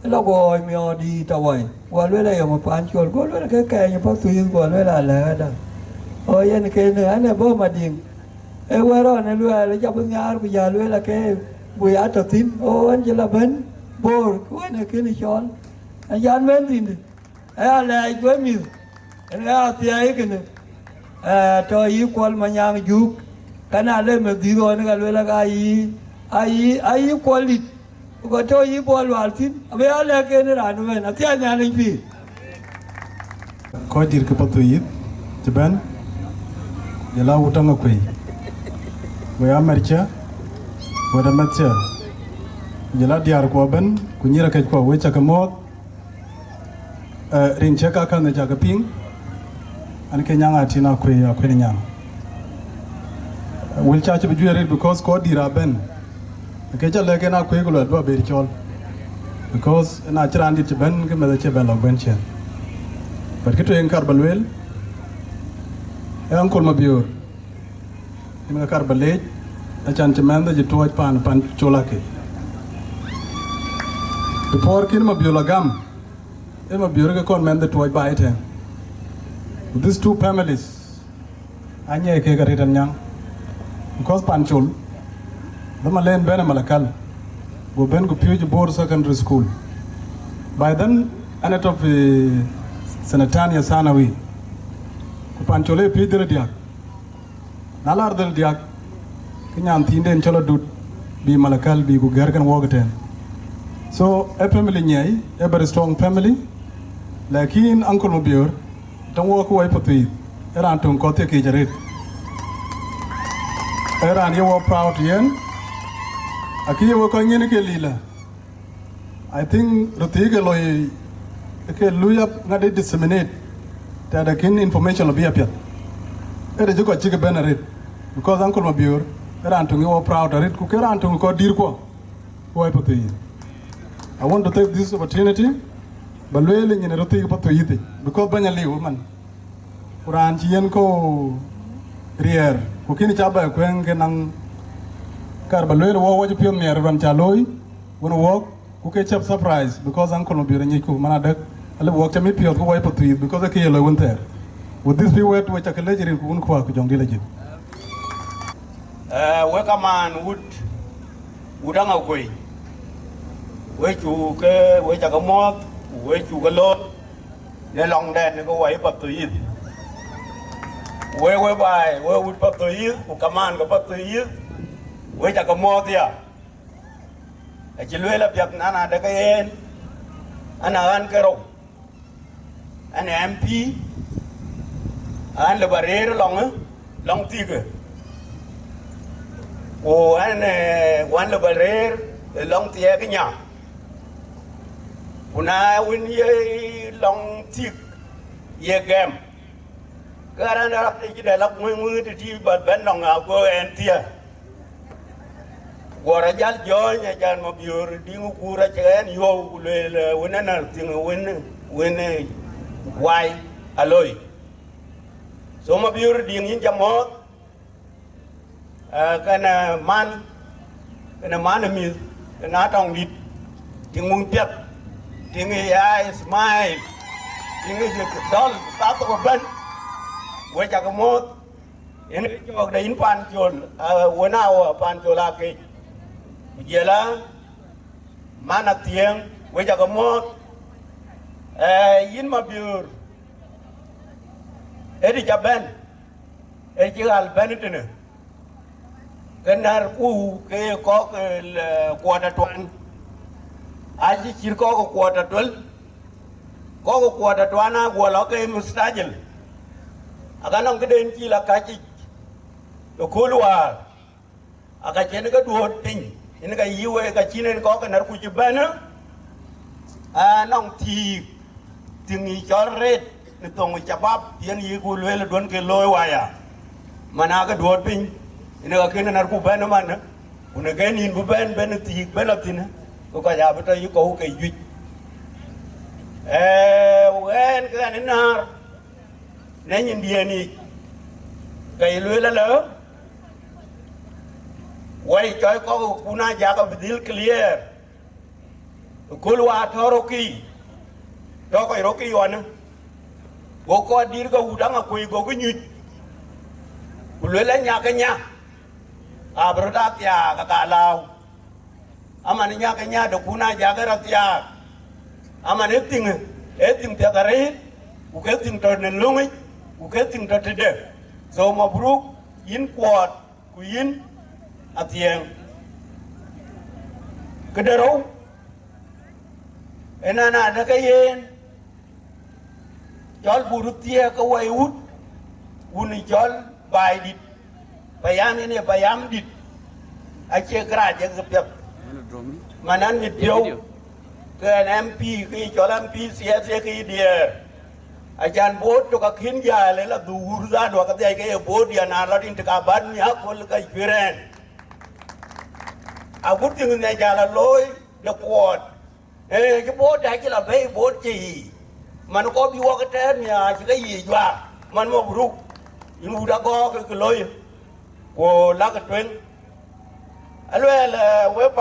Speaker 15: lo go mi o di ta wai wa le la yo ma pan chol go le ke ke yo pa tu yin go le la la da o yen ke ne ane bo ma ding e wa ro ne lu le ja bu nyar bu ya le la ke bu ya ta tin o an je la ben bo ko ne ke ni chol an yan ben tin e ala go mi en ga ti ai ke ne to yi kwal ma nyang juk kana le me di go ne ga le la ga ai kwali ko to yi bol wal tin abe ala ke ne ran men atia nya ni pi
Speaker 16: ko dir ke patu yit jaban yala utanga kwe we amercha we da matcha yala diar ko ben kunyira ke ko we chaka mot rin chaka kan ne chaka ping an ke nyanga tina kwe ni nyang will charge be juere because ko dira ben ke jale ke na kwe ko do be chol because na chirandi che ben ke me che ben log ben chen but ke to en karbalwel e ankol mabior en karbale a chan chemanda je to pan chola ke the por kin mabiola gam e mabior ke kon mende to ba ite these two families anye ke garitan nyang because panchol the malen ben malakal go ben go pure board secondary school by then anet of sanatania sanawi ku panchole pidre dia nalar del dia kinyan tinden cholo dut bi malakal bi go gargan wogaten so a family nyai a very strong family lakin uncle mobior don't walk away potui eran tun kote ke jaret eran you were proud yen aki wo ko ngene ke lila I think rotige loy ke luya ngade disseminate ta da kin information lo biapet ere jiko chike benaret because uncle mabior eran tun you were proud ret ku keran tun ko dir ko wo potui I want to take this opportunity balwele nyene rotige potui because banya liwo man Quran chien ko rier ko kini chaba kwen ke nang kar balwele wo wo pion mer ran chaloi wono wo ku ke chap surprise because uncle no bire nyiku mana dak ale wo chami pion ko wo patu because ke yelo wonter with this be wet which akalejirin ku ko ko jongdi laji
Speaker 6: we kaman udanga koi we chu ke we chakamot we chu galo le long den ko wo patu we bai we would patu ku kaman ko patu we chakamot ya achilwela piak nana daga yen ana an kero an MP an le barriere long tige o an wan le barriere long tie kenya una win ye long tig ye gem garan rap ti de lak mu ti ben long go en tie Gora jal joy nya jan mabior dingu kura chen yo le wena tingu wene wai aloi so mabior dingin jamot kana man mi kana tong dit tingu piat tingu ya smile tingu dol ta to ban we jagamot en jog da in pan jol wena pan jola ke Jela mana tiang we jagamot yin mabiur edi jaben jigal benitene kenar ku ke ko kuota tuan aji chir ko kuota tul ko kuota tuana gola ke mustajil aganong keden kila kaji to kulwa aga chen ga duot pin ini ka yiwe ka chinen ko ka nar ku jibana nong ti tingi chorret ni tong chabab yen yi ku lele don ke loy waya mana ka duot pin ini ka ken nar ku bana man una ga nin bu ben ti ben atina ko ka ja bata yi ko ke yui wen ka ni nar nenyin dieni kai lele la Wai coy ko kuna jaga bidil clear kulwa toroki to ko roki wana go ko dir ga udanga ko go gunyu ulela nya kanya abroda tya ka law amani nya kanya da kuna jagara tya amani eting tya dare u keting to ne lungi u keting to tede so mabruk yin kwat ku yin atieng kedero enana da kayen jol burutia ka wayut uni jol bai dit bayam ini bayam dit ache kraje gepep manan mit yo ke MP ki jol MP siasa ki dia ajan bot to ka khin ja le la dur za do ka dai ke bot dia na la din ka ban ya kol ka firen agut tin ne ja la loy de kwot cái bot dai ki la be bot chiมันก็บิวกเตนเนี่ยจะได้ยี่จ้ามันมาบุกยิงอุดาก็คือลอยกูลักตัวเองไอ้เรื่องเว็บไป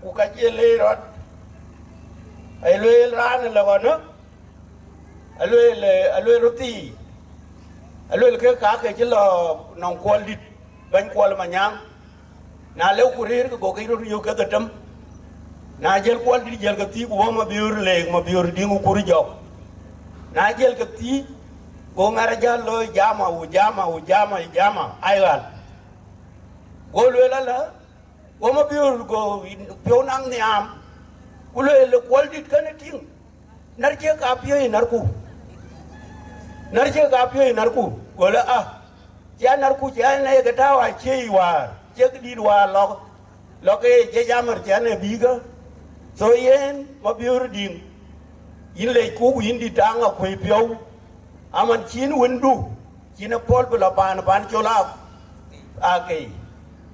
Speaker 6: กูก็เจริญรถไอ้เรื่องร้านอะไรก่อนเนาะไอ้เรื่องรถตีไอ้เรื่องแค่ขาแค่จะรอน้องควอลดิเป็นควอลมันยังน่าเลี้ยวกูเรียนก็กูรู้อยู่แค่ตัวจำน่าเจลควอลดิเจลกตีกูว่ามาบิวเล็กมาบิวดิ้งกูรู้จักnajel keti go ngaraja lo jama ayal go lo la go ma biur go pionang niam ulo le quality kan ting narje ka pio narku go la ja narku ja ne ga tawa che wa che di wa lo ke je jamar ja ne biga so yen ma biur ding yin le ku yin di danga ko pio aman chin windu chin pol bla ban chola ake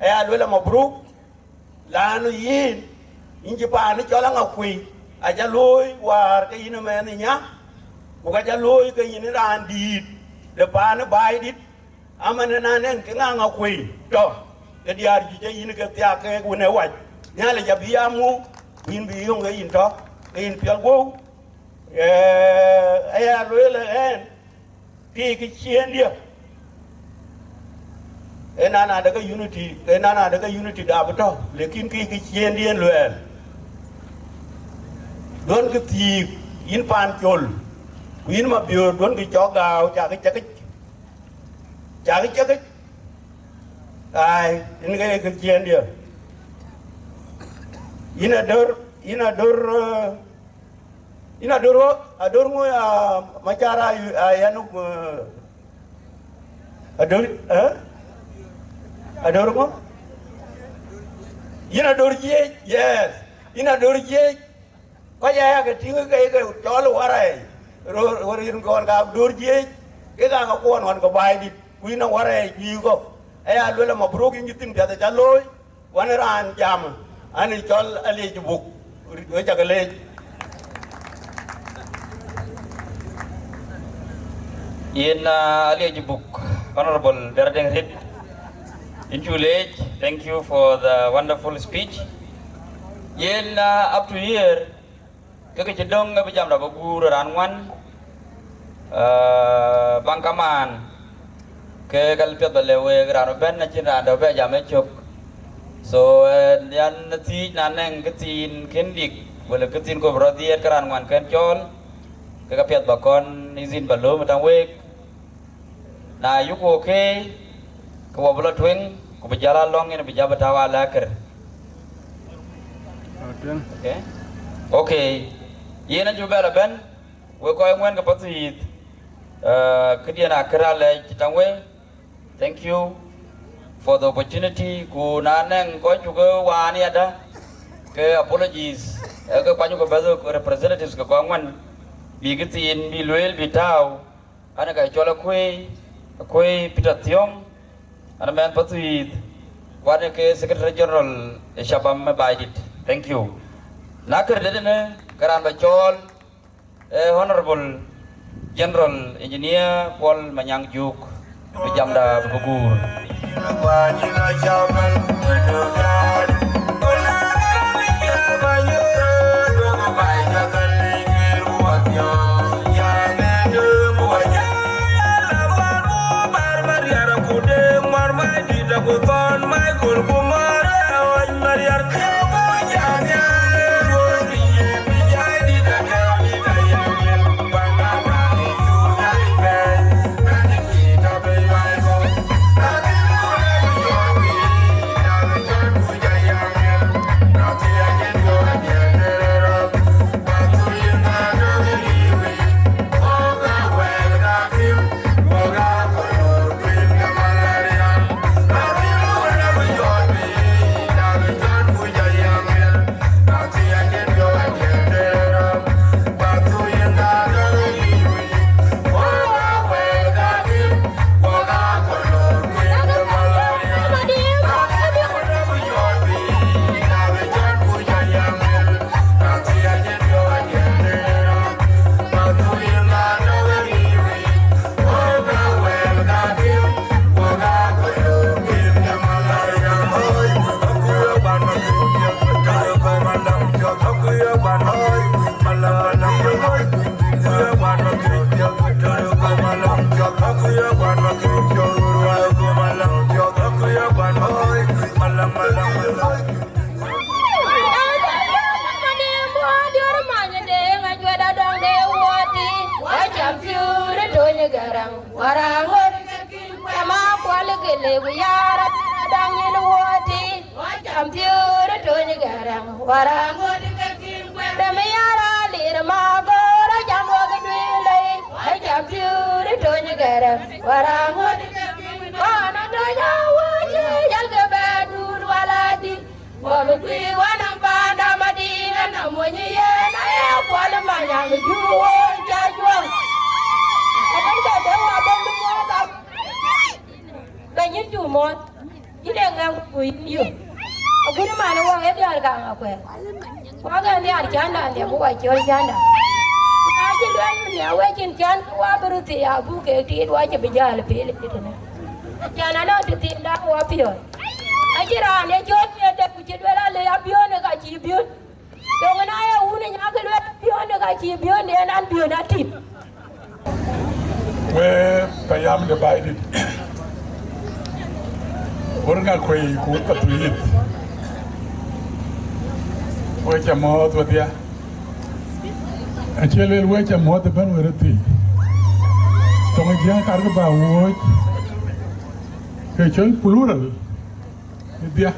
Speaker 6: ay alwela mabruk lanu yin inji pan chola ngakui aja loy war ke yin men nya ko ga loy ke yin ran di de pan bai dit aman na nen ke ngakui to ke diar ji yin ke tia ke wona wa nya le ja biamu yin bi yong ke yin to yin pio go ai alwela en ki chien dia enana daga unity da beto lekin ki chien dia lwel don ki ti in pan chol in ma bio don ki cho gao cha cái ai in cái chien dia ador ngo ya macara ayanu ador ngo ador je yes ador je ko ya ke tinga ke chol warai ro rin kon ga ador je ke ga ko bai dit kuina warai ji ko aya lo ma bro ki ngitin ta ta loy wanaran jam ani chol ali jubuk ro ja gale
Speaker 4: In Ali book, Honorable Berdeng Hit, in village, thank you for the wonderful speech. In up to here, kaki cedong bijam dah bagur ranwan, bangkaman, ke kalpiat balewe grano ben na cina ada be jam ecok. So yan nasi naneng ketin kendik, boleh ketin ko beradiat keranwan kencol. Kapiat bakon izin ballo matang wek na yuko ke ko bolo twing ko bijala long ina bijaba tawa lakar okay yena juga la ben we ko ngwen ka pati kediana kerale kitangwe thank you for the opportunity ku naneng ko juga wani ada ke apologies ke panju ko bazo representatives ko ngwen bigitin biluel bitau ana ka chola kue pitationg ana men patuit wane ke secretary general shabam baidit thank you nakar dedene karan bachol honorable general engineer Paul Manyang Juk Pejamda Bugur
Speaker 17: ngot ma kwal gele yara dang yin woti jam tiure to ni garang wara ngot de me yara lir ma gora jam wo gdile jam tiure to ni garang wara ngot ana do ya woje yal ge bedur waladi wa mi wana banda madina na monyi ye na ya kwal ma yang juwo ja juwo Bây giờ chủ một, chỉ để ngang quỳ nhiều. Ở cuối mà nó quăng hết đi ăn càng à quê. Quá cái đi ăn chán đàn thì cũng phải chơi chán đàn. Ai chỉ đoán nhiều quay trên chán quá bự thì à bu cái tí quá chỉ bây giờ là phê lên thế này. Chán nó thì tiền đã quá phê. Ai chỉ ra để chốt để để chỉ đoán là lấy áp biếu nữa cả chỉ biếu. Đâu cái này uống này nhá cái đoán biếu nữa cả chỉ biếu để ăn biếu đã thịt.
Speaker 16: Where Payam divided. Orga koi kut patuit. Where Jamot with ya. Actually, where Jamot the Ben with it. Tonga Karba wood. Actual plural. Dia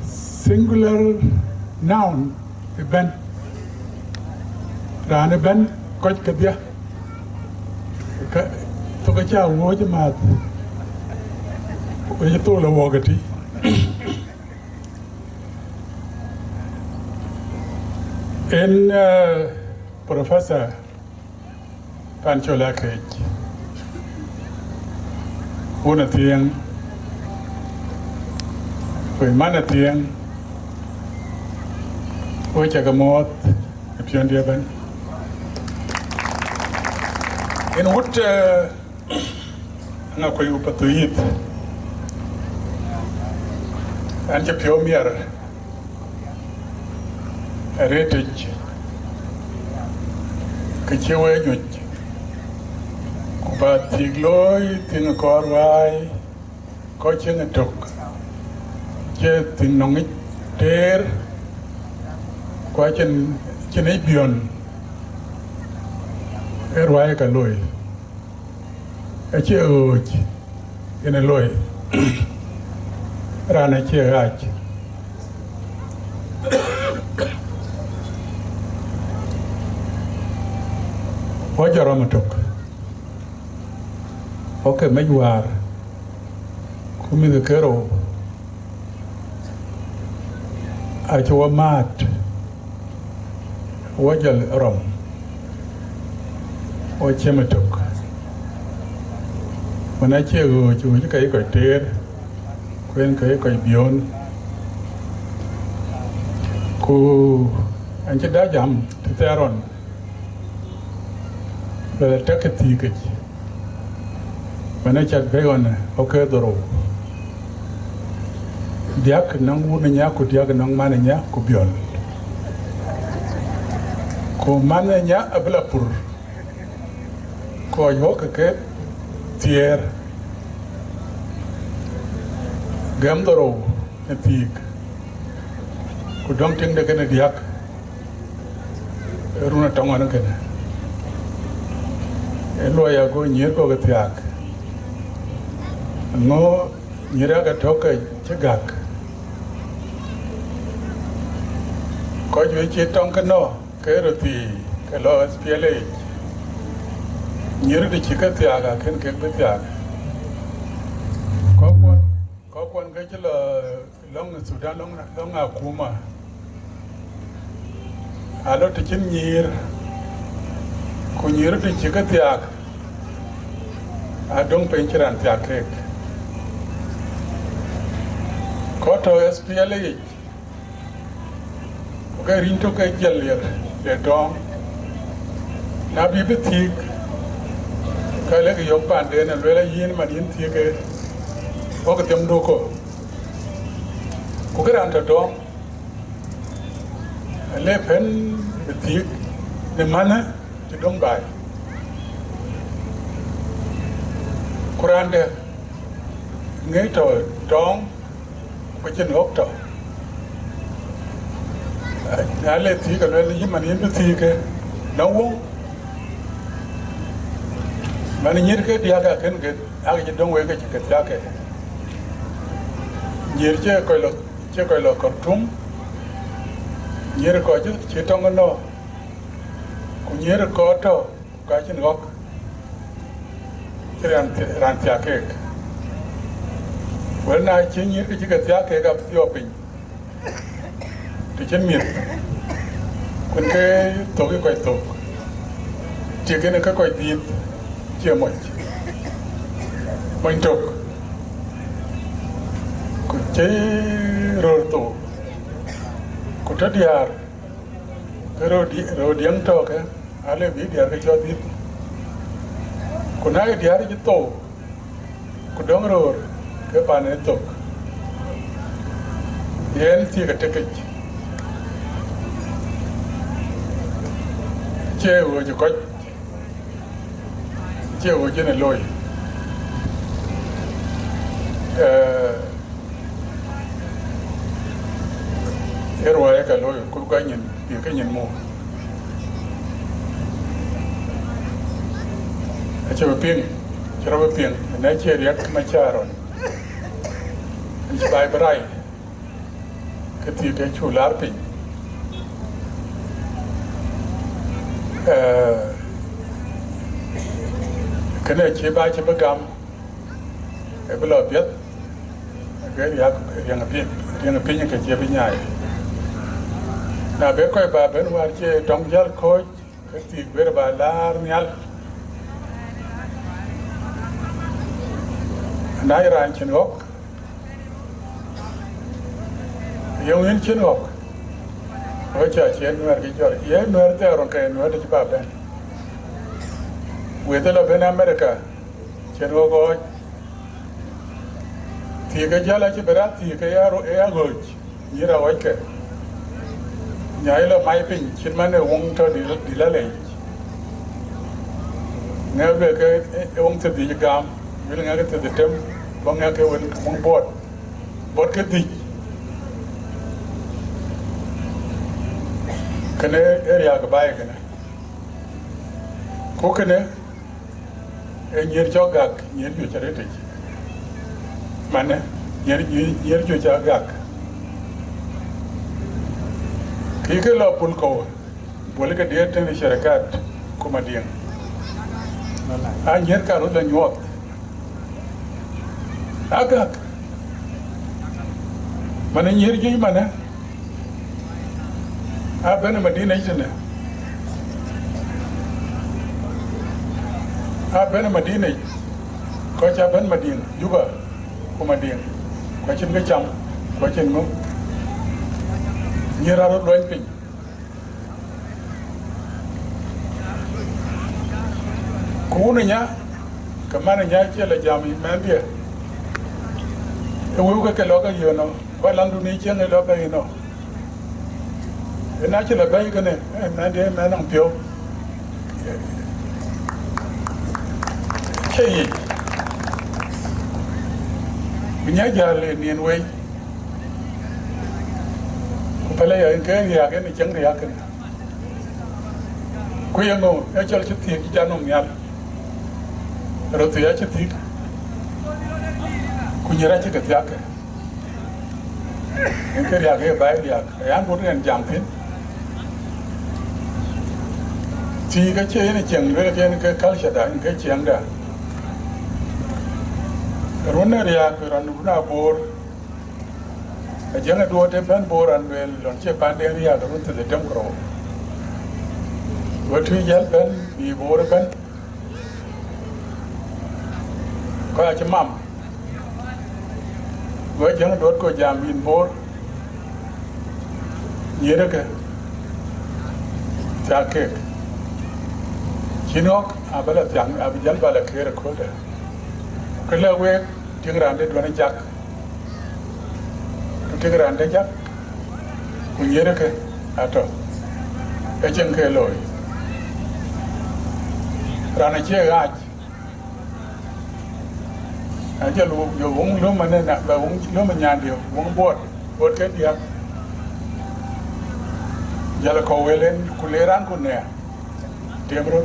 Speaker 16: singular noun. The Ben. Rana Ben, Koch Kadia. Tôi có chào ngôi chứ mà với tôi là vô cái gì en professor Panchola Kech una tiếng với mana tiếng với chắc cái mót pion dia ban in what na koy upatuit an je piomier heritage ke chewe nyuch ku ba tigloi tin korwai ko chen tok che tin nongit ter kwa chen ai bion erwai ka loy che oj ene loy rana che ach wajaro matok oke majwar kumi de kero acho mat wajal rom o chematok mana che go chu cái coi ter quên cái coi bion ku anh che da jam te teron le takati ke mana chat begon o ke doro diak nang wu nya ku diak nang mana nya ku bion ku mana nya abla pur ko yo ke tier gam doro etik ku dom ting de kana diak runa tangwana kana elo ya go nyer ko gatiak no nyira ga toka chagak ko ju che tong kano ke roti ke lo spele nyir de chikatiak ga ken ke gatiak có quan cái chứ là long Sudan long Akuma alo thì chín nhir ku nyir thì chỉ cái tiak đông penchiran tiak kek có to SPLA cái rinto cái jelir để dong na bi betik cái lấy cái yop pan đến là lấy yin mà yin tiak cái có cái tiệm đồ có cái ăn đó lấy pen betik để mana thì đông bài Quran đây nghe rồi đón cái chân ốc rồi nhà lấy thì cái lấy mà yến thì cái nấu Mani nyir ke dia ka ken ke agi dong we ke ya ke. Nyir che ko lo Khartoum. Nyir ko che tong no. Ku nyir ko to ka chin gok. Ran tia ke. Well na che nyir ke ke ya ke ga pyo pin. Ti chen mir. Kun ke to ke ko to. Ti ke ne ka ko ti che mo. Mo tok. Ku che ro to. Ku ta diar. Ke ro diang to ke ale bi diar ke cho ti. Ku na ke diar ke to. Ku dong ro ke pa ne to. Yen ti ke te ke. Che wo ju ko. Che wo je ne loy. Erwa ya ka loy ku ka nyin bi ka nyin mo. Che wo ping, che ro ping, na che riak ma charon. Ni bai brai. Ka ti ke chu lar ping. Cái này chế ba chế ba gam, cái bây giờ biết cái riêng những cái chế bên nhảy, na bé coi bà bên ngoài chế trong gial khôi, cái gì bé bà la nhal, nãy ra anh trên gốc, yêu nguyên trên gốc, ở chợ trên ngoài cái chỗ, ye ngoài thế rồi cái ngoài đấy bà bên. Với là bên America, trên ngôi gọi thì cái giá lại chỉ biết thì cái rồi như là vậy cái nhảy là máy pin trên máy này ông cho đi là lấy nghe về cái ông cho đi gam với nghe cái từ tem bằng nghe cái ông bot cái gì cái này area cái bài cái này có cái này nyir cho gak nyir ju chare te mane nyir ju cha gak ki ke lo pun ko bole ke dia ten sharakat kuma dia a nyir ka ro da nyot agak mane nyir ju mane a bena madina ijene bên Madinah, có cha bên Madinah, juga, có Madinah, có trên cái chăm, có trên ngông, như ra đôi anh pin, cú này nhá, cái mà này nhá chỉ là jam men dia, cái vui cái lo cái gì nó, quay lăng đun đi chơi cái lo cái gì nó, cái nào chỉ là cái này, men dia men ăn phiêu. Hey, punya jalan ni anway. Kepala yang ke ni akan ni ceng dia akan. Kau yang ngom, ya jual cuti kita nom niat. Roti ya cuti. Kau nyerah ceket dia akan. Yang ke dia akan baik dia akan. Yang bukan jam tin. Ti cái chơi ni ceng dia cái culture dah, cái ceng dah. Runa ria runa bor ajanga dua tepan bor anwel lonche pande ria run te dem kro watu yal ban bi bor ban ko a chamam go janga dot ko jam bin bor yere ke take chinok abala tyang abjal bala khere ko da kalau we tinggal di dua nejak, tinggal di nejak, punya ke atau, ejeng ke loy, rana cie gaj, aja lu mana nak, lu menyandi, buat ke dia, jalan kawelen kuleran kunnya, dia bro,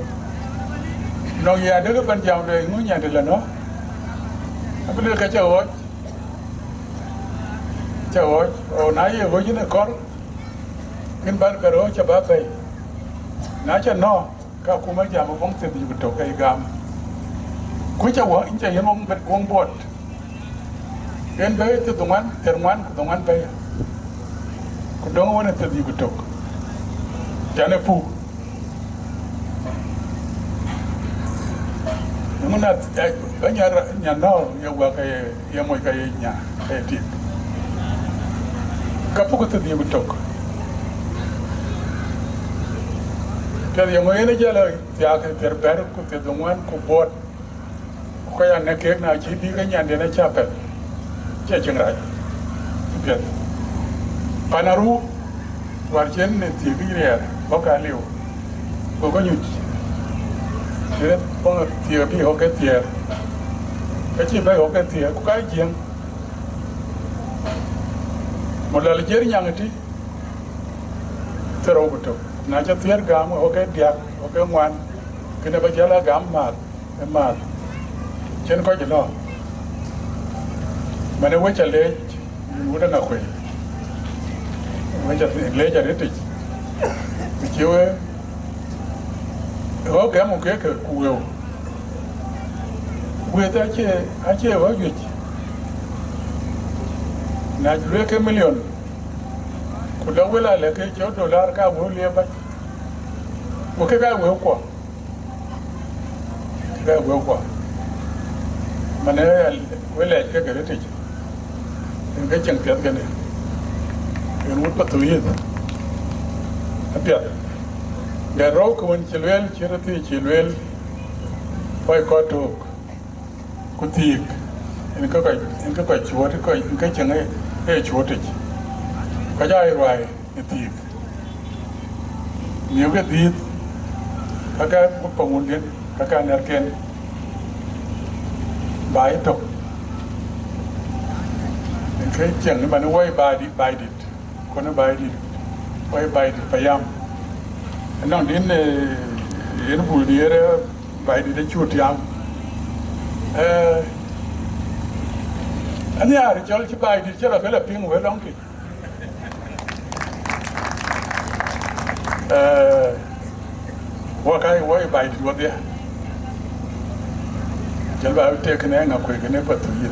Speaker 10: no ya de ban jam de ngunya de la no abule ka chawo o na ye go jine kor kin bar karo cha ba pai na cha no ka kuma jam bong te bi to kai gam ku cha wa in cha yemong bet kong bot ken be te tungan terman tungan pai ku dong wona te bi to jane pu muna nya no ya wa kai ya mo kai nya kai ti kapu te bi to Kalau yang mana jalan, dia akan terbaru ku terdengar ku bot, ku yang nak kek nak jadi kan yang dia nak capek, jadi cengai, biar. Panaru, warjen nanti kira, bukan liu, bukan nyuci. Jadi pun tiap pi hoket tiap, kecil bayi hoket tiap, ku kai jiang. Mula lejer yang itu, terau betul. Na cha tiar gam oke diak oke ngwan kena ba jala gam mat mat chen ko jino mane we cha le mu da na khwe we cha le cha de ti chiwe ho gam o ke ku we ta che a che wa ju na ju ke million kuda wela le ke cho dollar ka wo le ba wo ke ga wo ko mane wela ke ga te en ga chen pet ga ne en wo pa to yi apia ga ro ko won chilwel chirati chilwel pai ko to kutik en ka chuo ko en ka chen e chuo te kajai ruai itu, ni juga dit, kakak pengundi, kakak nerken, baik tu, ini jangan mana wai baik dit, kono baik dit, wai baik dit payam, nang din ini bul dia baik dit cuci yang, ani hari jual si baik dit cara kalau ping wai longki. Wakai wai bai di wadia jalba te kene nga ko kene patu yi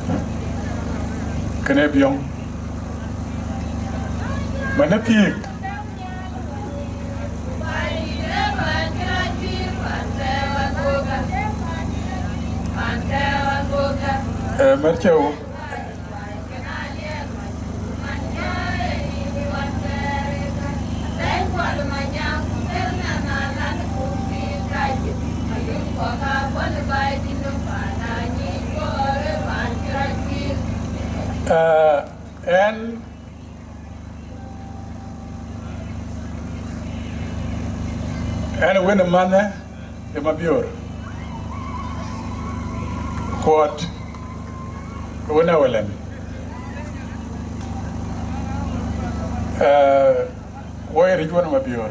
Speaker 10: kene biong manati marchau and when a man de mabior court when I will why rich one mabior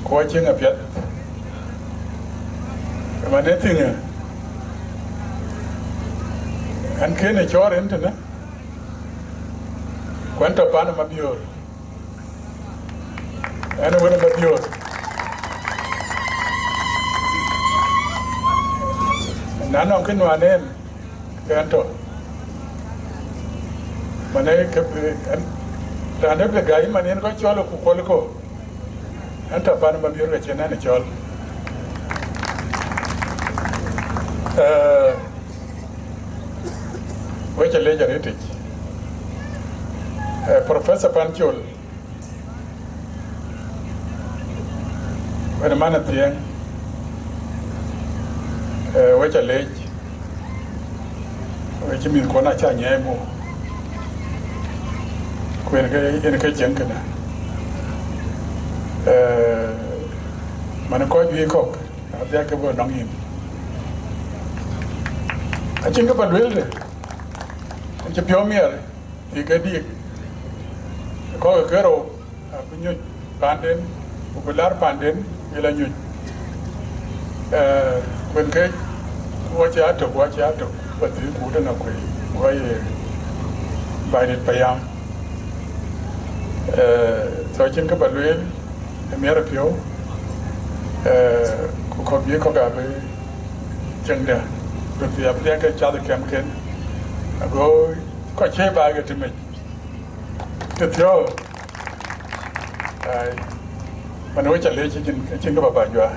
Speaker 10: coaching a pet Maneting and can a chore into ne? Quanta Panama Bior and when a Bior none of can one name Canto Manek and the guy man in Cocholo Kukolko and Panama Bior Chenan Chol. Which a ledger heritage. Professor Panchol, when a man at the end, which a ledge, which means Konacha Yamo, when in a kitchen. Manako Yukok, at the Akabo Nongin. I think about really. It's a pure meal. You get it. Call a girl, Pandin, Popular Pandin, Ilanyu.
Speaker 16: when ke watch out but the good na kwe why by it payam so chin ka balwel mera pio ko bi ko ga be chengda but the aplia ka cha de kem ken ago ko che ba ga timi to thio aiมันว่าจะเลี้ยงจริงๆก็แบบว่า